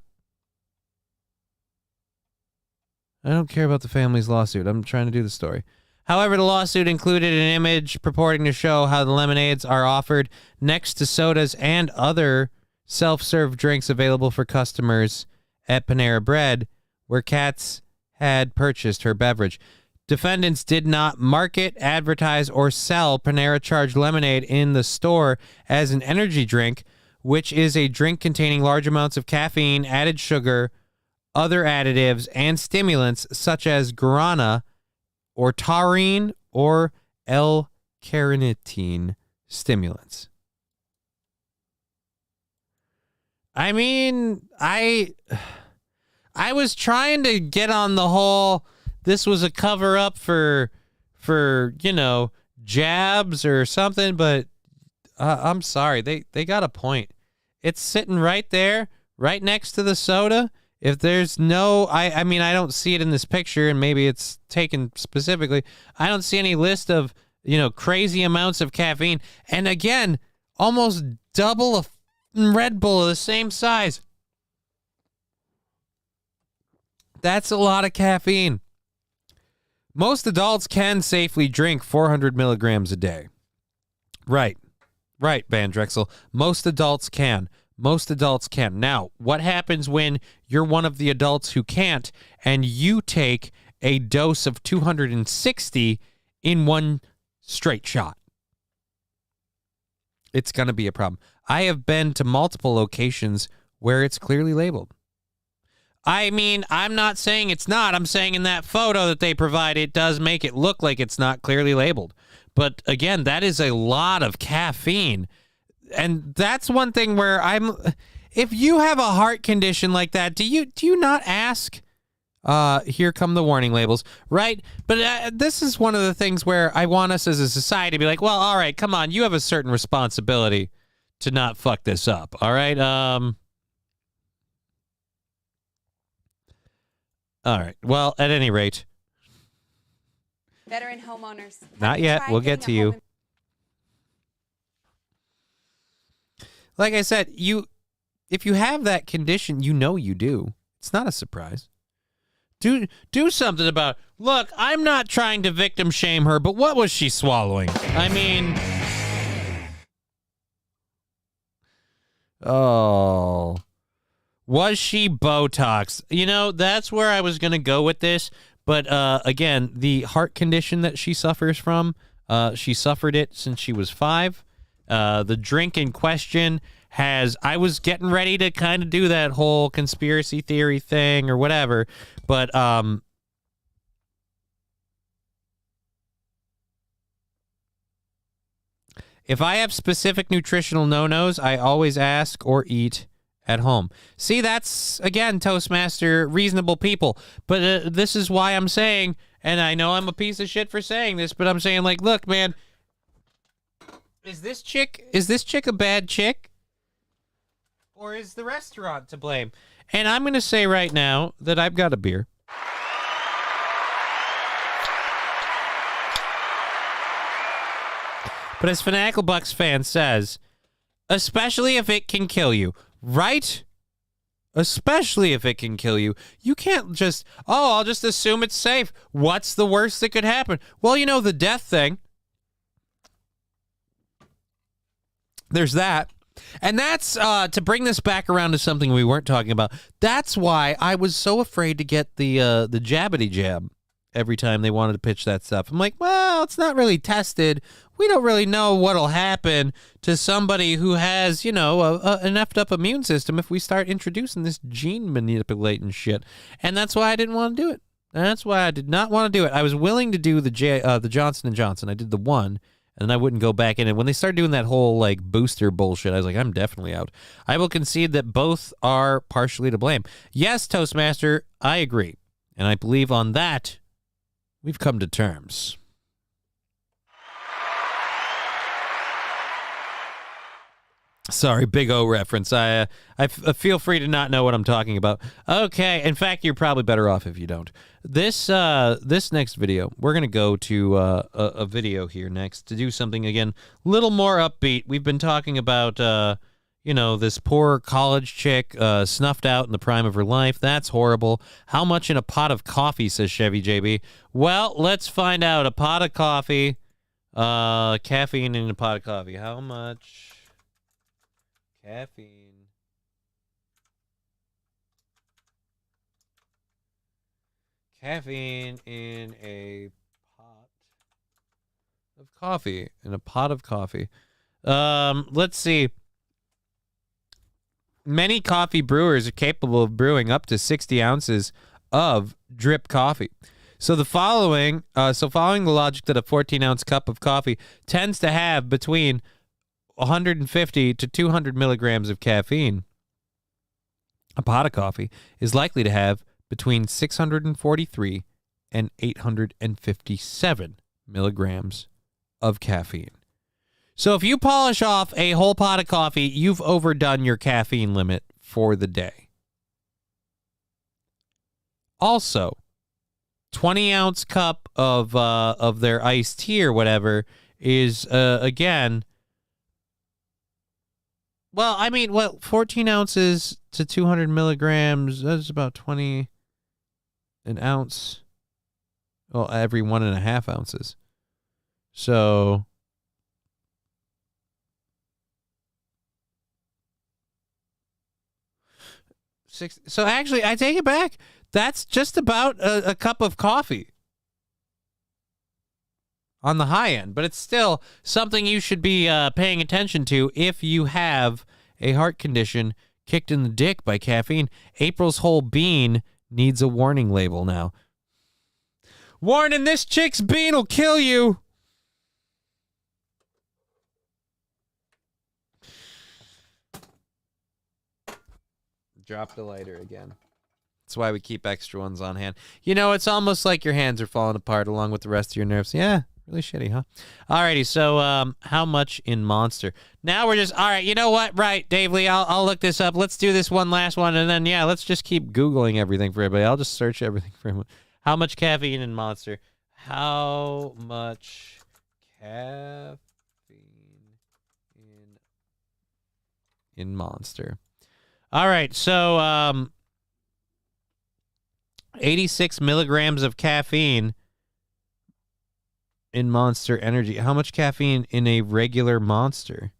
don't care about the family's lawsuit. I'm trying to do the story. However, the lawsuit included an image purporting to show how the lemonades are offered next to sodas and other self-serve drinks available for customers at Panera Bread, where Katz had purchased her beverage. Defendants did not market, advertise, or sell Panera Charged lemonade in the store as an energy drink, which is a drink containing large amounts of caffeine, added sugar, other additives, and stimulants such as guarana or taurine or L-carnitine stimulants. I mean, I was trying to get on the whole, this was a cover up for you know, jabs or something, but I'm sorry, they got a point. It's sitting right there, right next to the soda. If there's no, I mean, I don't see it in this picture, and maybe it's taken specifically. I don't see any list of, you know, crazy amounts of caffeine. And again, almost double a Red Bull of the same size. That's a lot of caffeine. Most adults can safely drink 400 milligrams a day. Right, Van Drexel. Most adults can. Most adults can. Now, what happens when you're one of the adults who can't and you take a dose of 260 in one straight shot? It's going to be a problem. I have been to multiple locations where it's clearly labeled. I mean, I'm not saying it's not. I'm saying in that photo that they provide, it does make it look like it's not clearly labeled. But again, that is a lot of caffeine. And that's one thing where if you have a heart condition like that, do you not ask? Here come the warning labels, right? But this is one of the things where I want us as a society to be like, well, all right, come on, you have a certain responsibility to not fuck this up, all right? All right. Well, at any rate, veteran homeowners. Not yet. We'll get to you. Like I said, if you have that condition, you know you do. It's not a surprise. Do something about, look, I'm not trying to victim shame her, but what was she swallowing? I mean, oh, was she Botox? You know, that's where I was going to go with this. But again, the heart condition that she suffers from, she suffered it since she was 5. The drink in question I was getting ready to kind of do that whole conspiracy theory thing or whatever, but if I have specific nutritional no-nos, I always ask or eat at home. See, that's, again, Toastmaster, reasonable people. But this is why I'm saying, and I know I'm a piece of shit for saying this, but I'm saying, like, look, man, is this chick a bad chick? Or is the restaurant to blame? And I'm going to say right now that I've got a beer. But as Fanatical Bucks fan says, especially if it can kill you. Right? especially if it can kill you. You can't just, I'll just assume it's safe. What's the worst that could happen? Well, the death thing. There's that. And that's, to bring this back around to something we weren't talking about, that's why I was so afraid to get the jabbity jab every time they wanted to pitch that stuff. I'm like, well, it's not really tested. We don't really know what'll happen to somebody who has, an effed up immune system if we start introducing this gene manipulating shit. And that's why I didn't want to do it. That's why I did not want to do it. I was willing to do the Johnson & Johnson. I did the one, and then I wouldn't go back in. And when they started doing that whole, booster bullshit, I was like, I'm definitely out. I will concede that both are partially to blame. Yes, Toastmaster, I agree. And I believe on that, we've come to terms. Sorry, Big O reference. I feel free to not know what I'm talking about. Okay, in fact, you're probably better off if you don't. This next video, we're going to go to a video here next to do something, again, a little more upbeat. We've been talking about, this poor college chick snuffed out in the prime of her life. That's horrible. How much in a pot of coffee, says Chevy JB. Well, let's find out. A pot of coffee, caffeine in a pot of coffee. How much caffeine in a pot of coffee? Let's see. Many coffee brewers are capable of brewing up to 60 ounces of drip coffee. So following the logic that a 14-ounce cup of coffee tends to have between 150 to 200 milligrams of caffeine, a pot of coffee is likely to have between 643 and 857 milligrams of caffeine. So if you polish off a whole pot of coffee, you've overdone your caffeine limit for the day. Also, 20-ounce cup of their iced tea or whatever is, again, 14 ounces to 200 milligrams, that's about 20 an ounce. Well, every 1.5 ounces. So actually, I take it back. That's just about a cup of coffee on the high end, but it's still something you should be paying attention to if you have a heart condition kicked in the dick by caffeine. April's whole bean needs a warning label now. Warning, this chick's bean will kill you. Drop the lighter again. That's why we keep extra ones on hand. It's almost like your hands are falling apart along with the rest of your nerves. Yeah, really shitty, huh? Alrighty, so how much in Monster? Now we're just, all right, you know what? Right, Dave Lee, I'll look this up. Let's do this one last one, and then, let's just keep Googling everything for everybody. I'll just search everything for everyone. How much caffeine in Monster? How much caffeine in Monster? All right, so 86 milligrams of caffeine in Monster Energy. How much caffeine in a regular Monster?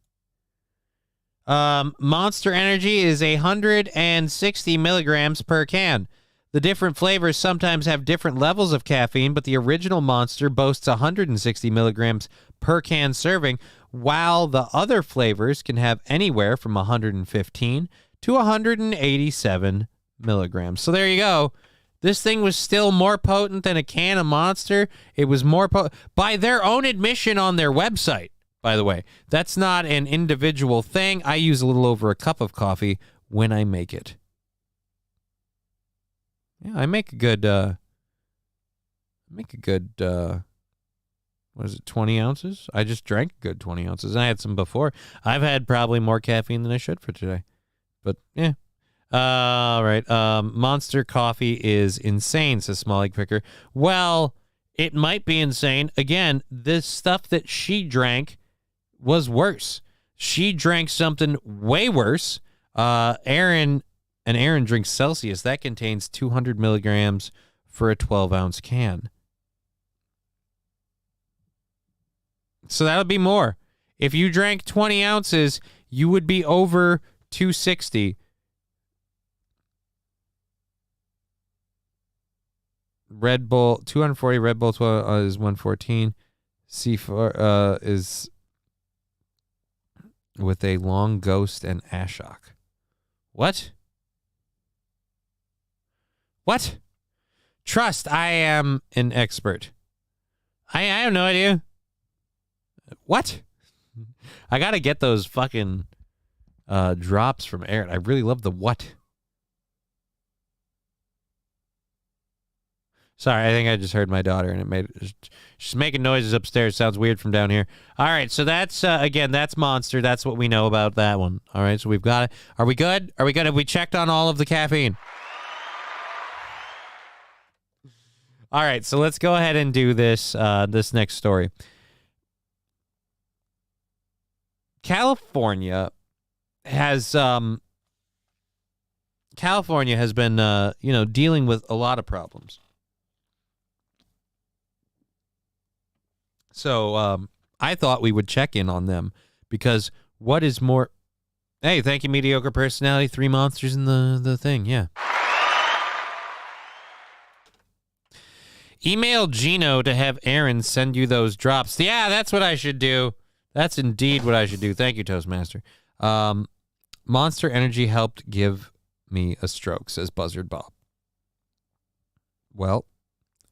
Monster Energy is 160 milligrams per can. The different flavors sometimes have different levels of caffeine, but the original Monster boasts 160 milligrams per can serving, while the other flavors can have anywhere from 115 to 187 milligrams. So there you go. This thing was still more potent than a can of Monster. It was more potent by their own admission on their website, by the way. That's not an individual thing. I use a little over a cup of coffee when I make it. Yeah, I make a good, what is it, 20 ounces? I just drank a good 20 ounces. I had some before. I've had probably more caffeine than I should for today. But, yeah. All right. Monster coffee is insane, says Small Picker. Well, it might be insane. Again, this stuff that she drank was worse. She drank something way worse. Aaron An Aaron drinks Celsius. That contains 200 milligrams for a 12-ounce can. So that would be more. If you drank 20 ounces, you would be over 260. Red Bull, 240. Red Bull 12 is 114. C4 is with a long ghost and Ashok. What? What? Trust, I am an expert. I have no idea. What? I gotta get those fucking drops from Aaron. I really love the what. Sorry, I think I just heard my daughter, and she's making noises upstairs. Sounds weird from down here. All right, so that's, again, that's Monster. That's what we know about that one. All right, so we've got it. Are we good? Are we good? Have we checked on all of the caffeine? All right, so let's go ahead and do this, this next story. California has been, dealing with a lot of problems. So I thought we would check in on them because what is more... Hey, thank you, Mediocre Personality. 3 monsters in the thing, yeah. Email Gino to have Aaron send you those drops. Yeah, that's what I should do. That's indeed what I should do. Thank you, Toastmaster. Monster Energy helped give me a stroke, says Buzzard Bob. Well,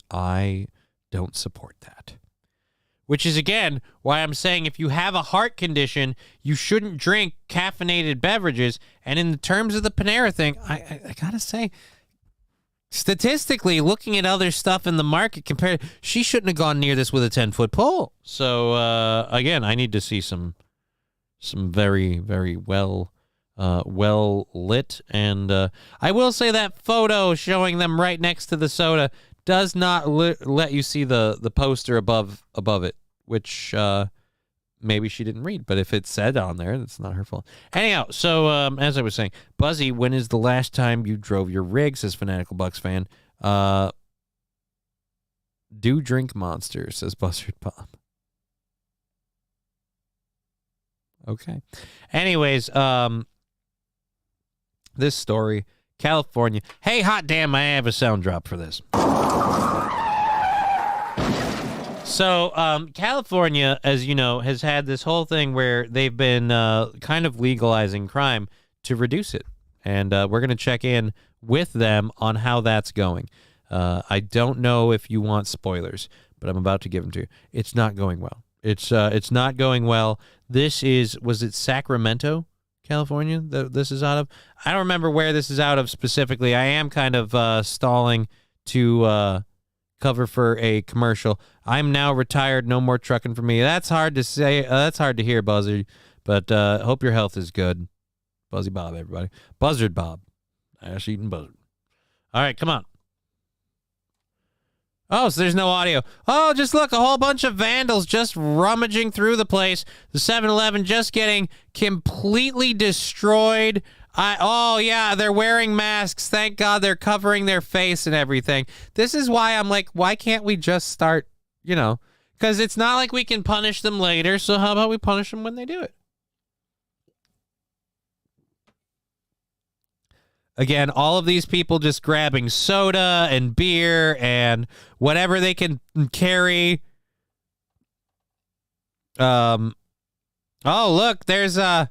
I don't support that. Which is, again, why I'm saying if you have a heart condition, you shouldn't drink caffeinated beverages. And in the terms of the Panera thing, I gotta say, statistically, looking at other stuff in the market, she shouldn't have gone near this with a 10-foot pole. So, again, I need to see some very, very well lit. And I will say that photo showing them right next to the soda does not let you see the poster above it, which maybe she didn't read. But if it said on there, that's not her fault. Anyhow, so as I was saying, Buzzy, when is the last time you drove your rig, says Fanatical Bucks fan. Do drink Monster, says Buzzard Bob. Okay. Anyways, this story... California. Hey, hot damn, I have a sound drop for this. So, California, as you know, has had this whole thing where they've been kind of legalizing crime to reduce it. And we're going to check in with them on how that's going. I don't know if you want spoilers, but I'm about to give them to you. It's not going well. It's not going well. Was it Sacramento, California, this is out of? I don't remember where this is out of specifically. I am kind of stalling to cover for a commercial. I'm now retired. No more trucking for me. That's hard to say. That's hard to hear, Buzzard. But hope your health is good. Buzzy Bob, everybody. Buzzard Bob. Ash eating buzzard. All right, come on. Oh, so there's no audio. Oh, just look, a whole bunch of vandals just rummaging through the place. The 7-Eleven just getting completely destroyed. Oh, yeah, they're wearing masks. Thank God they're covering their face and everything. This is why I'm like, why can't we just start, because it's not like we can punish them later, so how about we punish them when they do it? Again, all of these people just grabbing soda and beer and whatever they can carry. Oh, look, there's one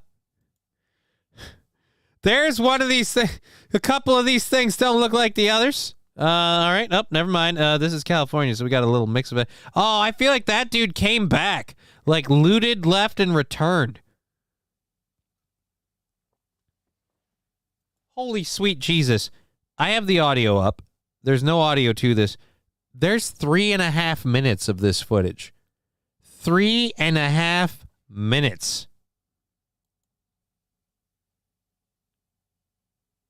of these things. A couple of these things don't look like the others. All right. Oh, never mind. This is California, so we got a little mix of it. Oh, I feel like that dude came back, like looted, left, and returned. Holy sweet Jesus. I have the audio up. There's no audio to this. There's 3.5 minutes of this footage. 3.5 minutes.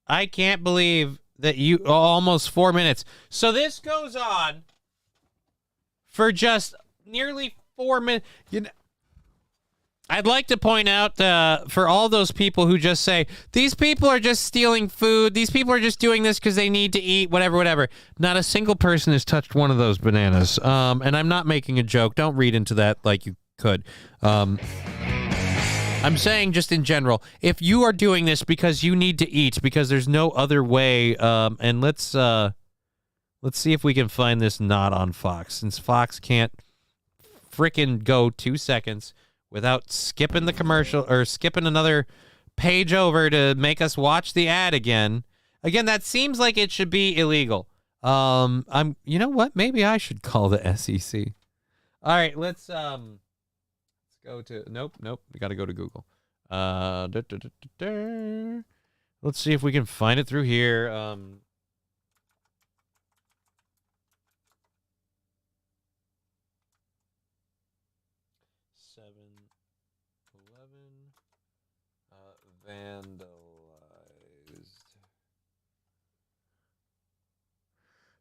I can't believe that almost 4 minutes. So this goes on for just nearly 4 minutes. I'd like to point out for all those people who just say, these people are just stealing food, these people are just doing this because they need to eat, whatever. Not a single person has touched one of those bananas. And I'm not making a joke. Don't read into that like you could. I'm saying just in general, if you are doing this because you need to eat, because there's no other way, and let's see if we can find this not on Fox, since Fox can't frickin' go 2 seconds without skipping the commercial or skipping another page over to make us watch the ad again. Again, that seems like it should be illegal. You know what? Maybe I should call the SEC. All right, let's go to nope. We got to go to Google. Let's see if we can find it through here. 7-Eleven vandalized.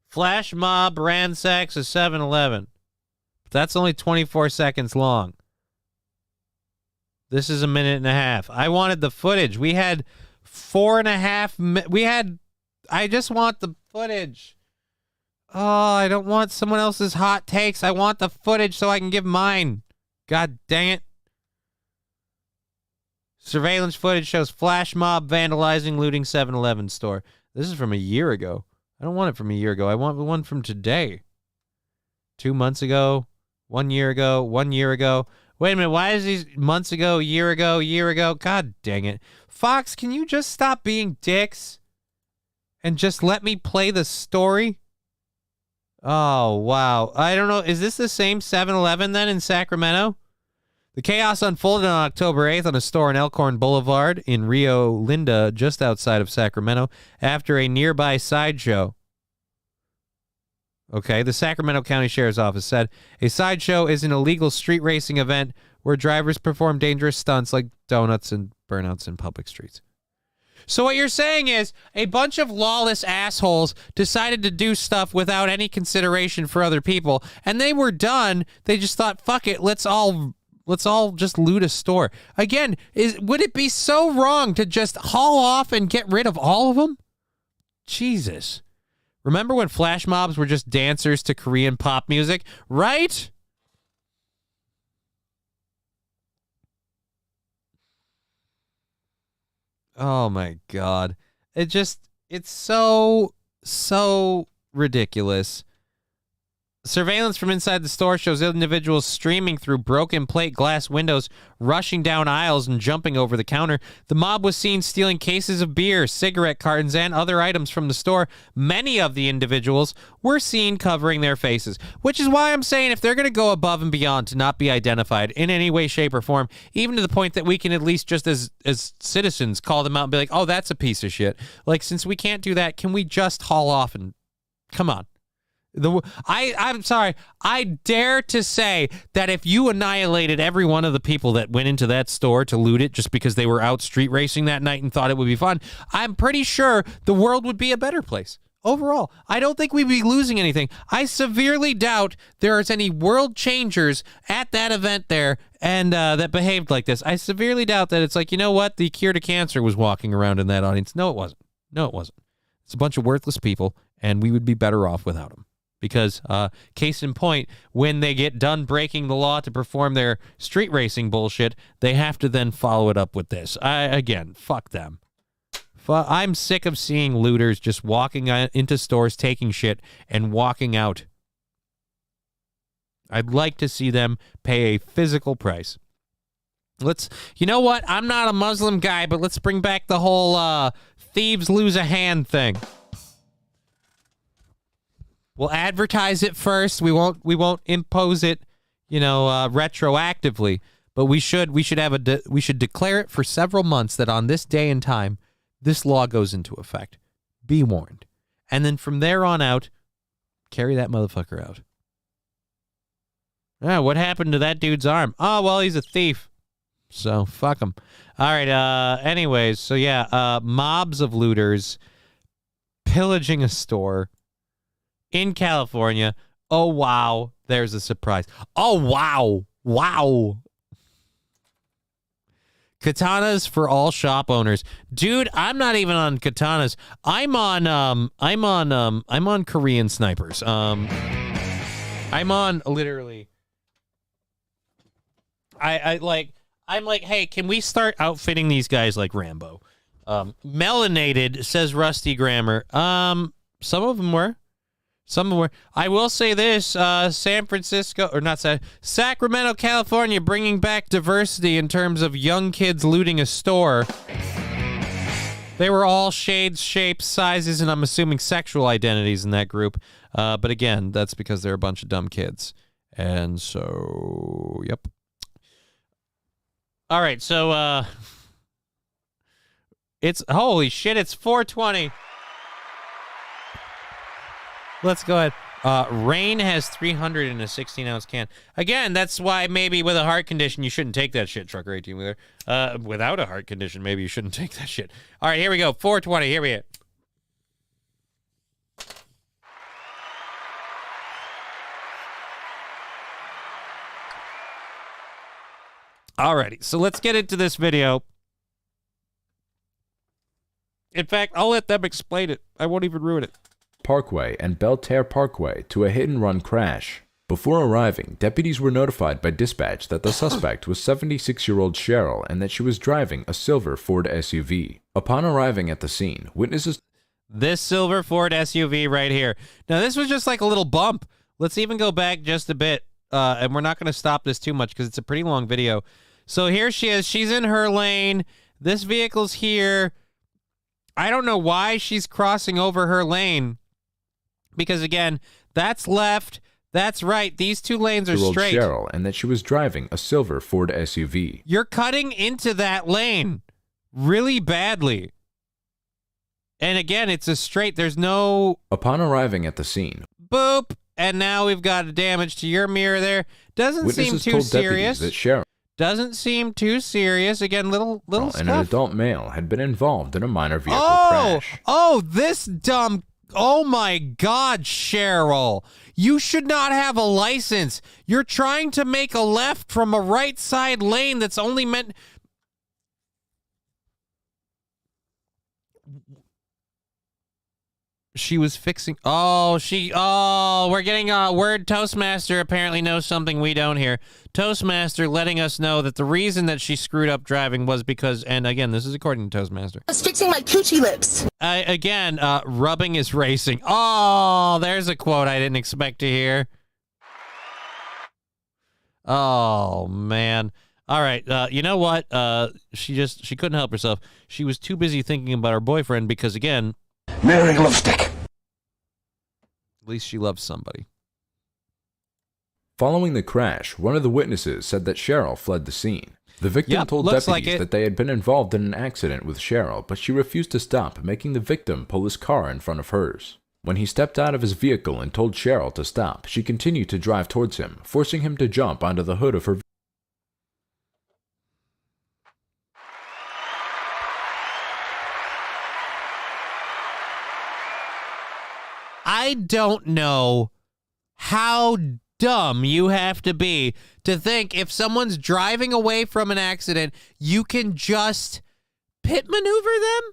Flash mob ransacks a 7-Eleven. That's only 24 seconds long. This is a minute and a half. I wanted the footage. We had 4.5. I just want the footage. Oh, I don't want someone else's hot takes. I want the footage so I can give mine. God dang it. Surveillance footage shows flash mob vandalizing, looting 7-Eleven store. This is from a year ago. I don't want it from a year ago. I want the one from today. 2 months ago. 1 year ago. 1 year ago. Wait a minute. Why is these months ago, year ago? God dang it. Fox, can you just stop being dicks and just let me play the story? Oh, wow. I don't know. Is this the same 7-Eleven then in Sacramento? The chaos unfolded on October 8th on a store on Elkhorn Boulevard in Rio Linda, just outside of Sacramento, after a nearby sideshow. Okay, the Sacramento County Sheriff's Office said a sideshow is an illegal street racing event where drivers perform dangerous stunts like donuts and burnouts in public streets. So what you're saying is a bunch of lawless assholes decided to do stuff without any consideration for other people, and they were done. They just thought, fuck it, let's all just loot a store. Again, would it be so wrong to just haul off and get rid of all of them? Jesus. Remember when flash mobs were just dancers to Korean pop music, right? Oh my God. It's so ridiculous. Surveillance from inside the store shows individuals streaming through broken plate glass windows, rushing down aisles and jumping over the counter. The mob was seen stealing cases of beer, cigarette cartons, and other items from the store. Many of the individuals were seen covering their faces, which is why I'm saying if they're going to go above and beyond to not be identified in any way, shape, or form, even to the point that we can at least just as citizens call them out and be like, oh, that's a piece of shit. Like, since we can't do that, can we just haul off and come on? I'm sorry. I dare to say that if you annihilated every one of the people that went into that store to loot it just because they were out street racing that night and thought it would be fun, I'm pretty sure the world would be a better place. Overall, I don't think we'd be losing anything. I severely doubt there is any world changers at that event there and that behaved like this. I severely doubt that it's like, you know what? The cure to cancer was walking around in that audience. No, it wasn't. It's a bunch of worthless people, and we would be better off without them. Because, case in point, when they get done breaking the law to perform their street racing bullshit, they have to then follow it up with this. Again, fuck them. I'm sick of seeing looters just walking into stores, taking shit, and walking out. I'd like to see them pay a physical price. You know what? I'm not a Muslim guy, but let's bring back the whole thieves lose a hand thing. We'll advertise it first. We won't impose it, retroactively. But we should declare it for several months that on this day and time, this law goes into effect. Be warned. And then from there on out, carry that motherfucker out. What happened to that dude's arm? Oh, well, he's a thief. So fuck him. All right. Anyways, so yeah, mobs of looters pillaging a store in California. Oh, wow. There's a surprise. Oh, wow. Wow. Katanas for all shop owners. Dude, I'm not even on katanas. I'm on Korean snipers. I'm on literally. I'm like, hey, can we start outfitting these guys like Rambo? Melanated, says Rusty Grammar. Some of them were. I will say this, San Francisco, or not Sacramento, California, bringing back diversity in terms of young kids looting a store. They were all shades, shapes, sizes, and I'm assuming sexual identities in that group. But again, that's because they're a bunch of dumb kids. And so, yep. All right, so, it's, holy shit, it's 4:20. Let's go ahead. Rain has 300 in a 16-ounce can. Again, that's why maybe with a heart condition, you shouldn't take that shit, Trucker 18-wheeler. Without a heart condition, maybe you shouldn't take that shit. All right, here we go. 4:20. Here we go. Alrighty, so let's get into this video. In fact, I'll let them explain it. I won't even ruin it. Parkway and Belterre Parkway to a hit-and-run crash. Before arriving, deputies were notified by dispatch that the suspect was 76-year-old Cheryl and that she was driving a silver Ford SUV. Upon arriving at the scene, witnesses... This silver Ford SUV right here. Now, this was just like a little bump. Let's even go back just a bit, and we're not going to stop this too much because it's a pretty long video. So here she is. She's in her lane. This vehicle's here. I don't know why she's crossing over her lane. Because, again, that's left, that's right. These two lanes are straight. Cheryl, and that she was driving a silver Ford SUV. You're cutting into that lane really badly. And, again, it's a straight. There's no... Upon arriving at the scene... Boop! And now we've got a damage to your mirror there. Doesn't seem too serious. That Cheryl... Doesn't seem too serious. Again, little stuff. And an adult male had been involved in a minor vehicle crash. Oh, this dumb... Oh, my God, Cheryl. You should not have a license. You're trying to make a left from a right side lane that's only meant... She was fixing... Oh, we're getting a word. Toastmaster apparently knows something we don't hear. Toastmaster letting us know that the reason that she screwed up driving was because... And again, this is according to Toastmaster. I was fixing my coochie lips. Again, rubbing is racing. Oh, there's a quote I didn't expect to hear. Oh, man. All right, you know what? She couldn't help herself. She was too busy thinking about her boyfriend because, again... Wearing lipstick. At least she loves somebody. Following the crash, one of the witnesses said that Cheryl fled the scene. The victim told deputies that they had been involved in an accident with Cheryl, but she refused to stop, making the victim pull his car in front of hers. When he stepped out of his vehicle and told Cheryl to stop, she continued to drive towards him, forcing him to jump onto the hood of her vehicle. I don't know how dumb you have to be to think if someone's driving away from an accident, you can just pit maneuver them,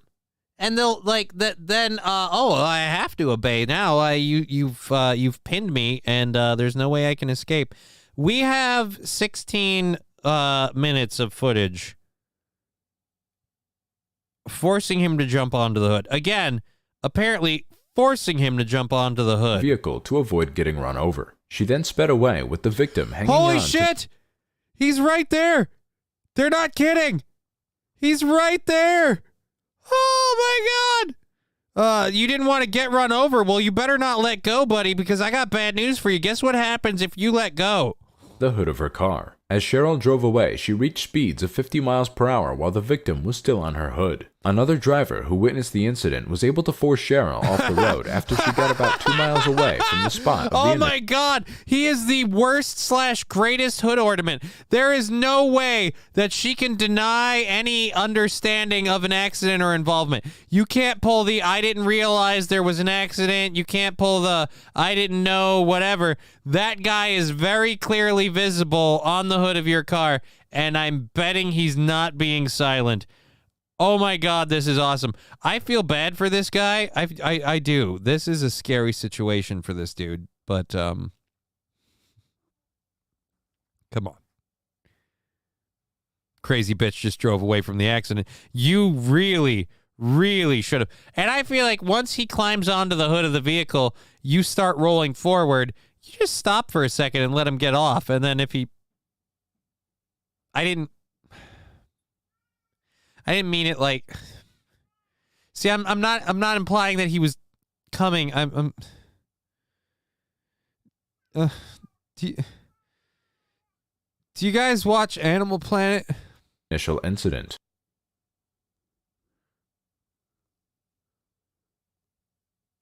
and they'll like that. Then, I have to obey now. You've pinned me, and there's no way I can escape. We have 16 minutes of footage forcing him to jump onto the hood again. Apparently. Forcing him to jump onto the hood. Vehicle to avoid getting run over. She then sped away with the victim hanging on. Holy shit! He's right there! They're not kidding! He's right there! Oh my God! You didn't want to get run over. Well, you better not let go, buddy, because I got bad news for you. Guess what happens if you let go? The hood of her car. As Cheryl drove away, she reached speeds of 50 miles per hour while the victim was still on her hood. Another driver who witnessed the incident was able to force Cheryl off the road after she got about 2 miles away from the spot of the Oh my God! He is the worst/greatest hood ornament. There is no way that she can deny any understanding of an accident or involvement. You can't pull the I didn't realize there was an accident. You can't pull the I didn't know whatever. That guy is very clearly visible on the hood of your car. and I'm betting he's not being silent. Oh my God, this is awesome. I feel bad for this guy. I do. This is a scary situation for this dude, but come on. Crazy bitch just drove away from the accident. You really should have. And I feel like once he climbs onto the hood of the vehicle, you start rolling forward. You just stop for a second and let him get off. And then if he... I didn't mean it like... See, I'm not implying that he was coming. Do you guys watch Animal Planet? Initial incident.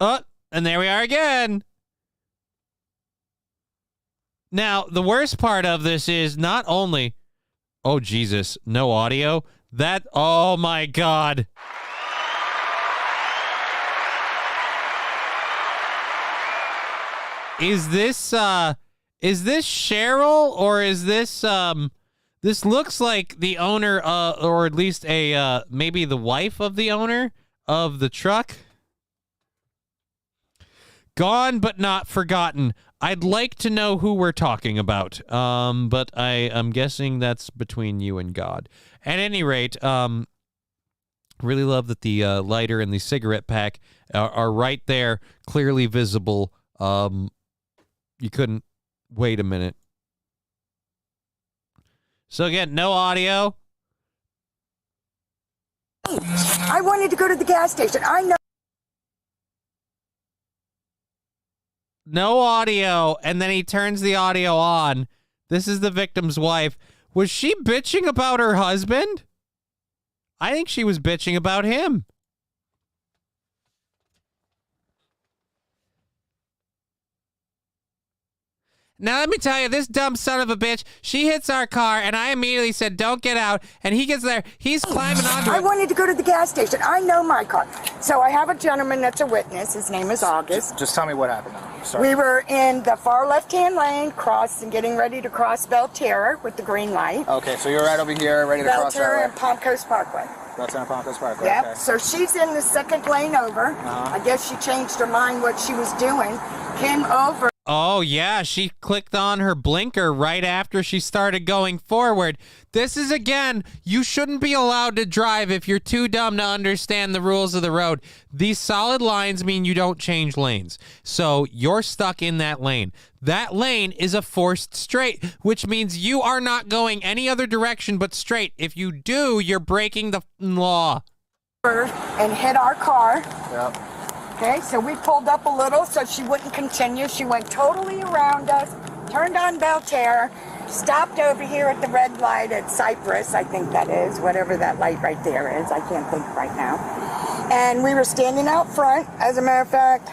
Oh, and there we are again. Now, the worst part of this is not only... Oh, Jesus, no audio? Oh, my God. Is this Cheryl, or is this, this looks like the owner, or at least maybe the wife of the owner of the truck? Gone but not forgotten. I'd like to know who we're talking about, but I'm guessing that's between you and God. At any rate, really love that the lighter and the cigarette pack are right there, clearly visible. You couldn't wait a minute. So again, no audio. I wanted to go to the gas station. I know. No audio, and then he turns the audio on. This is the victim's wife. Was she bitching about her husband? I think she was bitching about him. Now, let me tell you, this dumb son of a bitch, she hits our car, and I immediately said, don't get out. And he gets there. He's climbing onto it. I wanted to go to the gas station. I know my car. So I have a gentleman that's a witness. His name is August. Just tell me what happened now. Sorry. We were in the far left-hand lane, getting ready to cross Belterra with the green light. Okay, so you're right over here, ready to cross that Belterra way. and Palm Coast Parkway. Belterra and Palm Coast Parkway, Yep. okay. So she's in the second lane over. I guess she changed her mind what she was doing. Came over. Oh, yeah, she clicked on her blinker right after she started going forward. This is, again, you shouldn't be allowed to drive if you're too dumb to understand the rules of the road. These solid lines mean you don't change lanes. So you're stuck in that lane. That lane is a forced straight, which means you are not going any other direction but straight. If you do, you're breaking the law. And hit our car. Yep. Okay, so we pulled up a little so she wouldn't continue. She went totally around us, turned on Belterra, stopped over here at the red light at Cypress, I think that is, whatever that light right there is. I can't think right now. And we were standing out front, as a matter of fact.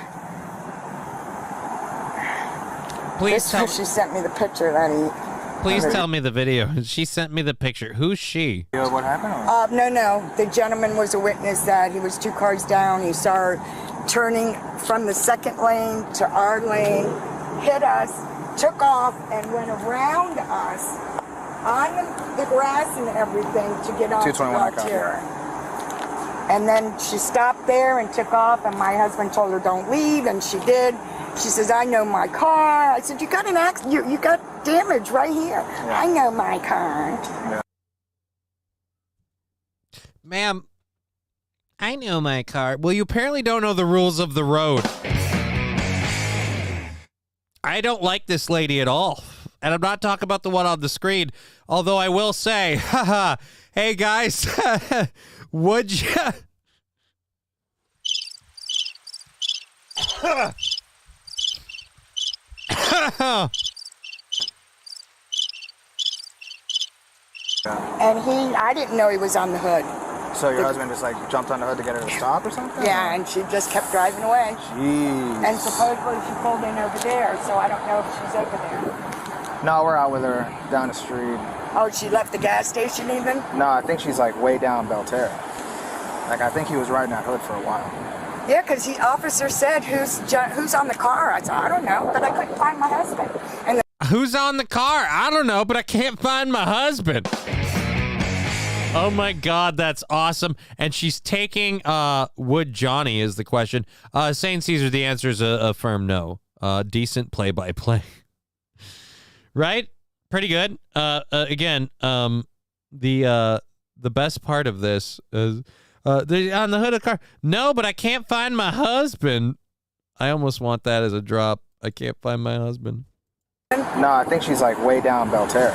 Please tell she sent me the picture that he... Please tell me the video. She sent me the picture. Who's she? You know what happened? No. The gentleman was a witness that he was 2 cars down. He saw her turning from the second lane to our lane, hit us, took off, and went around us on the grass and everything to get on Belterra. And then she stopped there and took off, and my husband told her don't leave, and she did. She says, I know my car. I said, you got an accident. You got damage right here. Yeah. I know my car. Yeah. Ma'am, I know my car. Well, you apparently don't know the rules of the road. I don't like this lady at all. And I'm not talking about the one on the screen. Although I will say, haha, hey guys, would you... And I didn't know he was on the hood. So your husband just like jumped on the hood to get her to stop or something? Yeah, and she just kept driving away. Jeez. And supposedly she pulled in over there, so I don't know if she's over there. No, we're out with her down the street. Oh, she left the gas station even? No, I think she's like way down Belterra. Like I think he was riding that hood for a while. Yeah, because the officer said, who's on the car? I said, I don't know, but I couldn't find my husband. And Who's on the car? I don't know, but I can't find my husband. Oh my God, that's awesome. And she's taking, would Johnny is the question. St. Caesar, the answer is a firm no. Decent play-by-play. Right? Pretty good. Again, the best part of this is on the hood of the car. No, but I can't find my husband. I almost want that as a drop. I can't find my husband. No, I think she's like way down Belterra.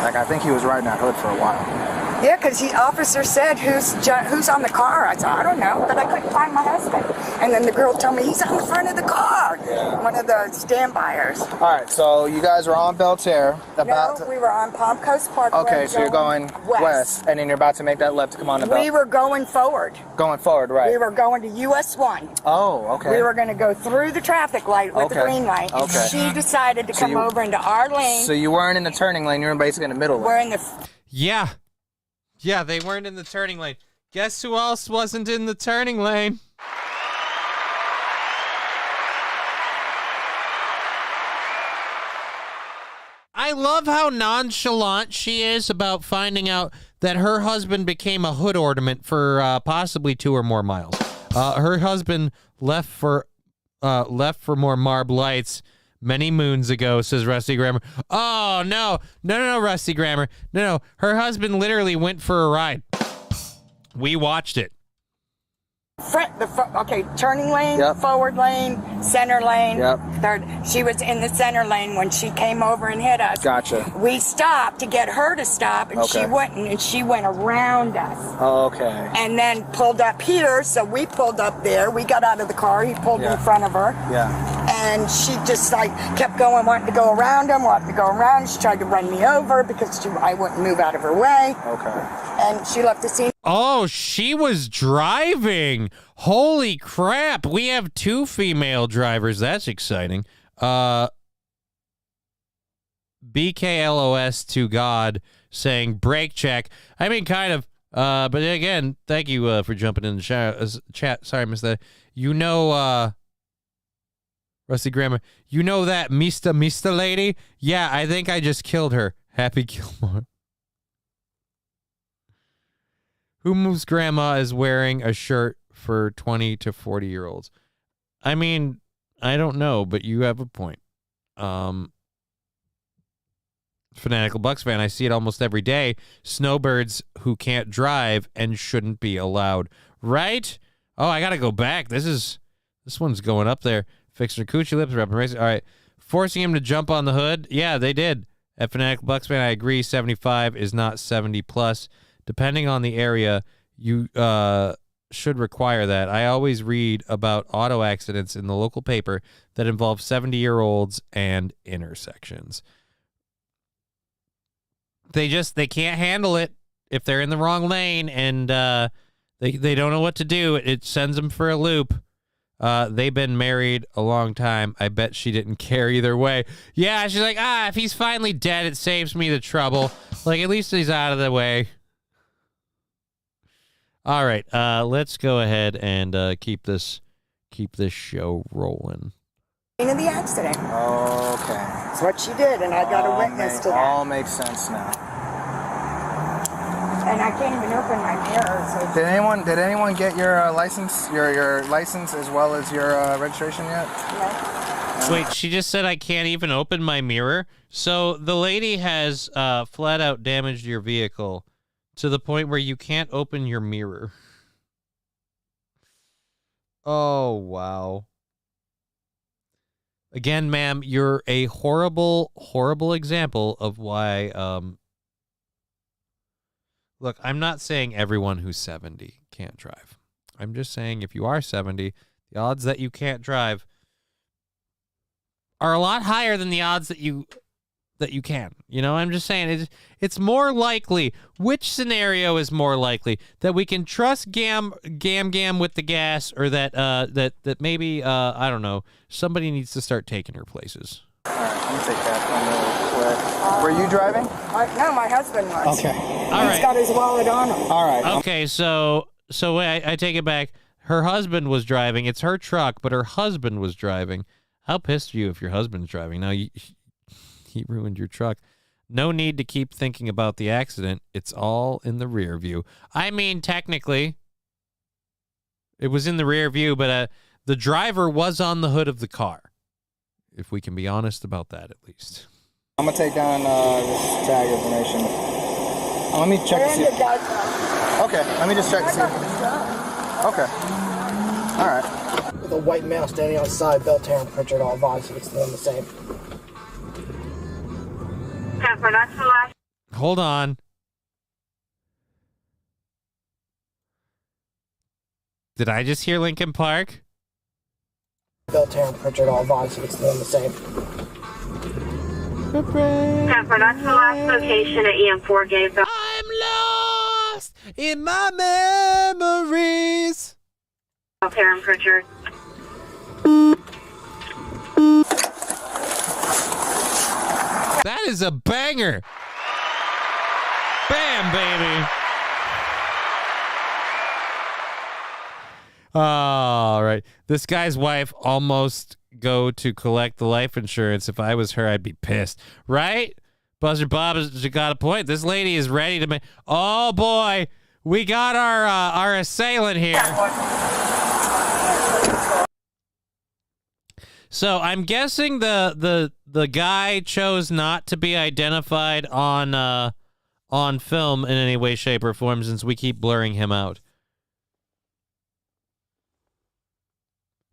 Like I think he was riding that hood for a while. Yeah, because the officer said, who's on the car? I said, I don't know, but I couldn't find my husband. And then the girl told me, he's on the front of the car. Yeah. One of the standbyers. All right, so you guys were on Belterra. No, we were on Palm Coast Parkway. Okay, so you're going west, and then you're about to make that left to come on the Belt. We were going forward. Going forward, right. We were going to US 1. Oh, okay. We were going to go through the traffic light with the green light. Okay. She decided to come over into our lane. So you weren't in the turning lane, you were basically in the middle lane. We're in the... Yeah. Yeah, they weren't in the turning lane. Guess who else wasn't in the turning lane? I love how nonchalant she is about finding out that her husband became a hood ornament for possibly 2 or more miles. Her husband left for more Marb lights many moons ago, says Rusty Grammer. Oh, no, Rusty Grammer. No, her husband literally went for a ride. We watched it. Turning lane, forward lane, center lane, third. She was in the center lane when she came over and hit us. Gotcha. We stopped to get her to stop, and she wouldn't, and she went around us. Oh, okay. And then pulled up here, so we pulled up there. We got out of the car. He pulled in front of her. Yeah. And she just kept going, wanting to go around him, wanting to go around. She tried to run me over because I wouldn't move out of her way. Okay. And she left the scene. Oh, she was driving. Holy crap. We have 2 female drivers. That's exciting. BKLOS to God saying brake check. I mean, kind of. But again, thank you for jumping in the chat. Sorry, I missed that. Rusty Grammar, you know that Mista lady? Yeah, I think I just killed her. Happy Gilmore. Who moves grandma is wearing a shirt for 20 to 40-year-olds? I mean, I don't know, but you have a point. Fanatical Bucks fan, I see it almost every day. Snowbirds who can't drive and shouldn't be allowed. Right? Oh, I got to go back. This one's going up there. Fixing her coochie lips, rapping racing. All right. Forcing him to jump on the hood. Yeah, they did. At Fanatical Bucks fan, I agree. 75 is not 70 plus. Depending on the area, you should require that. I always read about auto accidents in the local paper that involve 70-year-olds and intersections. They can't handle it if they're in the wrong lane and they don't know what to do. It sends them for a loop. They've been married a long time. I bet she didn't care either way. Yeah, she's like, if he's finally dead, it saves me the trouble. Like, at least he's out of the way. All right, let's go ahead and keep this show rolling. Scene of the accident. Okay. That's what she did, and I got a witness to that. All makes sense now. And I can't even open my mirror. So Did anyone get your license, your license as well as your registration yet? No. Wait, she just said I can't even open my mirror. So the lady has flat out damaged your vehicle to the point where you can't open your mirror. Oh, wow. Again, ma'am, you're a horrible, horrible example of why... Look, I'm not saying everyone who's 70 can't drive. I'm just saying if you are 70, the odds that you can't drive are a lot higher than the odds that you can. You know, I'm just saying it's more likely. Which scenario is more likely? That we can trust Gam with the gas, or that maybe I don't know, somebody needs to start taking her places. All right, let me take that one real quick. Were you driving? No, my husband was. Okay. He's got his wallet on him. All right. Okay, so I take it back. Her husband was driving. It's her truck, but her husband was driving. How pissed are you if your husband's driving? Now, he ruined your truck. No need to keep thinking about the accident. It's all in the rear view. I mean, technically, it was in the rear view, but the driver was on the hood of the car. If we can be honest about that, at least. I'm going to take down this tag information. Let me check to see. Okay, let me just check to see. Okay. All right. With a white male standing outside, Belterra and Pritchard all advised it's the same. Hold on. Did I just hear Lincoln Park? Belterra and Pritchard all advised it's the same. Pepper, that's the last location at EM4 gave them. I'm lost in my memories. Belterra and Pritchard. That is a banger. Bam, baby. All right. This guy's wife almost go to collect the life insurance. If I was her, I'd be pissed. Right? Buzzer Bob has got a point. This lady is ready to make... Oh, boy. We got our assailant here. So I'm guessing the guy chose not to be identified on film in any way, shape, or form, since we keep blurring him out.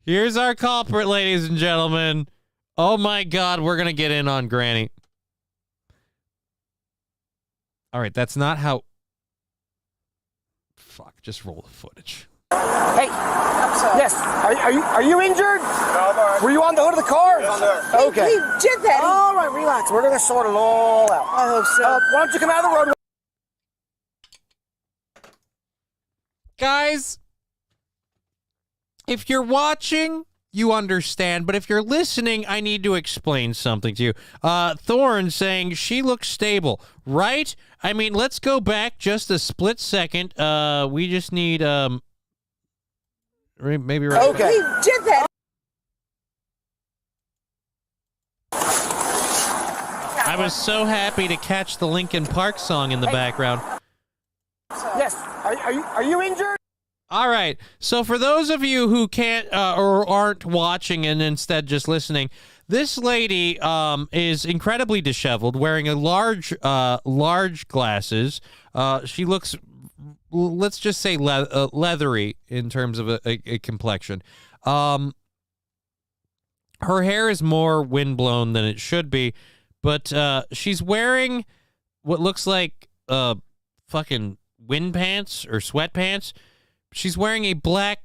Here's our culprit, ladies and gentlemen. Oh my God, we're gonna get in on Granny. All right, that's not how. Fuck, just roll the footage. Hey, yes. Are you injured? No, I'm all right. Were you on the hood of the car? Yes, sir. Okay. He did that. All right, relax. We're gonna sort it all out. I hope so. Why don't you come out of the road? Guys, if you're watching, you understand, but if you're listening, I need to explain something to you. Thorne saying she looks stable, right? I mean, let's go back just a split second. We just need maybe right. Okay. He did that. I was so happy to catch the Linkin Park song in the background. Yes. Are you injured? All right. So for those of you who can't or aren't watching and instead just listening, this lady is incredibly disheveled, wearing a large glasses. She looks, let's just say, leathery in terms of a complexion. Her hair is more windblown than it should be, but she's wearing what looks like fucking wind pants or sweatpants. She's wearing a black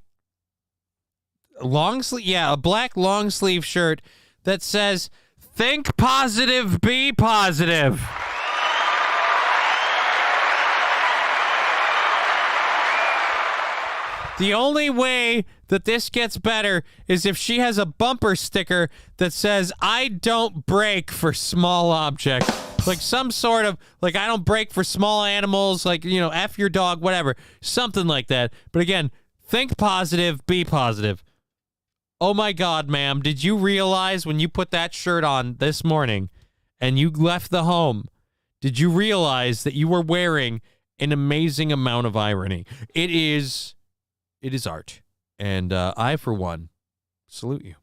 long sleeve shirt that says, "Think positive, be positive." The only way that this gets better is if she has a bumper sticker that says, "I don't brake for small objects." Like some sort of, like, I don't brake for small animals, like, you know, F your dog, whatever. Something like that. But again, think positive, be positive. Oh my God, ma'am, did you realize when you put that shirt on this morning and you left the home, did you realize that you were wearing an amazing amount of irony? It is art. And I, for one, salute you.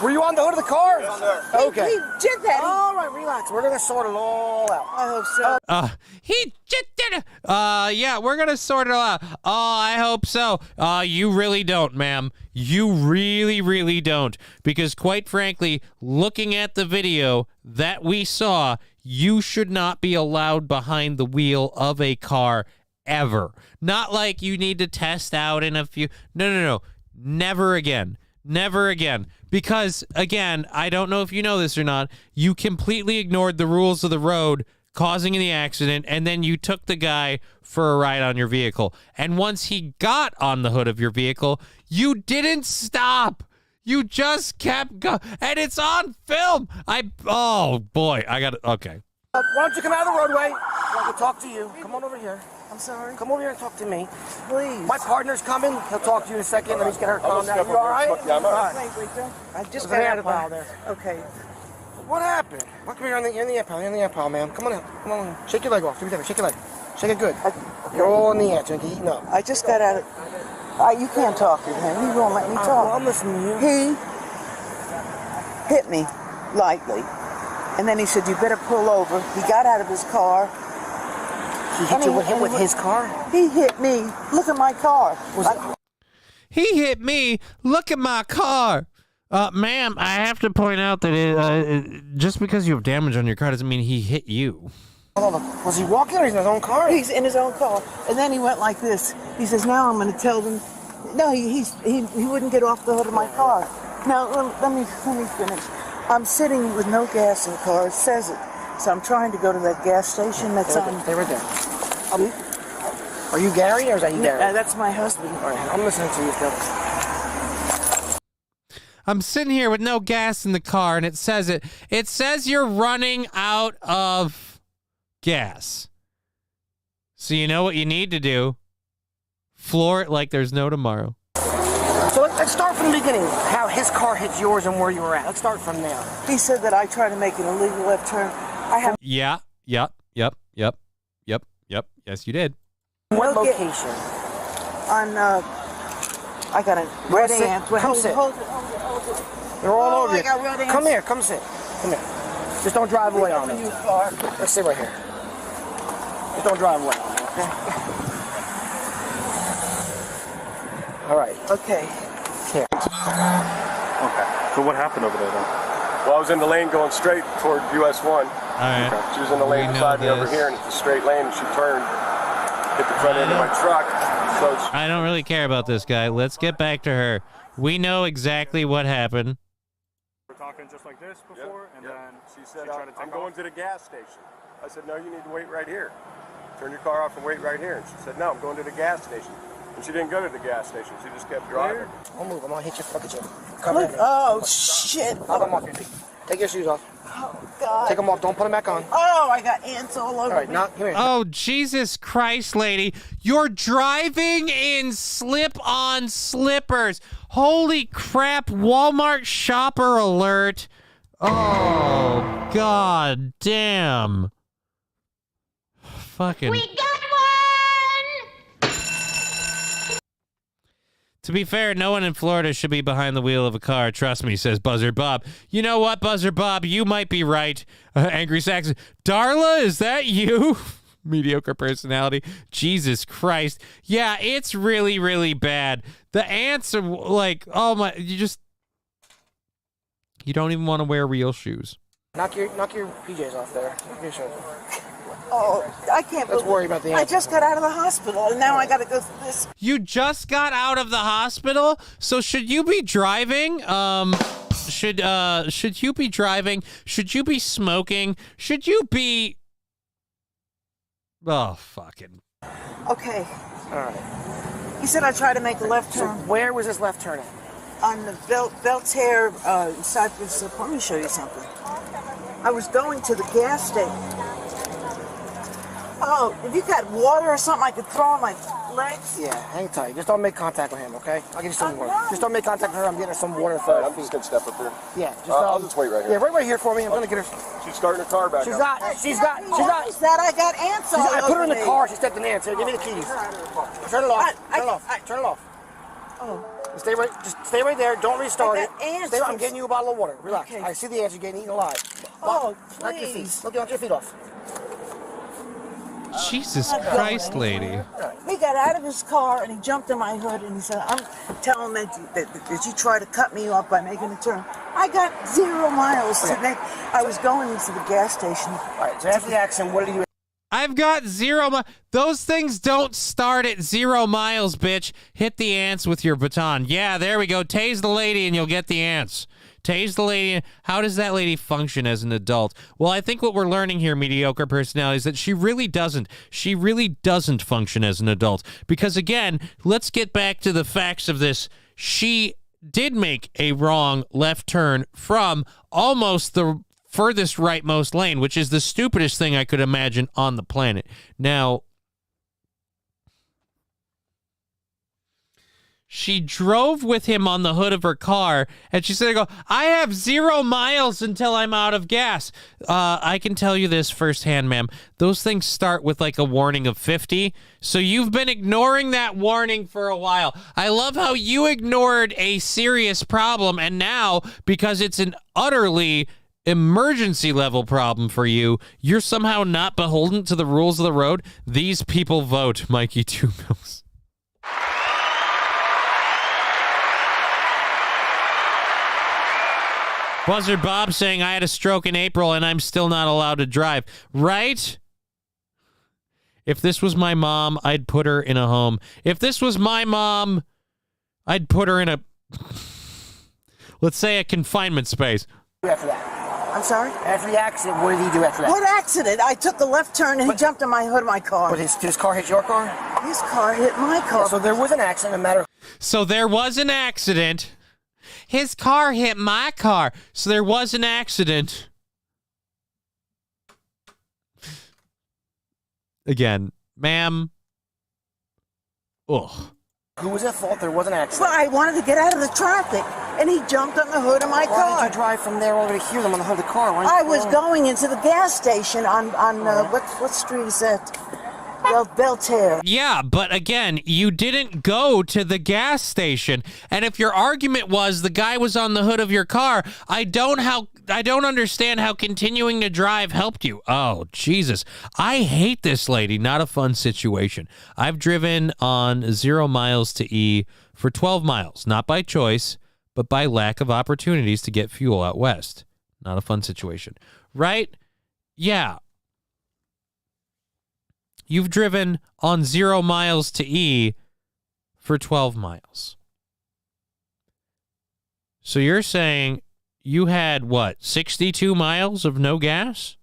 Were you on the hood of the car? Yes, okay. He did that. All right, relax. We're gonna sort it all out. I hope so. He just did it. Yeah, we're gonna sort it all out. Oh, I hope so. You really don't, ma'am. You really, really don't. Because quite frankly, looking at the video that we saw, you should not be allowed behind the wheel of a car ever. Not like you need to test out in a few. No. Never again. Never again. Because, again, I don't know if you know this or not, you completely ignored the rules of the road, causing the accident, and then you took the guy for a ride on your vehicle. And once he got on the hood of your vehicle, you didn't stop. You just kept going. And it's on film. Oh, boy. Okay. Why don't you come out of the roadway? I want to talk to you. Come on over here. I'm sorry. Come over here and talk to me. Please. My partner's coming. He'll talk to you in a second. Let me just get her calm down. You all right? Yeah, I'm all right. I just got out of there. Okay. What happened? Come here, you're in the air, pal. You're in the air, pal, ma'am. Come on out. Come on. Shake your leg off. Do me shake your leg. Shake it good. You're all in the air, Jinky. Eating up. I just got out of... you can't talk to him. He won't let me talk. Well, I'm listening to you. He hit me lightly. And then he said, you better pull over. He got out of his car. He hit you with his car? He hit me. Look at my car. He hit me. Look at my car. Ma'am, I have to point out that just because you have damage on your car doesn't mean he hit you. Hold on. Was he walking or he's in his own car? He's in his own car. And then he went like this. He says, now I'm going to tell them. No, he wouldn't get off the hood of my car. Now, let me finish. I'm sitting with no gas in the car. It says it. So I'm trying to go to that gas station that's on. Stay right there. Are you Gary or is that you, Gary? That's my husband. All right, I'm listening to you, Phil. I'm sitting here with no gas in the car, and it says it. It says you're running out of gas. So you know what you need to do? Floor it like there's no tomorrow. So let's start from the beginning. How his car hit yours and where you were at. Let's start from there. He said that I tried to make an illegal left turn. I have. Yeah. Yes, you did. What location? On, I got a red ant. Come sit. Hold it. They're all over I you. got red ants. Come here, come sit. Come here. Just don't drive away on me. Let's sit right here. Just don't drive away on me, okay? All right. Okay. Here. Okay. So what happened over there then? Well, I was in the lane going straight toward US 1. All right. Okay. She was in the lane beside me over here, and it's a straight lane, and she turned, hit the front end of my truck. So I don't really care about this guy. Let's get back to her. We know exactly what happened. We're talking just like this before, and then she said, I'm going to the gas station. I said, no, you need to wait right here. Turn your car off and wait right here. And she said, no, I'm going to the gas station. And she didn't go to the gas station. She just kept driving. Don't move. I'm going to hit you. Look at you. Oh, shit. Knock them off your feet. Take your shoes off. Oh, God. Take them off. Don't put them back on. Oh, I got ants all over All right, me. knock. Here. Oh, Jesus Christ, lady. You're driving in slip-on slippers. Holy crap. Walmart shopper alert. Oh, God damn. Fucking. We got one! To be fair, no one in Florida should be behind the wheel of a car. Trust me, says Buzzard Bob. You know what, Buzzard Bob? You might be right. Angry Saxon. Darla, is that you? Mediocre personality. Jesus Christ. Yeah, it's really, really bad. The ants are like, oh my, you don't even want to wear real shoes. Knock your PJs off there. Knock your shoes. Oh, I can't. Let's worry about the I ants. just got out of the hospital, and now I got to go through this. You just got out of the hospital? So should you be driving? Should you be driving? Should you be smoking? Should you be... Oh, fucking... Okay. All right. He said I tried to make a left So turn. where was this left turn at? On the Belterre, Cypress. Let me show you something. I was going to the gas station. Oh, if you got water or something I could throw on my legs? Yeah, hang tight. Just don't make contact with him, okay? I'll give you some water. Just don't make contact with her. I'm getting her some water. I'm just going to step up here. Yeah. Just, I'll just wait right here. Yeah, right here for me. I'm going to get her. She's starting her car back She's up. She's What is that? I got ants all over I put her in the me. car. She stepped in there. Give me the keys. Turn it off. Turn it off. Oh. Stay right there. Don't restart it. Ants. I'm getting you a bottle of water. Relax. Okay. I see the ants. You're getting eaten alive. Oh, Knock your feet. please. Knock your feet off. Jesus Christ, lady. He got out of his car and he jumped in my hood and he said, I'm telling him that you try to cut me off by making a turn. I got 0 miles to make. I was going into the gas station. All right, so after the accident, what did you... I've got 0 miles. Those things don't start at 0 miles, bitch. Hit the ants with your baton. Yeah, there we go. Tase the lady and you'll get the ants. Tase the lady. How does that lady function as an adult? Well, I think what we're learning here, mediocre personality, is that she really doesn't. She really doesn't function as an adult. Because, again, let's get back to the facts of this. She did make a wrong left turn from almost the furthest rightmost lane, which is the stupidest thing I could imagine on the planet. Now, She drove with him on the hood of her car, and she said, I have 0 miles until I'm out of gas. I can tell you this firsthand, ma'am. Those things start with like a warning of 50, so you've been ignoring that warning for a while. I love how you ignored a serious problem, and now, because it's an utterly emergency level problem for you, you're somehow not beholden to the rules of the road. These people vote, Mikey 2 Mills. Buzzard Bob saying, I had a stroke in April and I'm still not allowed to drive. Right? If this was my mom, I'd put her in a home. If this was my mom, I'd put her in a, let's say, a confinement space. After that. I'm sorry? After the accident, what did he do after that? What accident? I took a left turn and he jumped on my hood of my car. But did his car hit your car? His car hit my car. Yeah, so there was an accident, no matter. So there was an accident. His car hit my car. So there was an accident. Again, ma'am. Ugh. Who was at fault? There was an accident. Well, I wanted to get out of the traffic, and he jumped on the hood of my car. Why did you drive from there over to here, them on the hood of the car? I was going into the gas station on what street is that? Well, Belterre. Yeah, but again, you didn't go to the gas station. And if your argument was the guy was on the hood of your car, I don't understand how continuing to drive helped you. Oh, Jesus. I hate this lady. Not a fun situation. I've driven on 0 miles to E for 12 miles, not by choice, but by lack of opportunities to get fuel out west. Not a fun situation. Right? Yeah. You've driven on 0 miles to E for 12 miles. So you're saying you had, 62 miles of no gas?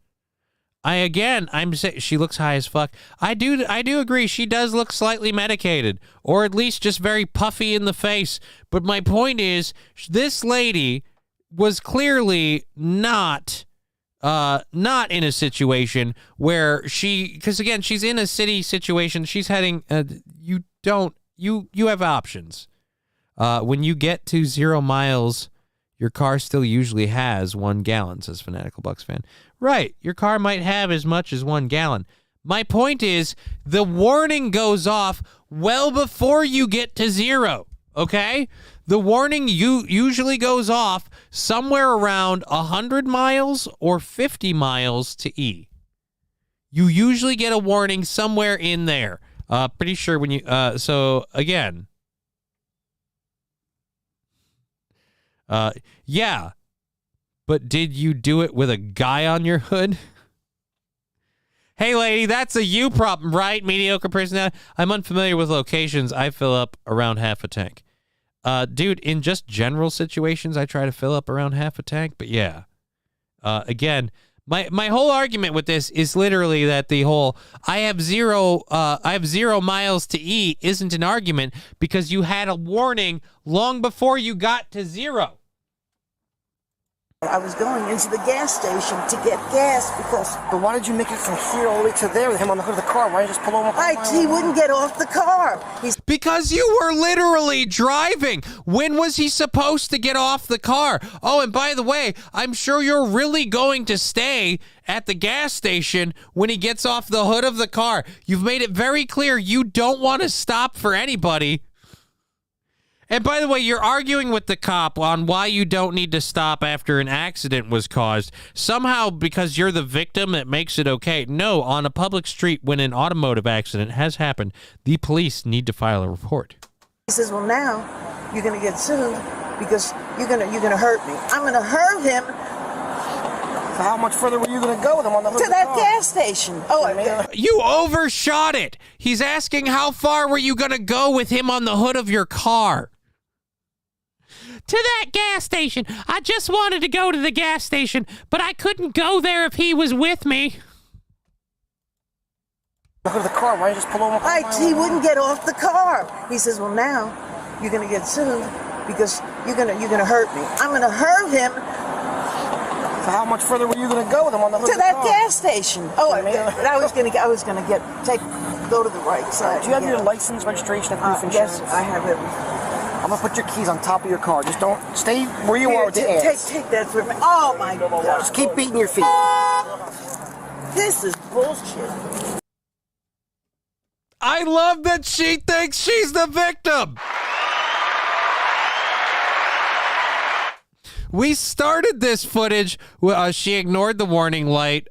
I'm saying she looks high as fuck. I do agree she does look slightly medicated, or at least just very puffy in the face. But my point is, this lady was clearly not in a situation where because again, she's in a city situation. She's heading, you have options. When you get to 0 miles, your car still usually has 1 gallon, says Fanatical Bucks fan. Right. Your car might have as much as 1 gallon. My point is the warning goes off well before you get to 0. Okay. The warning usually goes off somewhere around 100 miles or 50 miles to E. You usually get a warning somewhere in there. Pretty sure when you, so again. Yeah. But did you do it with a guy on your hood? Hey, lady, that's a you problem, right? Mediocre personality. I'm unfamiliar with locations. I fill up around half a tank. Dude, in just general situations, I try to fill up around half a tank. But yeah, again, my whole argument with this is literally that the whole I have 0 miles to E isn't an argument because you had a warning long before you got to 0. I was going into the gas station to get gas because... But why did you make it from here all the way to there with him on the hood of the car? Why didn't you just pull over? He wouldn't get off the car. Because you were literally driving. When was he supposed to get off the car? Oh, and by the way, I'm sure you're really going to stay at the gas station when he gets off the hood of the car. You've made it very clear you don't want to stop for anybody. And by the way, you're arguing with the cop on why you don't need to stop after an accident was caused. Somehow, because you're the victim, it makes it okay. No, on a public street, when an automotive accident has happened, the police need to file a report. He says, well, now you're going to get sued because you're gonna hurt me. I'm going to hurt him. So how much further were you going to go with him on the hood of the car? To that gas station. Oh, you overshot it. He's asking how far were you going to go with him on the hood of your car? To that gas station. I just wanted to go to the gas station, but I couldn't go there if he was with me. The hood of the car, why didn't you just pull over? He wouldn't get off the car. He says, well, now you're going to get sued because you're gonna hurt me. I'm going to hurt him. So how much further were you going to go with him on the hood of the car? To that gas station. Oh, I was going to go to the right side. Do you have your license, registration, and proof of insurance? Yes, I have everything. I'm gonna put your keys on top of your car. Just don't stay where you are with the ass. Take that from me. Oh my God. Just keep beating your feet. This is bullshit. I love that she thinks she's the victim. We started this footage. She ignored the warning light,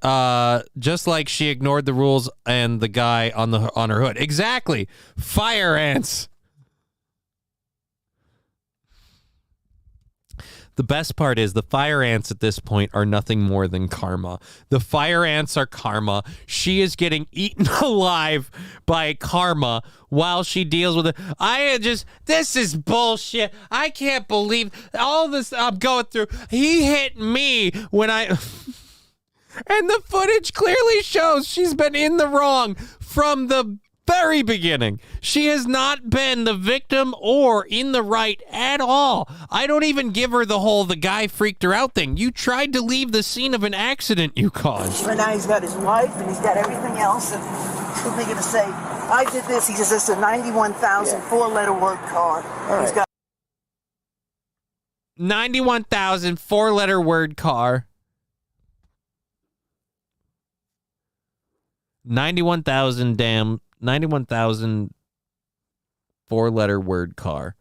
just like she ignored the rules and the guy on her hood. Exactly. Fire ants. The best part is the fire ants at this point are nothing more than karma. The fire ants are karma. She is getting eaten alive by karma while she deals with it. This is bullshit. I can't believe all this I'm going through. He hit me when I... And the footage clearly shows she's been in the wrong from the very beginning. She has not been the victim or in the right at all. I don't even give her the guy freaked her out thing. You tried to leave the scene of an accident you caused. But now he's got his wife and he's got everything else. And who's he going to say, I did this? He says it's a 91,000 four-letter word car. Right. He's got 91,000 four-letter word car. 91,000 four-letter word car.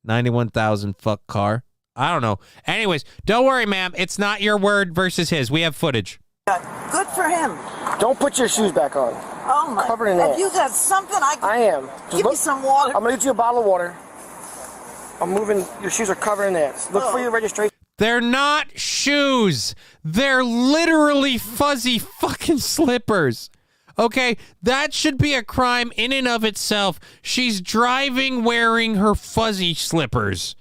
91,000 fuck car. I don't know. Anyways, don't worry, ma'am. It's not your word versus his. We have footage. Good for him. Don't put your shoes back on. Oh my. Covered in Have you got something I am. Give me some water. I'm going to get you a bottle of water. I'm moving. Your shoes are covered in ass. Look for your registration. They're not shoes. They're literally fuzzy fucking slippers. Okay, that should be a crime in and of itself. She's driving wearing her fuzzy slippers.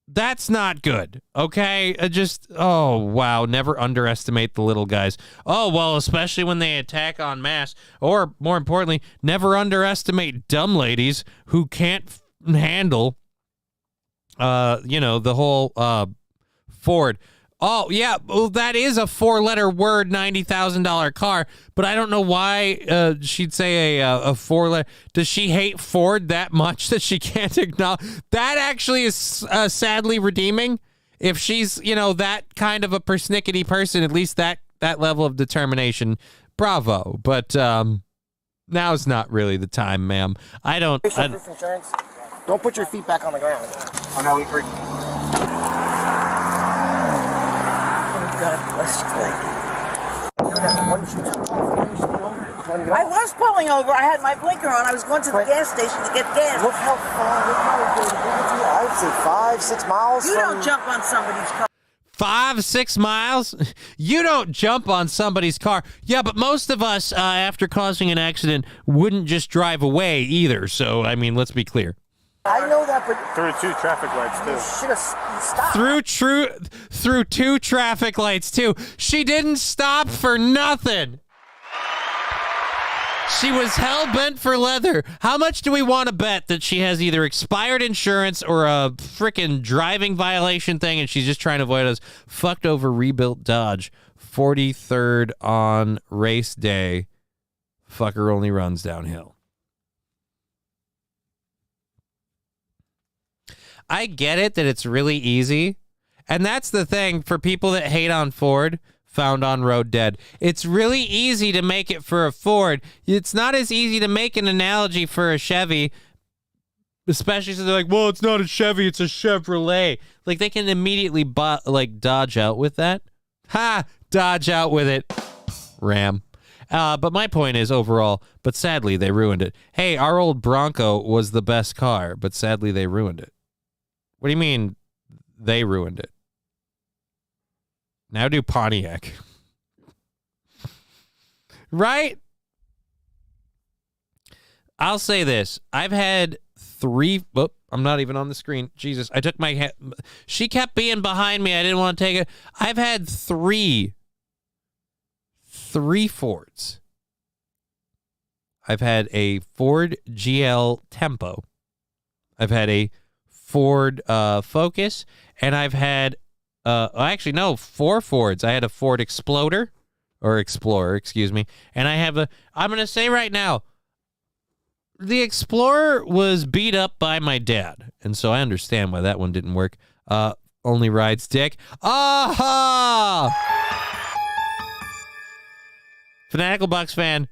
That's not good, okay? Oh, wow, never underestimate the little guys. Oh, well, especially when they attack en masse. Or, more importantly, never underestimate dumb ladies who can't handle, the whole Ford. Oh, yeah, well, that is a four-letter word, $90,000 car, but I don't know why she'd say a four-letter. Does she hate Ford that much that she can't acknowledge? That actually is sadly redeeming. If she's, that kind of a persnickety person, at least that level of determination, bravo. But now's not really the time, ma'am. Don't put your feet back on the ground. Oh, no, we agree. God bless you. I was pulling over. I had my blinker on. I was going to the gas station to get gas. Look how far. I'd say 5-6 miles. You don't jump on somebody's car. 5-6 miles? You don't jump on somebody's car. Yeah, but most of us, after causing an accident, wouldn't just drive away either. So, I mean, let's be clear. I know that, but through two traffic lights too. You should have stopped. Through two traffic lights too. She didn't stop for nothing. She was hell-bent for leather. How much do we want to bet that she has either expired insurance or a freaking driving violation thing and she's just trying to avoid us? Fucked over rebuilt Dodge. 43rd on race day. Fucker only runs downhill. I get it that it's really easy. And that's the thing for people that hate on Ford, found on Road Dead. It's really easy to make it for a Ford. It's not as easy to make an analogy for a Chevy, especially since they're like, well, it's not a Chevy, it's a Chevrolet. Like, they can immediately dodge out with that. Ha! Dodge out with it. Ram. But my point is overall, but sadly, they ruined it. Hey, our old Bronco was the best car, but sadly, they ruined it. What do you mean they ruined it? Now do Pontiac. Right? I'll say this. I've had 3... Oh, I'm not even on the screen. Jesus, I took my... She kept being behind me. I didn't want to take it. I've had three Fords. I've had a Ford GL Tempo. I've had a Ford Focus, and I've had 4 Fords. I had a Ford Explorer, excuse me, and I have I'm going to say right now, the Explorer was beat up by my dad, and so I understand why that one didn't work. Only rides dick. Aha! Fanatical Bucks fan,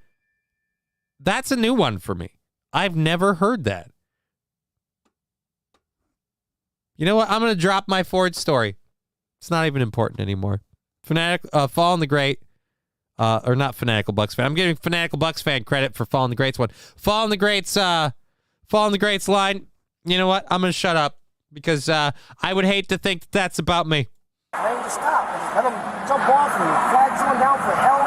that's a new one for me. I've never heard that. You know what? I'm going to drop my Ford story. It's not even important anymore. Fallen the Great, or not Fanatical Bucks fan. I'm giving Fanatical Bucks fan credit for Fallen the Great's one. Fallen the Great's line. You know what? I'm going to shut up because I would hate to think that that's about me. Tell him to stop. Let him jump off and flag someone down for help.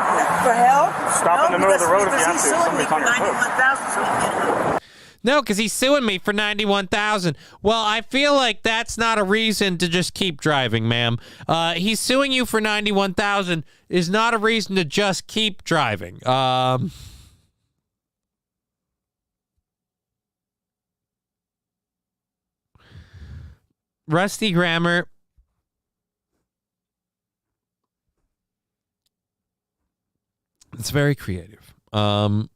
For help? Stop in the middle of the road if you have to. Somebody's on your hook. No, because he's suing me for $91,000. Well, I feel like that's not a reason to just keep driving, ma'am. He's suing you for $91,000 is not a reason to just keep driving. Rusty Grammar. It's very creative. Wow.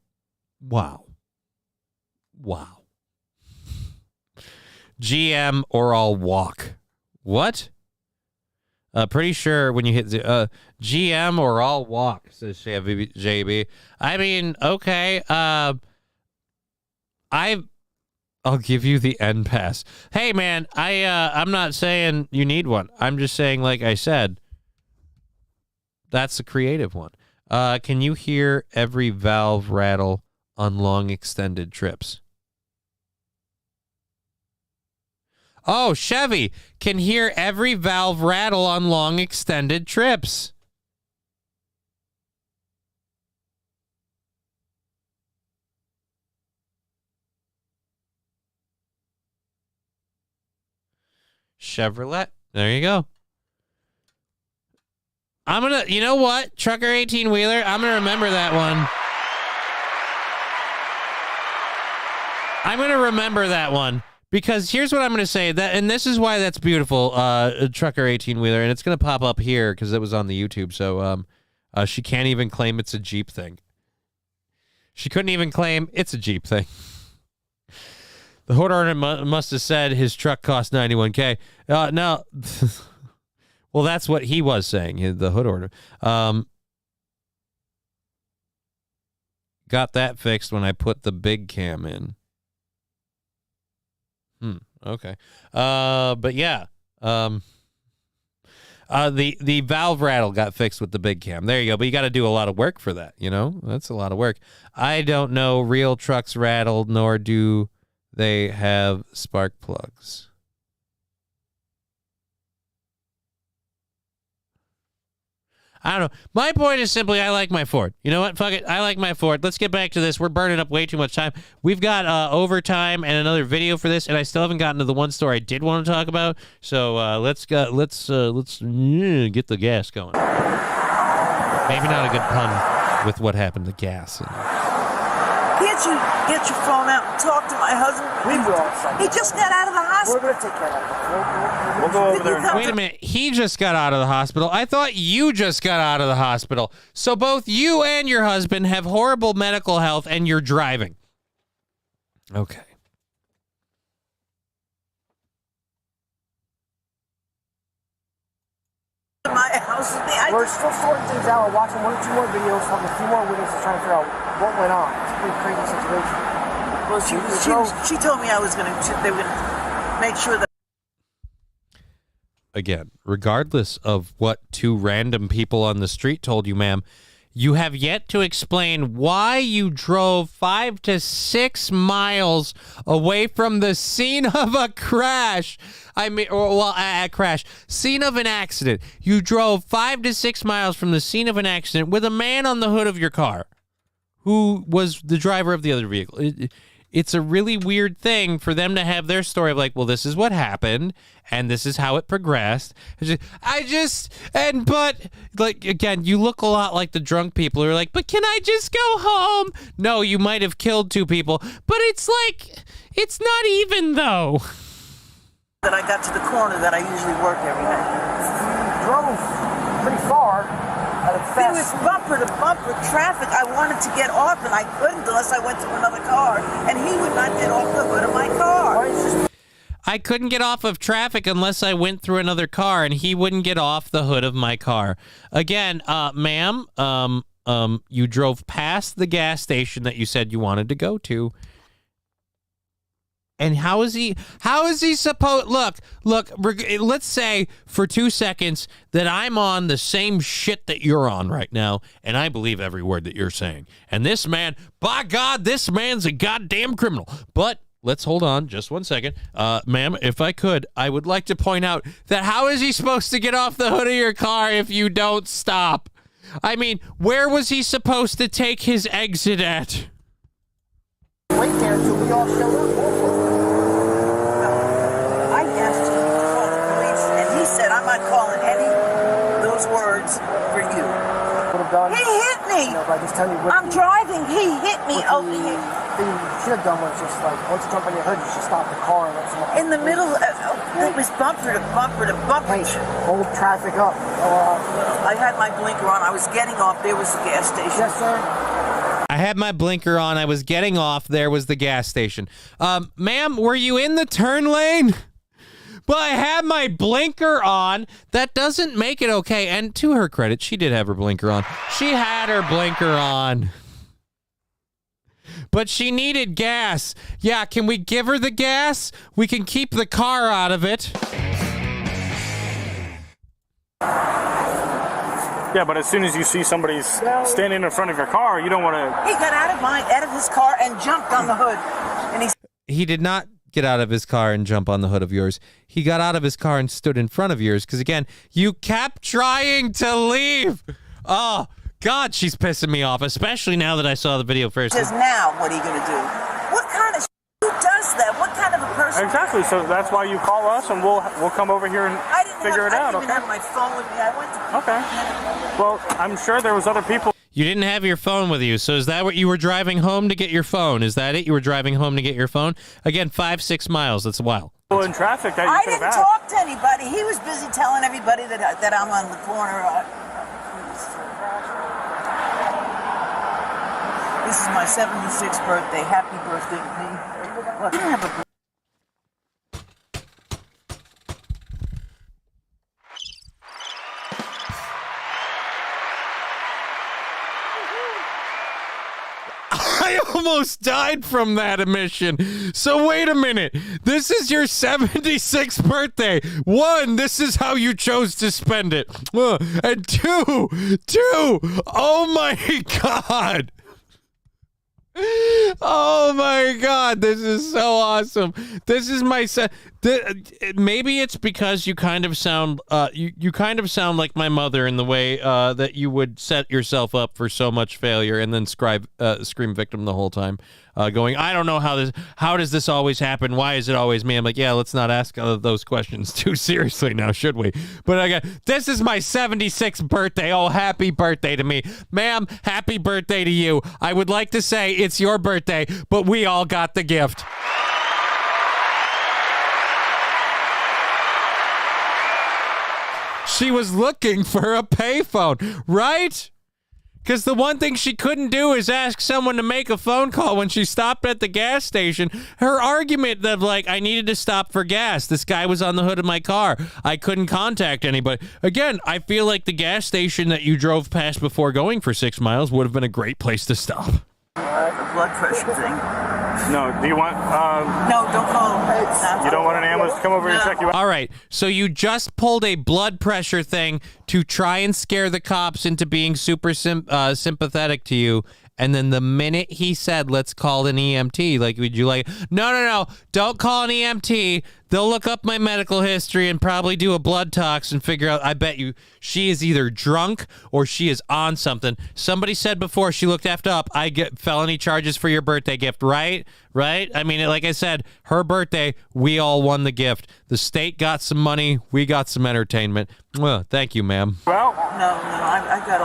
GM or I'll walk. What? Pretty sure when you hit GM or I'll walk, says JB. I mean, okay. I'll give you the N pass. Hey man, I'm not saying you need one. I'm just saying, like I said, that's a creative one. Can you hear every valve rattle on long extended trips? Oh, Chevy can hear every valve rattle on long extended trips. Chevrolet. There you go. You know what? Trucker 18-wheeler, I'm going to remember that one. I'm going to remember that one because here's what I'm going to say. And this is why that's beautiful, Trucker 18-wheeler, and it's going to pop up here because it was on the YouTube. So she can't even claim it's a Jeep thing. She couldn't even claim it's a Jeep thing. The hood owner must have said his truck cost $91K. No. Well, that's what he was saying, the hood order. Got that fixed when I put the big cam in. Okay. But yeah. The valve rattle got fixed with the big cam. There you go. But you got to do a lot of work for that, you know? That's a lot of work. I don't know real trucks rattle, nor do they have spark plugs. I don't know. My point is simply I like my Ford. You know what? Fuck it. I like my Ford. Let's get back to this. We're burning up way too much time. We've got overtime and another video for this, and I still haven't gotten to the one story I did want to talk about. So let's get the gas going. Maybe not a good pun with what happened to gas. Can't you get your phone out and talk to my husband? We will. He just got out of the hospital. We're going to take care of it. We'll go over there. Wait a minute. He just got out of the hospital. I thought you just got out of the hospital. So both you and your husband have horrible medical health and you're driving. Okay. My house is We're still sorting things out. We're watching 1 or 2 more videos, talking to a few more witnesses, trying to figure out what went on. It's a pretty crazy situation. Well, she told me they were going to make sure that. Again, regardless of what 2 random people on the street told you, ma'am, you have yet to explain why you drove 5 to 6 miles away from the scene of a crash. Scene of an accident. You drove 5 to 6 miles from the scene of an accident with a man on the hood of your car who was the driver of the other vehicle. It's a really weird thing for them to have their story of like, well, this is what happened and this is how it progressed. But again, you look a lot like the drunk people who are like, but can I just go home? No, you might have killed 2 people, but it's like, it's not even though. That I got to the corner that I usually work every night. You drove pretty far. There was bumper to bumper traffic. I wanted to get off, and I couldn't unless I went to another car, and he would not get off the hood of my car. I couldn't get off of traffic unless I went through another car, and he wouldn't get off the hood of my car. Again, ma'am, you drove past the gas station that you said you wanted to go to. And how is he supposed, look, let's say for 2 seconds that I'm on the same shit that you're on right now, and I believe every word that you're saying. And this man, by God, this man's a goddamn criminal. But let's hold on just 1 second. Ma'am, if I could, I would like to point out that how is he supposed to get off the hood of your car if you don't stop? I mean, where was he supposed to take his exit at? Wait there until we all show up. I asked him to call the police, and he said, I'm not calling any those words for you. He hit me. No, but I just tell you what I'm driving. He hit me over here. Thing you should have done was just like, once you jump on your hood, you should stop the car and let someone. In the middle, it was bumper to bumper to bumper. Wait, hold traffic up. I had my blinker on. I was getting off. There was the gas station. Yes, sir. I had my blinker on. I was getting off. There was the gas station. Ma'am, were you in the turn lane? Well, I had my blinker on. That doesn't make it okay. And to her credit, she did have her blinker on. She had her blinker on. But she needed gas. Yeah, can we give her the gas? We can keep the car out of it. Yeah, but as soon as you see somebody standing in front of your car, you don't want to... He got out of his car and jumped on the hood. And he did not get out of his car and jump on the hood of yours. He got out of his car and stood in front of yours because, again, you kept trying to leave. Oh, God, she's pissing me off, especially now that I saw the video first. Says, now, what are you going to do? What kind of who does that? What kind of a person? Exactly, so that's why you call us, and we'll come over here and figure it out, I didn't even have my phone with me. I went to... Okay. Well, I'm sure there was other people... You didn't have your phone with you, so is that what you were driving home to get your phone? Is that it? You were driving home to get your phone? Again, 5-6 miles. That's wild. Well, in traffic, that you I could have didn't asked. talk to anybody. He was busy telling everybody that I'm on the corner. This is my 76th birthday. Happy birthday to me. Look, I didn't have a... I almost died from that emission. So wait a minute. This is your 76th birthday. 1, this is how you chose to spend it. And 2, oh my God. Oh my God, this is so awesome. This is my maybe it's because you kind of sound you kind of sound like my mother in the way that you would set yourself up for so much failure and then scream victim the whole time, going, I don't know how does this always happen? Why is it always me? I'm like, yeah, let's not ask those questions too seriously now, should we? But this is my 76th birthday. Oh, happy birthday to me. Ma'am, happy birthday to you. I would like to say it's your birthday, but we all got the gift. She was looking for a payphone, right? Because the one thing she couldn't do is ask someone to make a phone call when she stopped at the gas station. Her argument that, like, I needed to stop for gas. This guy was on the hood of my car. I couldn't contact anybody. Again, I feel like the gas station that you drove past before going for 6 miles would have been a great place to stop. The blood pressure thing. No, do you want... No, don't call him. You don't want an ambulance to come over and check you out? All right, so you just pulled a blood pressure thing to try and scare the cops into being super sympathetic to you, and then the minute he said, let's call an EMT, like, would you like, no, don't call an EMT. They'll look up my medical history and probably do a blood tox and figure out, I bet you, she is either drunk or she is on something. Somebody said before she looked effed up, I get felony charges for your birthday gift, right? Right? I mean, like I said, her birthday, we all won the gift. The state got some money, we got some entertainment. Well, thank you, ma'am. Well, I've got the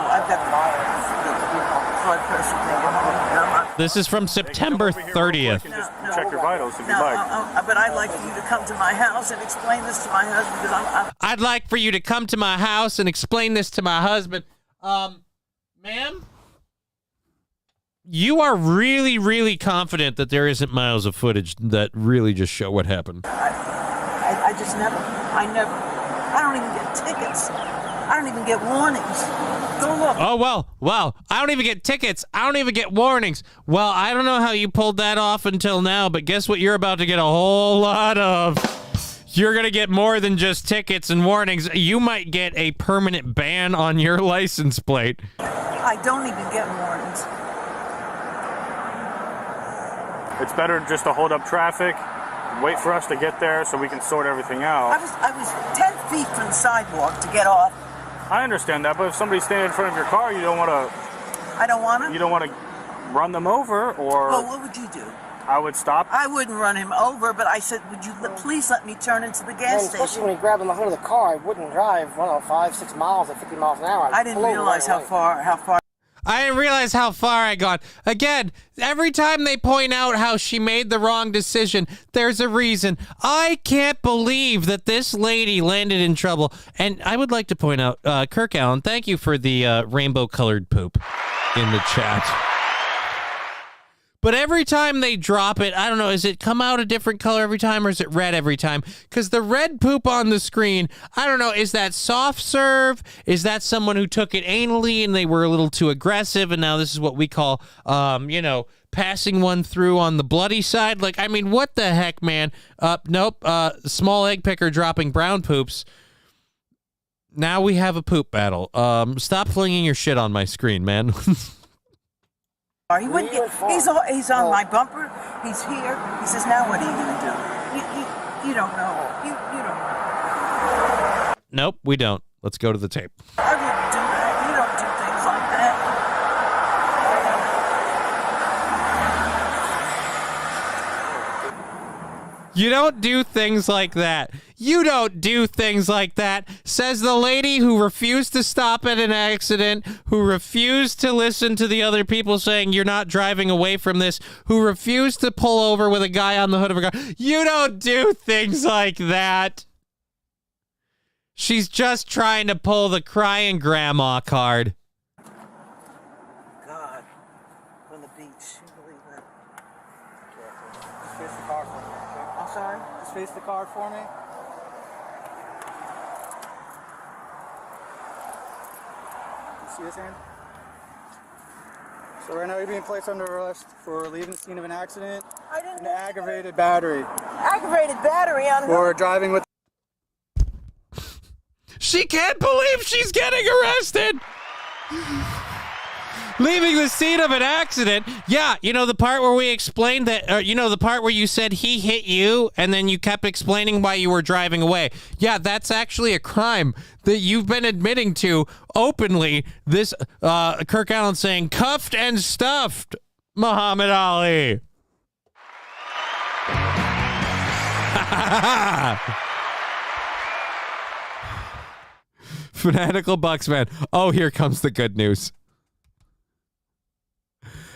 blood pressure thing. This is from September 30th. Check your vitals if you'd like. But I'd like for you to come to my house and explain this to my husband because I'd like for you to come to my house and explain this to my husband. Ma'am? You are really, really confident that there isn't miles of footage that really just show what happened. I just never. I don't even get tickets. I don't even get warnings. Go look. Oh, well, I don't even get tickets. I don't even get warnings. Well, I don't know how you pulled that off until now, but guess what you're about to get a whole lot of? You're going to get more than just tickets and warnings. You might get a permanent ban on your license plate. I don't even get warnings. It's better just to hold up traffic, wait for us to get there so we can sort everything out. I was 10 feet from the sidewalk to get off. I understand that, but if somebody's standing in front of your car, you don't want to... I don't want to? You don't want to run them over, or... Well, what would you do? I would stop. I wouldn't run him over, but I said, would you please let me turn into the gas station? Especially when he grabbed on the hood of the car, I wouldn't drive, 5-6 miles at 50 miles an hour. I didn't realize how far. I didn't realize how far I got. Again, every time they point out how she made the wrong decision, there's a reason. I can't believe that this lady landed in trouble. And I would like to point out, Kirk Allen, thank you for the rainbow-colored poop in the chat. But every time they drop it, I don't know, does it come out a different color every time or is it red every time? Because the red poop on the screen, I don't know, is that soft serve? Is that someone who took it anally and they were a little too aggressive and now this is what we call, passing one through on the bloody side? Like, I mean, what the heck, man? Nope, small egg picker dropping brown poops. Now we have a poop battle. Stop flinging your shit on my screen, man. He wouldn't get. He's on my bumper. He's here. He says, "Now what are you going to do?" You don't know. You don't know. Nope, we don't. Let's go to the tape. I wouldn't do that. You don't do things like that. You don't do things like that. You don't do things like that, says the lady who refused to stop at an accident, who refused to listen to the other people saying you're not driving away from this, who refused to pull over with a guy on the hood of a car. You don't do things like that. She's just trying to pull the crying grandma card. God, from the beach. You believe that? Just face the car for me, okay? I'm sorry? Just face the car for me. See his hand? So right now you're being placed under arrest for leaving the scene of an accident and aggravated battery. Aggravated battery on For driving with... She can't believe she's getting arrested! Leaving the scene of an accident. Yeah, you know the part where we explained that, the part where you said he hit you and then you kept explaining why you were driving away. Yeah, that's actually a crime that you've been admitting to openly. This, Kirk Allen saying, cuffed and stuffed, Muhammad Ali. Fanatical Bucksman. Oh, here comes the good news.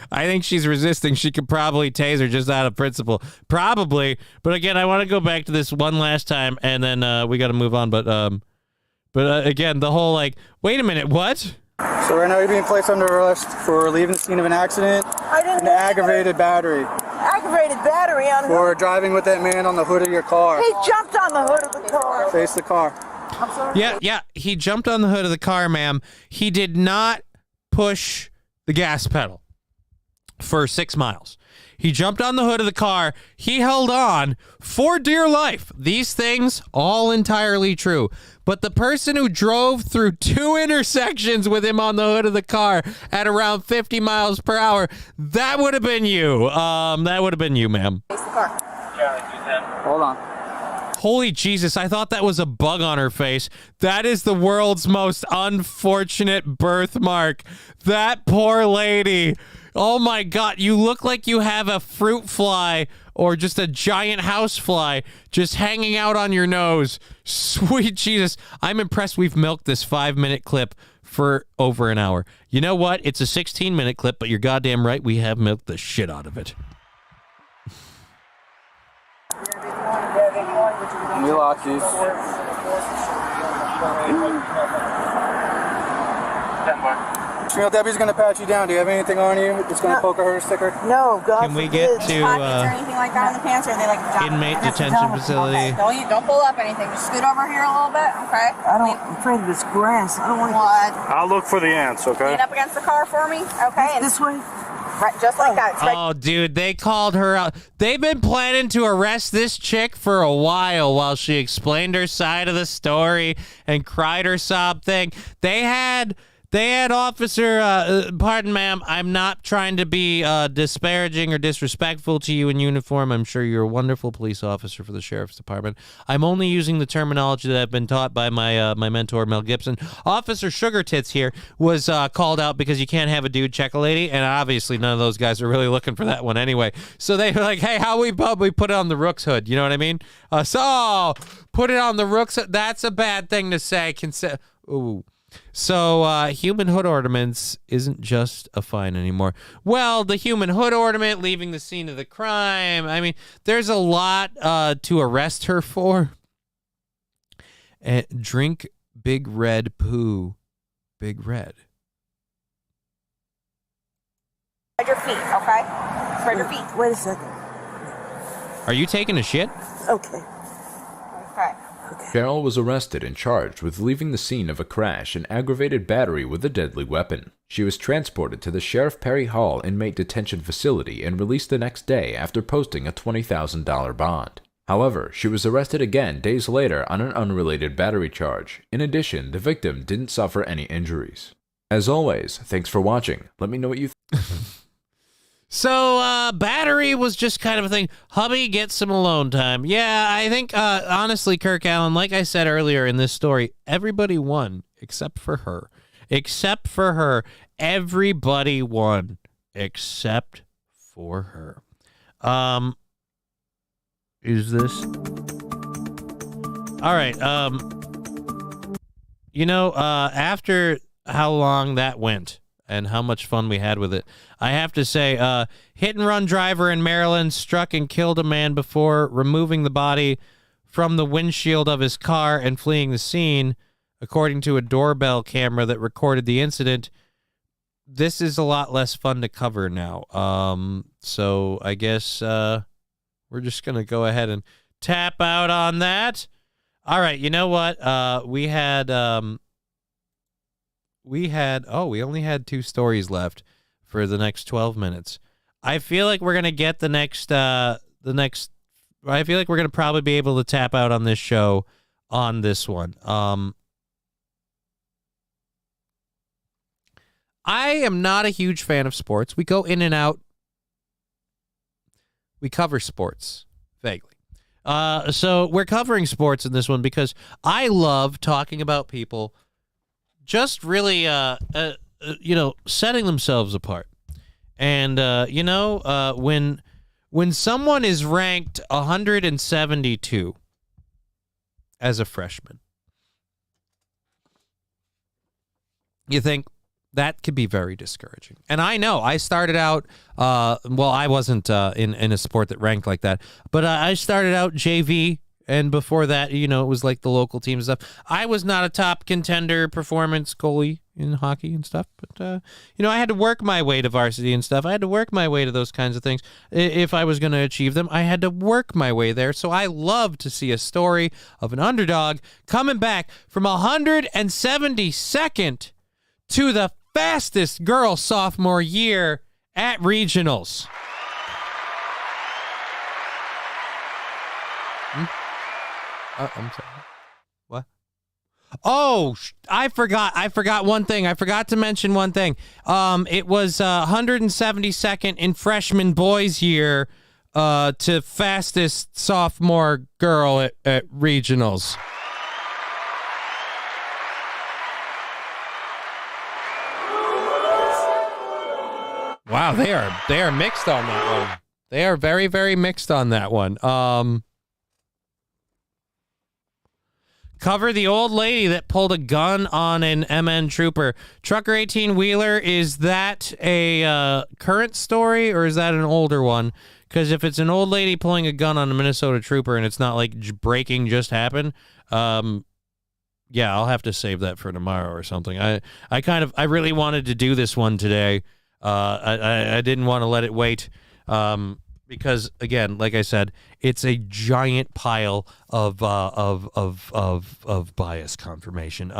I think she's resisting. She could probably tase her just out of principle. Probably. But again, I want to go back to this one last time, and then we got to move on. But again, the whole, wait a minute, what? So right now you're being placed under arrest for leaving the scene of an accident and aggravated battery. Aggravated battery on For driving with that man on the hood of your car. He jumped on the hood of the car. Face the car. I'm sorry? Yeah, he jumped on the hood of the car, ma'am. He did not push the gas pedal for 6 miles. He jumped on the hood of the car. He held on for dear life. These things, all entirely true. But the person who drove through 2 intersections with him on the hood of the car at around 50 miles per hour, that would have been you. That would have been you, ma'am. Face the car. Hold on. Holy Jesus, I thought that was a bug on her face. That is the world's most unfortunate birthmark. That poor lady. Oh my God, you look like you have a fruit fly or just a giant house fly just hanging out on your nose. Sweet Jesus. I'm impressed we've milked this 5-minute clip for over an hour. You know what? It's a 16-minute clip, but you're goddamn right. We have milked the shit out of it. We lock these. Female Debbie's gonna pat you down. Do you have anything on you that's gonna poke a her sticker? No, God. Can we get to anything like that on the pants, or are they like inmate detention facility? Don't pull up anything. Just scoot over here a little bit, okay? I'm afraid of this grass. I don't want to. I'll look for the ants, okay? Lean up against the car for me, okay? And this way. Right, just like that. It's right. Oh, dude, they called her out. They've been planning to arrest this chick for a while she explained her side of the story and cried her sob thing. They had officer, pardon ma'am, I'm not trying to be disparaging or disrespectful to you in uniform. I'm sure you're a wonderful police officer for the sheriff's department. I'm only using the terminology that I've been taught by my mentor, Mel Gibson. Officer Sugar Tits here was called out because you can't have a dude check a lady, and obviously none of those guys are really looking for that one anyway. So they were like, hey, how we put it on the Rook's hood? You know what I mean? So put it on the Rook's hood. That's a bad thing to say. Ooh. So human hood ornaments isn't just a fine anymore. Well, the human hood ornament, leaving the scene of the crime. I mean, there's a lot to arrest her for. Drink Big Red Poo. Big Red. Spread your feet, okay? Spread your feet. Wait a second. Are you taking a shit? Okay. Okay. Cheryl was arrested and charged with leaving the scene of a crash and aggravated battery with a deadly weapon. She was transported to the Sheriff Perry Hall inmate detention facility and released the next day after posting a $20,000 bond. However, she was arrested again days later on an unrelated battery charge. In addition, the victim didn't suffer any injuries. As always, thanks for watching. Let me know what you think. So, battery was just kind of a thing. Hubby gets some alone time. Yeah, I think, honestly, Kirk Allen, like I said earlier in this story, everybody won except for her. Except for her. Everybody won except for her. Is this? All right. After how long that went and how much fun we had with it, I have to say, hit-and-run driver in Maryland struck and killed a man before removing the body from the windshield of his car and fleeing the scene, according to a doorbell camera that recorded the incident. This is a lot less fun to cover now. So I guess we're just going to go ahead and tap out on that. All right, you know what? We only had 2 stories left for the next 12 minutes. I feel like we're going to get I feel like we're going to probably be able to tap out on this show on this one. I am not a huge fan of sports. We go in and out. We cover sports vaguely. So we're covering sports in this one because I love talking about people just really, setting themselves apart. And, when someone is ranked 172 as a freshman, you think that could be very discouraging. And I know I started out, I wasn't in a sport that ranked like that, but I started out JV. And before that, it was like the local team stuff. I was not a top contender performance goalie in hockey and stuff. But, I had to work my way to varsity and stuff. I had to work my way to those kinds of things. If I was going to achieve them, I had to work my way there. So I love to see a story of an underdog coming back from 172nd to the fastest girl sophomore year at regionals. I'm sorry. What? Oh, I forgot one thing. I forgot to mention one thing. It was 172nd in freshman boys year to fastest sophomore girl at regionals. Wow, they are mixed on that one. They are very, very mixed on that one. Cover the old lady that pulled a gun on an MN trooper. Trucker 18-wheeler, is that a current story or is that an older one? Because if it's an old lady pulling a gun on a Minnesota trooper and it's not like breaking just happened, yeah, I'll have to save that for tomorrow or something. I really wanted to do this one today. I didn't want to let it wait. Because again, like I said, it's a giant pile of bias confirmation.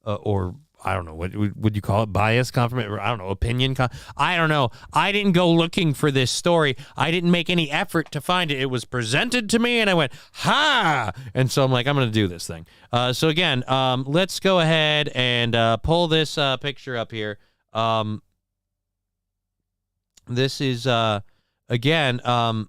Or I don't know, what would you call it? Bias confirmation? I don't know, opinion. I don't know. I didn't go looking for this story. I didn't make any effort to find it. It was presented to me, and I went, ha! And so I'm like, I'm going to do this thing. So again, let's go ahead and pull this picture up here. This is again.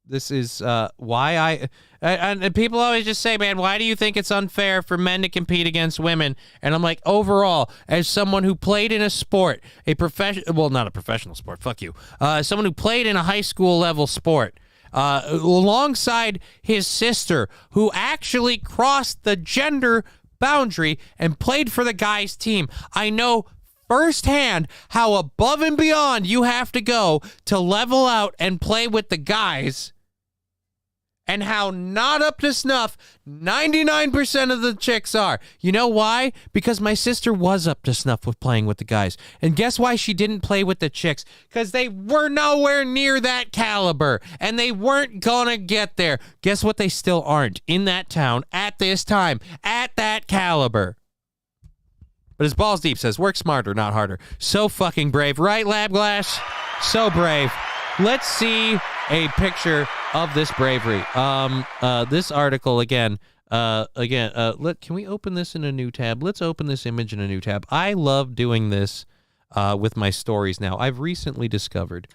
This is why and people always just say, man, why do you think it's unfair for men to compete against women? And I'm like, overall, as someone who played in a sport, not a professional sport, fuck you, someone who played in a high school level sport, alongside his sister, who actually crossed the gender boundary and played for the guys' team, I know firsthand how above and beyond you have to go to level out and play with the guys, and how not up to snuff 99% of the chicks are. You know why? Because my sister was up to snuff with playing with the guys. And guess why she didn't play with the chicks? Because they were nowhere near that caliber, and they weren't gonna get there. Guess what? They still aren't in that town at this time, at that caliber. But as Balls Deep says, work smarter, not harder. So fucking brave. Right, Lab Glass? So brave. Let's see a picture of this bravery. This article, again, can we open this in a new tab? Let's open this image in a new tab. I love doing this with my stories now. I've recently discovered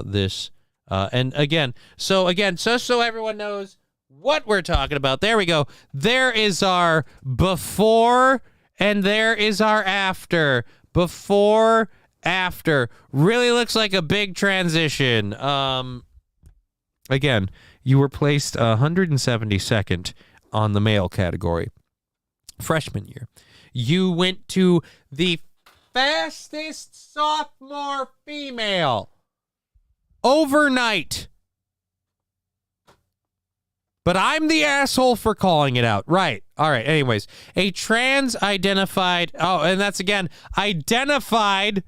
this. And again, so everyone knows what we're talking about. There we go. There is our before, and there is our after. Before, after. Really looks like a big transition. Again, you were placed 172nd on the male category. Freshman year. You went to the fastest sophomore female overnight. But I'm the asshole for calling it out. Right. All right. Anyways, a trans-identified... Oh, and that's, again, identified...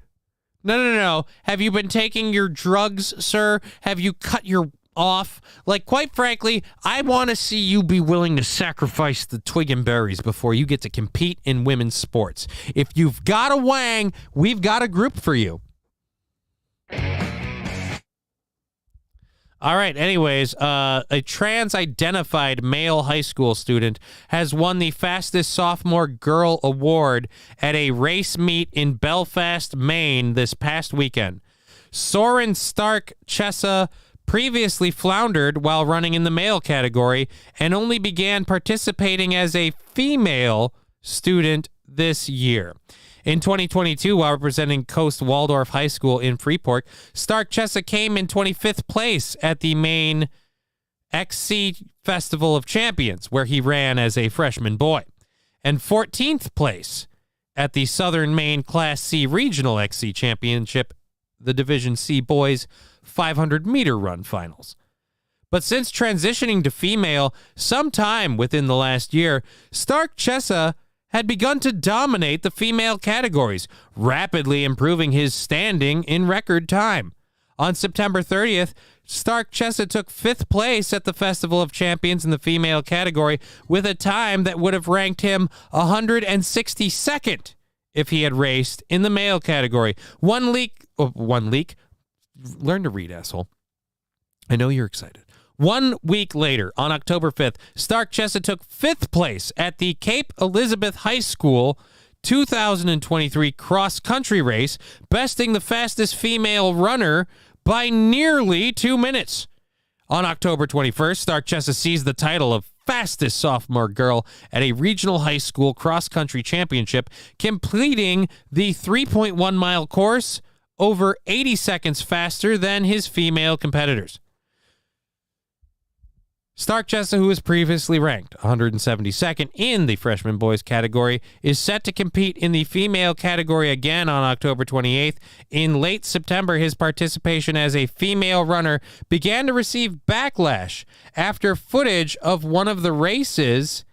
No. Have you been taking your drugs, sir? Have you cut your off? Like, quite frankly, I want to see you be willing to sacrifice the twig and berries before you get to compete in women's sports. If you've got a wang, we've got a group for you. All right, anyways, a trans-identified male high school student has won the fastest sophomore girl award at a race meet in Belfast, Maine this past weekend. Soren Stark Chessa previously floundered while running in the male category and only began participating as a female student this year. In 2022, while representing Coast Waldorf High School in Freeport, Stark Chessa came in 25th place at the Maine XC Festival of Champions, where he ran as a freshman boy, and 14th place at the Southern Maine Class C Regional XC Championship, the Division C Boys 500-meter run finals. But since transitioning to female sometime within the last year, Stark Chessa had begun to dominate the female categories, rapidly improving his standing in record time. On September 30th, Stark Chessa took 5th place at the Festival of Champions in the female category with a time that would have ranked him 162nd if he had raced in the male category. One leak. Learn to read, asshole. I know you're excited. 1 week later, on October 5th, Stark Chessa took 5th place at the Cape Elizabeth High School 2023 cross-country race, besting the fastest female runner by nearly 2 minutes. On October 21st, Stark Chessa seized the title of fastest sophomore girl at a regional high school cross-country championship, completing the 3.1-mile course over 80 seconds faster than his female competitors. Stark Chessa, who was previously ranked 172nd in the freshman boys category, is set to compete in the female category again on October 28th. In late September, his participation as a female runner began to receive backlash after footage of one of the races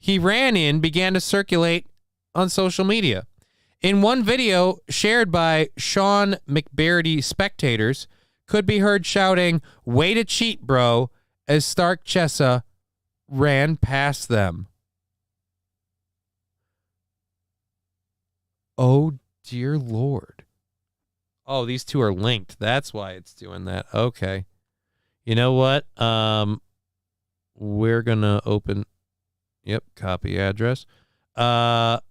he ran in began to circulate on social media. In one video shared by Sean McBarity spectators, could be heard shouting, "Way to cheat, bro," as Stark Chessa ran past them. Oh, dear Lord. Oh, these two are linked. That's why it's doing that. Okay. You know what? We're going to open... Yep, copy address. The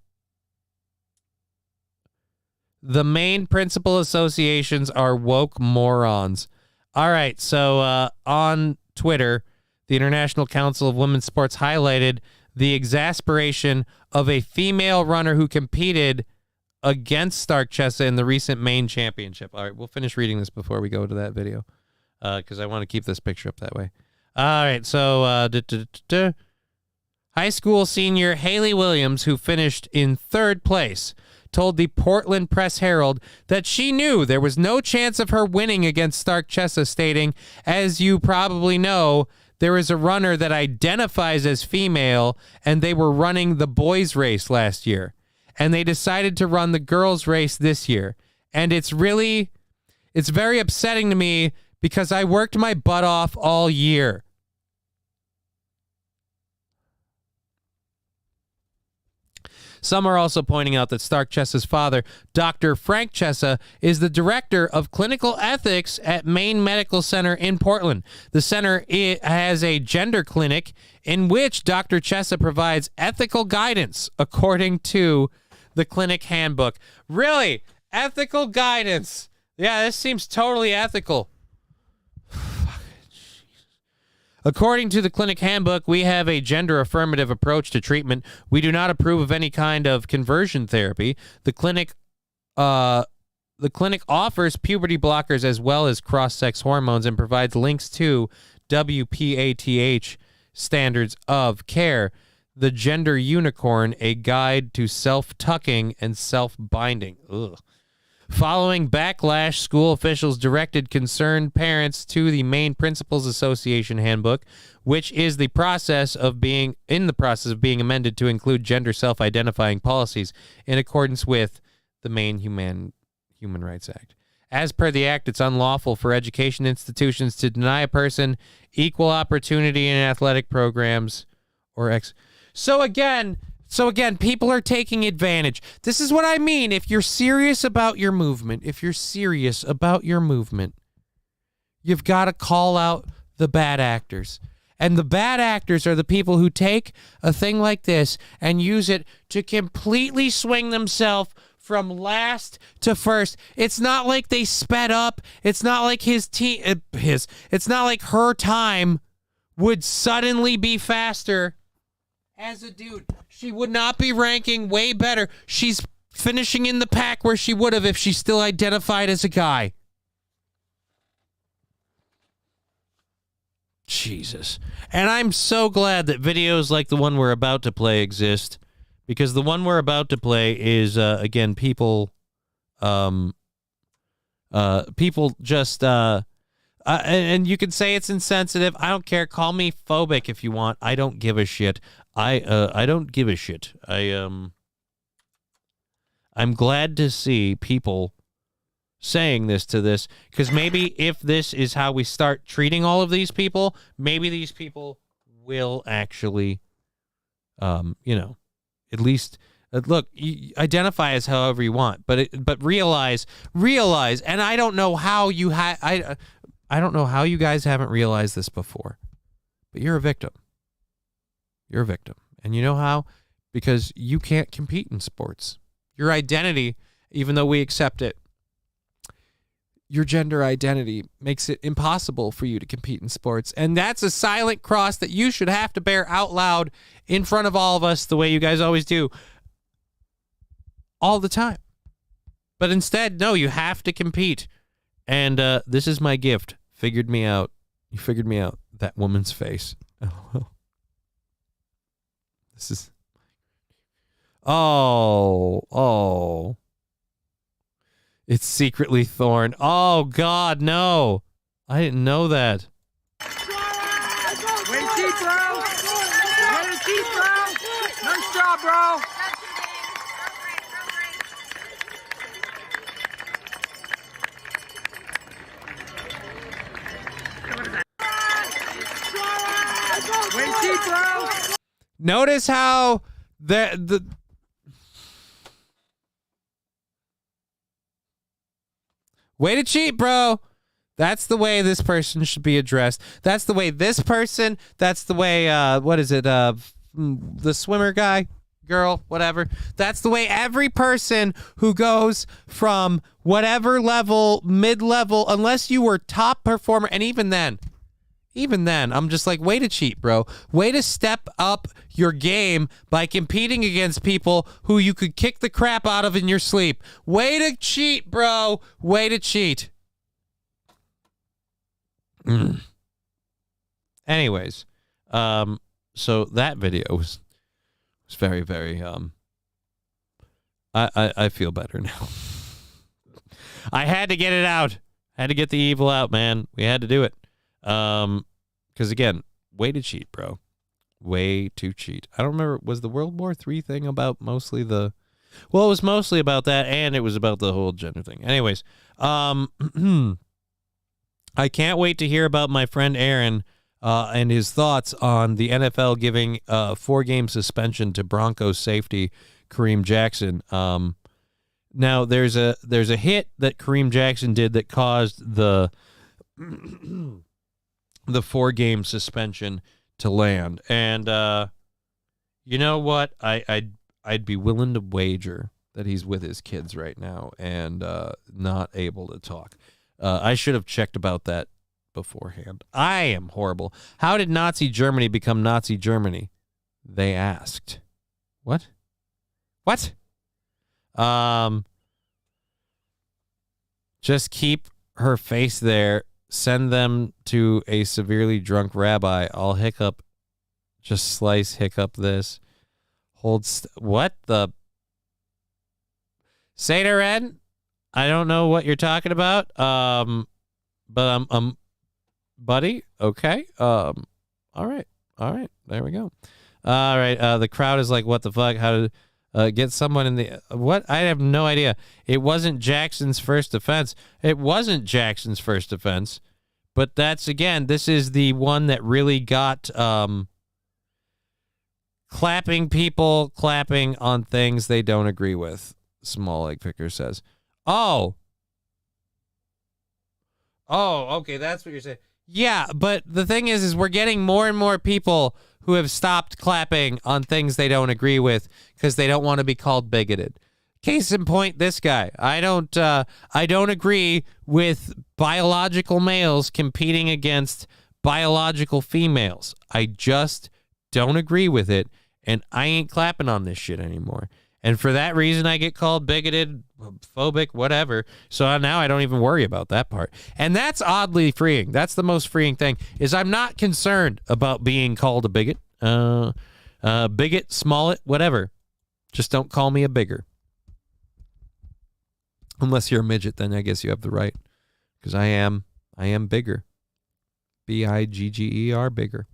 main principal associations are woke morons. All right, so on Twitter, the International Council of Women's Sports highlighted the exasperation of a female runner who competed against Stark Chessa in the recent Maine Championship. All right, we'll finish reading this before we go to that video because I want to keep this picture up that way. All right, so high school senior Haley Williams, who finished in third place, told the Portland Press-Herald that she knew there was no chance of her winning against Stark Chessa, stating, "As you probably know, there is a runner that identifies as female, and they were running the boys' race last year. And they decided to run the girls' race this year. And it's very upsetting to me because I worked my butt off all year." Some are also pointing out that Stark Chessa's father, Dr. Frank Chessa, is the director of clinical ethics at Maine Medical Center in Portland. The center has a gender clinic in which Dr. Chessa provides ethical guidance, according to the clinic handbook. Really? Ethical guidance? Yeah, this seems totally ethical. According to the clinic handbook, we have a gender-affirmative approach to treatment. We do not approve of any kind of conversion therapy. The clinic offers puberty blockers as well as cross-sex hormones and provides links to WPATH standards of care. The Gender Unicorn, a guide to self-tucking and self-binding. Ugh. Following backlash, school officials directed concerned parents to the Maine Principals Association handbook, which is in the process of being amended to include gender self-identifying policies in accordance with the Maine Human Rights Act. As per the act, it's unlawful for education institutions to deny a person equal opportunity in athletic programs or So again, people are taking advantage. This is what I mean. If you're serious about your movement, you've got to call out the bad actors. And the bad actors are the people who take a thing like this and use it to completely swing themselves from last to first. It's not like they sped up. It's not like it's not like her time would suddenly be faster. As a dude, she would not be ranking way better. She's finishing in the pack where she would have if she still identified as a guy. Jesus. And I'm so glad that videos like the one we're about to play exist, because the one we're about to play is, again, people just... and you can say it's insensitive. I don't care. Call me phobic if you want. I don't give a shit. I don't give a shit. I'm glad to see people saying this to this, because maybe if this is how we start treating all of these people, maybe these people will actually, at least look, identify as however you want, but realize, and I don't know how I don't know how you guys haven't realized this before, but you're a victim. You're a victim. And you know how? Because you can't compete in sports. Your identity, even though we accept it, your gender identity makes it impossible for you to compete in sports. And that's a silent cross that you should have to bear out loud in front of all of us, the way you guys always do all the time. But instead, no, you have to compete. And this is my gift. Figured me out. You figured me out. That woman's face. LOL. This is... Oh. It's secretly Thorn. Oh, God, no. I didn't know that. Way to keep, bro. Way to keep, bro. bro. Way cheap, bro. Notice how the way to cheat, bro. That's the way this person should be addressed. That's the way this person. That's the way. What is it? The swimmer guy, girl, whatever. That's the way every person who goes from whatever level, mid-level, unless you were top performer, and even then, I'm just like, way to cheat, bro. Way to step up your game by competing against people who you could kick the crap out of in your sleep. Way to cheat, bro. Way to cheat. Anyways, so that video was very, very, I feel better now. I had to get it out. I had to get the evil out, man. We had to do it. Because again, way to cheat, bro. Way to cheat. I don't remember, was the World War III thing about mostly the, well, it was mostly about that, and it was about the whole gender thing. Anyways, I can't wait to hear about my friend Aaron and his thoughts on the NFL giving a 4-game suspension to Broncos safety Kareem Jackson. Now there's a hit that Kareem Jackson did that caused the 4-game suspension to land, and you know what? I'd be willing to wager that he's with his kids right now and not able to talk. I should have checked about that beforehand. I am horrible. How did Nazi Germany become Nazi Germany? They asked. What? Just keep her face there. Send them to a severely drunk rabbi. I'll hiccup. Just slice hiccup this. What the? Say to Red? I don't know what you're talking about. But buddy, okay. All right. There we go. All right. The crowd is like, what the fuck? How to get someone in the what? I have no idea. It wasn't Jackson's first offense. It wasn't Jackson's first offense. But that's, again, this is the one that really got clapping on things they don't agree with. Small Egg Picker says. Oh, okay, that's what you're saying. Yeah, but the thing is we're getting more and more people who have stopped clapping on things they don't agree with because they don't want to be called bigoted. Case in point, this guy. I don't agree with biological males competing against biological females. I just don't agree with it, and I ain't clapping on this shit anymore. And for that reason, I get called bigoted, phobic, whatever. So now I don't even worry about that part. And that's oddly freeing. That's the most freeing thing, is I'm not concerned about being called a bigot. Bigot, Smollett, whatever. Just don't call me a bigger. Unless you're a midget, then I guess you have the right. Because I am bigger. B-I-G-G-E-R, bigger.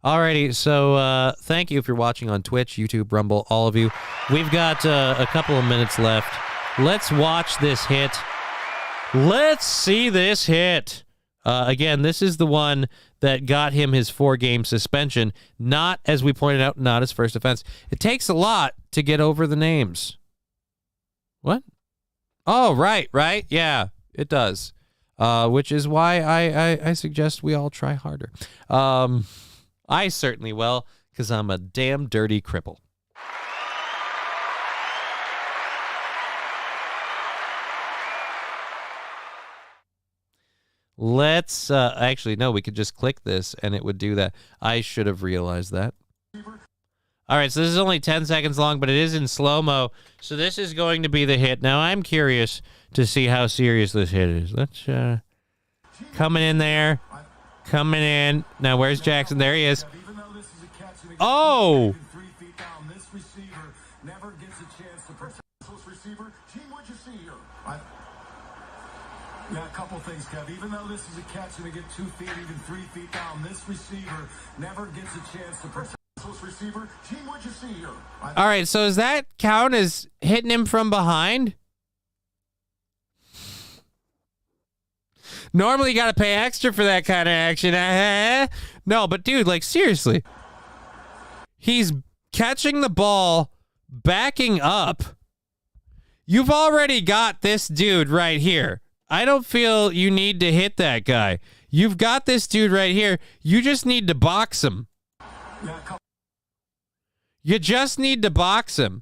Alrighty, so thank you if you're watching on Twitch, YouTube, Rumble, all of you. We've got a couple of minutes left. Let's watch this hit. Let's see this hit. Again, this is the one that got him his 4-game suspension. Not, as we pointed out, not his first offense. It takes a lot to get over the names. What? Oh, right. Yeah, it does. Which is why I suggest we all try harder. I certainly will, because I'm a damn dirty cripple. Let's, actually, no, we could just click this, and it would do that. I should have realized that. All right, so this is only 10 seconds long, but it is in slow-mo, so this is going to be the hit. Now, I'm curious to see how serious this hit is. Let's, coming in there. Coming in. Now, where's Jackson? There he is. Oh! Yeah, a couple things, Kev. Even though this is a catch and to get 2 feet, even 3 feet down, this receiver never gets a chance to protect All right, so does that count as hitting him from behind? Normally you got to pay extra for that kind of action. No, but dude, like seriously. He's catching the ball, backing up. You've already got this dude right here. I don't feel you need to hit that guy. You've got this dude right here. You just need to box him. You just need to box him.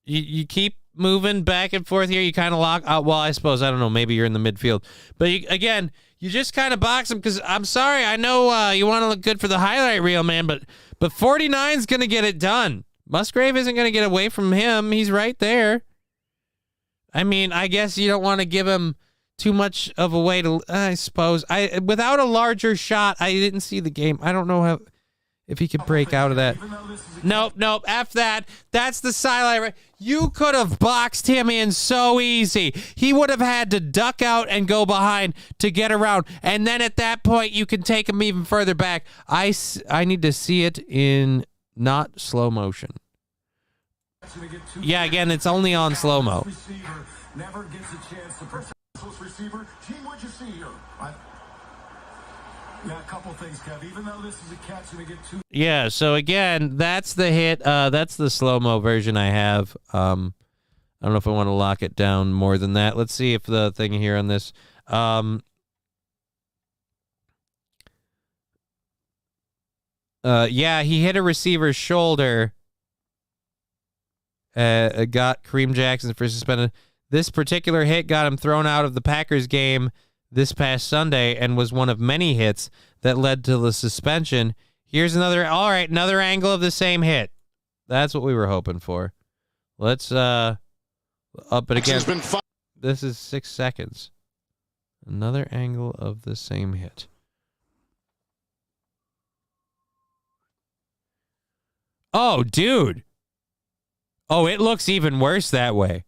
You keep moving back and forth here. You kind of lock out. Well, I suppose, I don't know, maybe you're in the midfield. But again, you just kind of box him because I'm sorry. I know you want to look good for the highlight reel, man, but 49's going to get it done. Musgrave isn't going to get away from him. He's right there. I mean, I guess you don't want to give him too much of a way to, I suppose. Without a larger shot, I didn't see the game. I don't know if he could break out of that. Nope. F that. That's the sideline. You could have boxed him in so easy. He would have had to duck out and go behind to get around. And then at that point, you can take him even further back. I need to see it in not slow motion. Yeah, again, it's only on slow-mo. Never gets a chance to protect receiver. Gene, what'd you see here? Yeah, a couple things, Kev. Even though this is a catch, we get two. Yeah, so again, that's the hit. That's the slow-mo version I have. I don't know if I want to lock it down more than that. Let's see if the thing here on this. Yeah, he hit a receiver's shoulder. Got Kareem Jackson for suspended. This particular hit got him thrown out of the Packers game this past Sunday and was one of many hits that led to the suspension. Here's another angle of the same hit. That's what we were hoping for. Let's up it again. This is 6 seconds. Another angle of the same hit. Oh, dude. Oh, it looks even worse that way.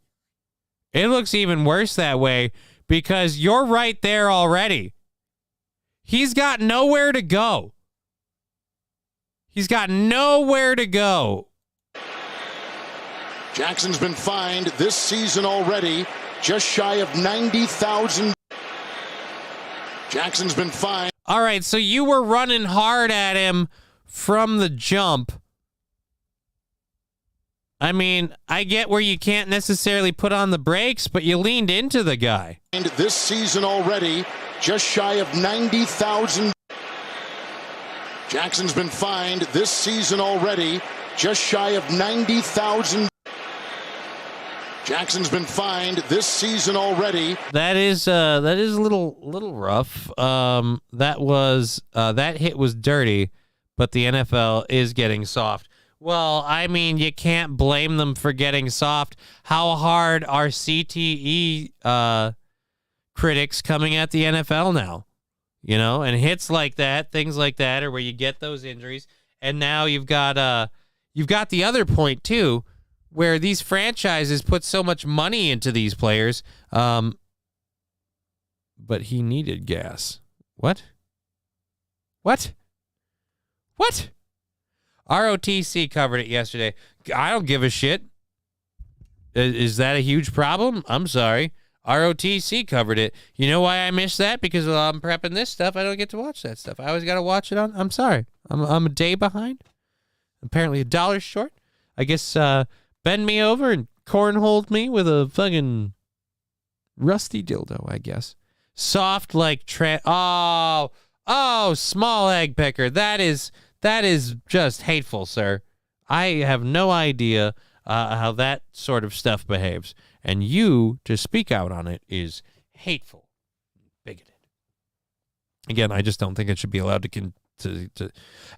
It looks even worse that way because you're right there already. He's got nowhere to go. He's got nowhere to go. Jackson's been fined this season already, just shy of 90,000. Jackson's been fined. All right, so you were running hard at him from the jump. I mean, I get where you can't necessarily put on the brakes, but you leaned into the guy. And this season already, just shy of 90,000. Jackson's been fined this season already, just shy of 90,000. Jackson's been fined this season already. That is a little rough. That hit was dirty, but the NFL is getting soft. Well, I mean, you can't blame them for getting soft. How hard are CTE critics coming at the NFL now? You know, and hits like that, things like that, are where you get those injuries. And now you've got the other point too, where these franchises put so much money into these players. But he needed gas. What? ROTC covered it yesterday. I don't give a shit. Is that a huge problem? I'm sorry. ROTC covered it. You know why I missed that? Because while I'm prepping this stuff, I don't get to watch that stuff. I always got to watch it on. I'm sorry. I'm a day behind. Apparently $1 short. I guess bend me over and cornholed me with a fucking rusty dildo, I guess. Soft like small egg picker. That is just hateful, sir. I have no idea how that sort of stuff behaves. And you, to speak out on it, is hateful, bigoted. Again, I just don't think it should be allowed to.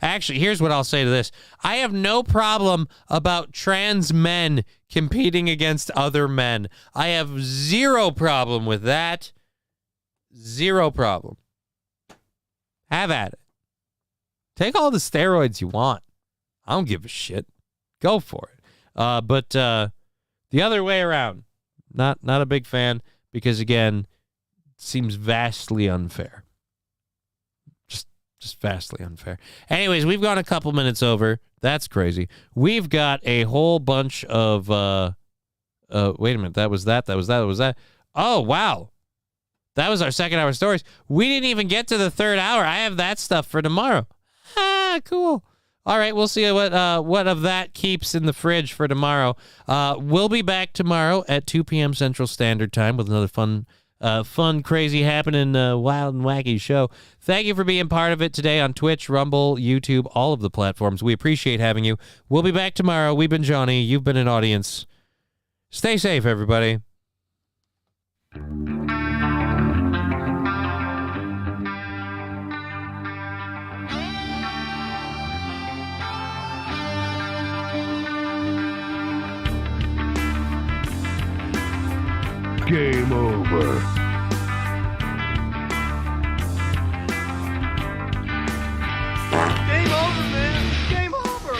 Actually, here's what I'll say to this. I have no problem about trans men competing against other men. I have zero problem with that. Zero problem. Have at it. Take all the steroids you want. I don't give a shit. Go for it. But the other way around, not a big fan because, again, it seems vastly unfair. Just Just vastly unfair. Anyways, we've gone a couple minutes over. That's crazy. We've got a whole bunch of, wait a minute. That was that. Oh, wow. That was our second hour stories. We didn't even get to the third hour. I have that stuff for tomorrow. Ah, cool. All right, we'll see what of that keeps in the fridge for tomorrow. We'll be back tomorrow at 2 p.m. Central Standard Time with another fun, crazy, happening, wild and wacky show. Thank you for being part of it today on Twitch, Rumble, YouTube, all of the platforms. We appreciate having you. We'll be back tomorrow. We've been Johnny. You've been an audience. Stay safe, everybody. Game over. Game over, man. Game over.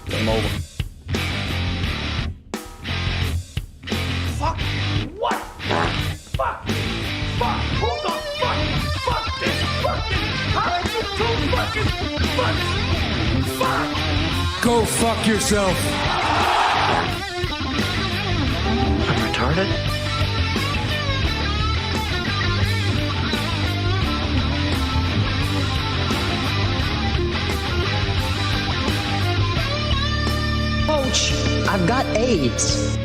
Game over. Fuck. What? Fuck. Fuck. Who the fuck this fucking... How did you two fucking... Fuck. Go fuck yourself. Retarded? Coach, I've got AIDS.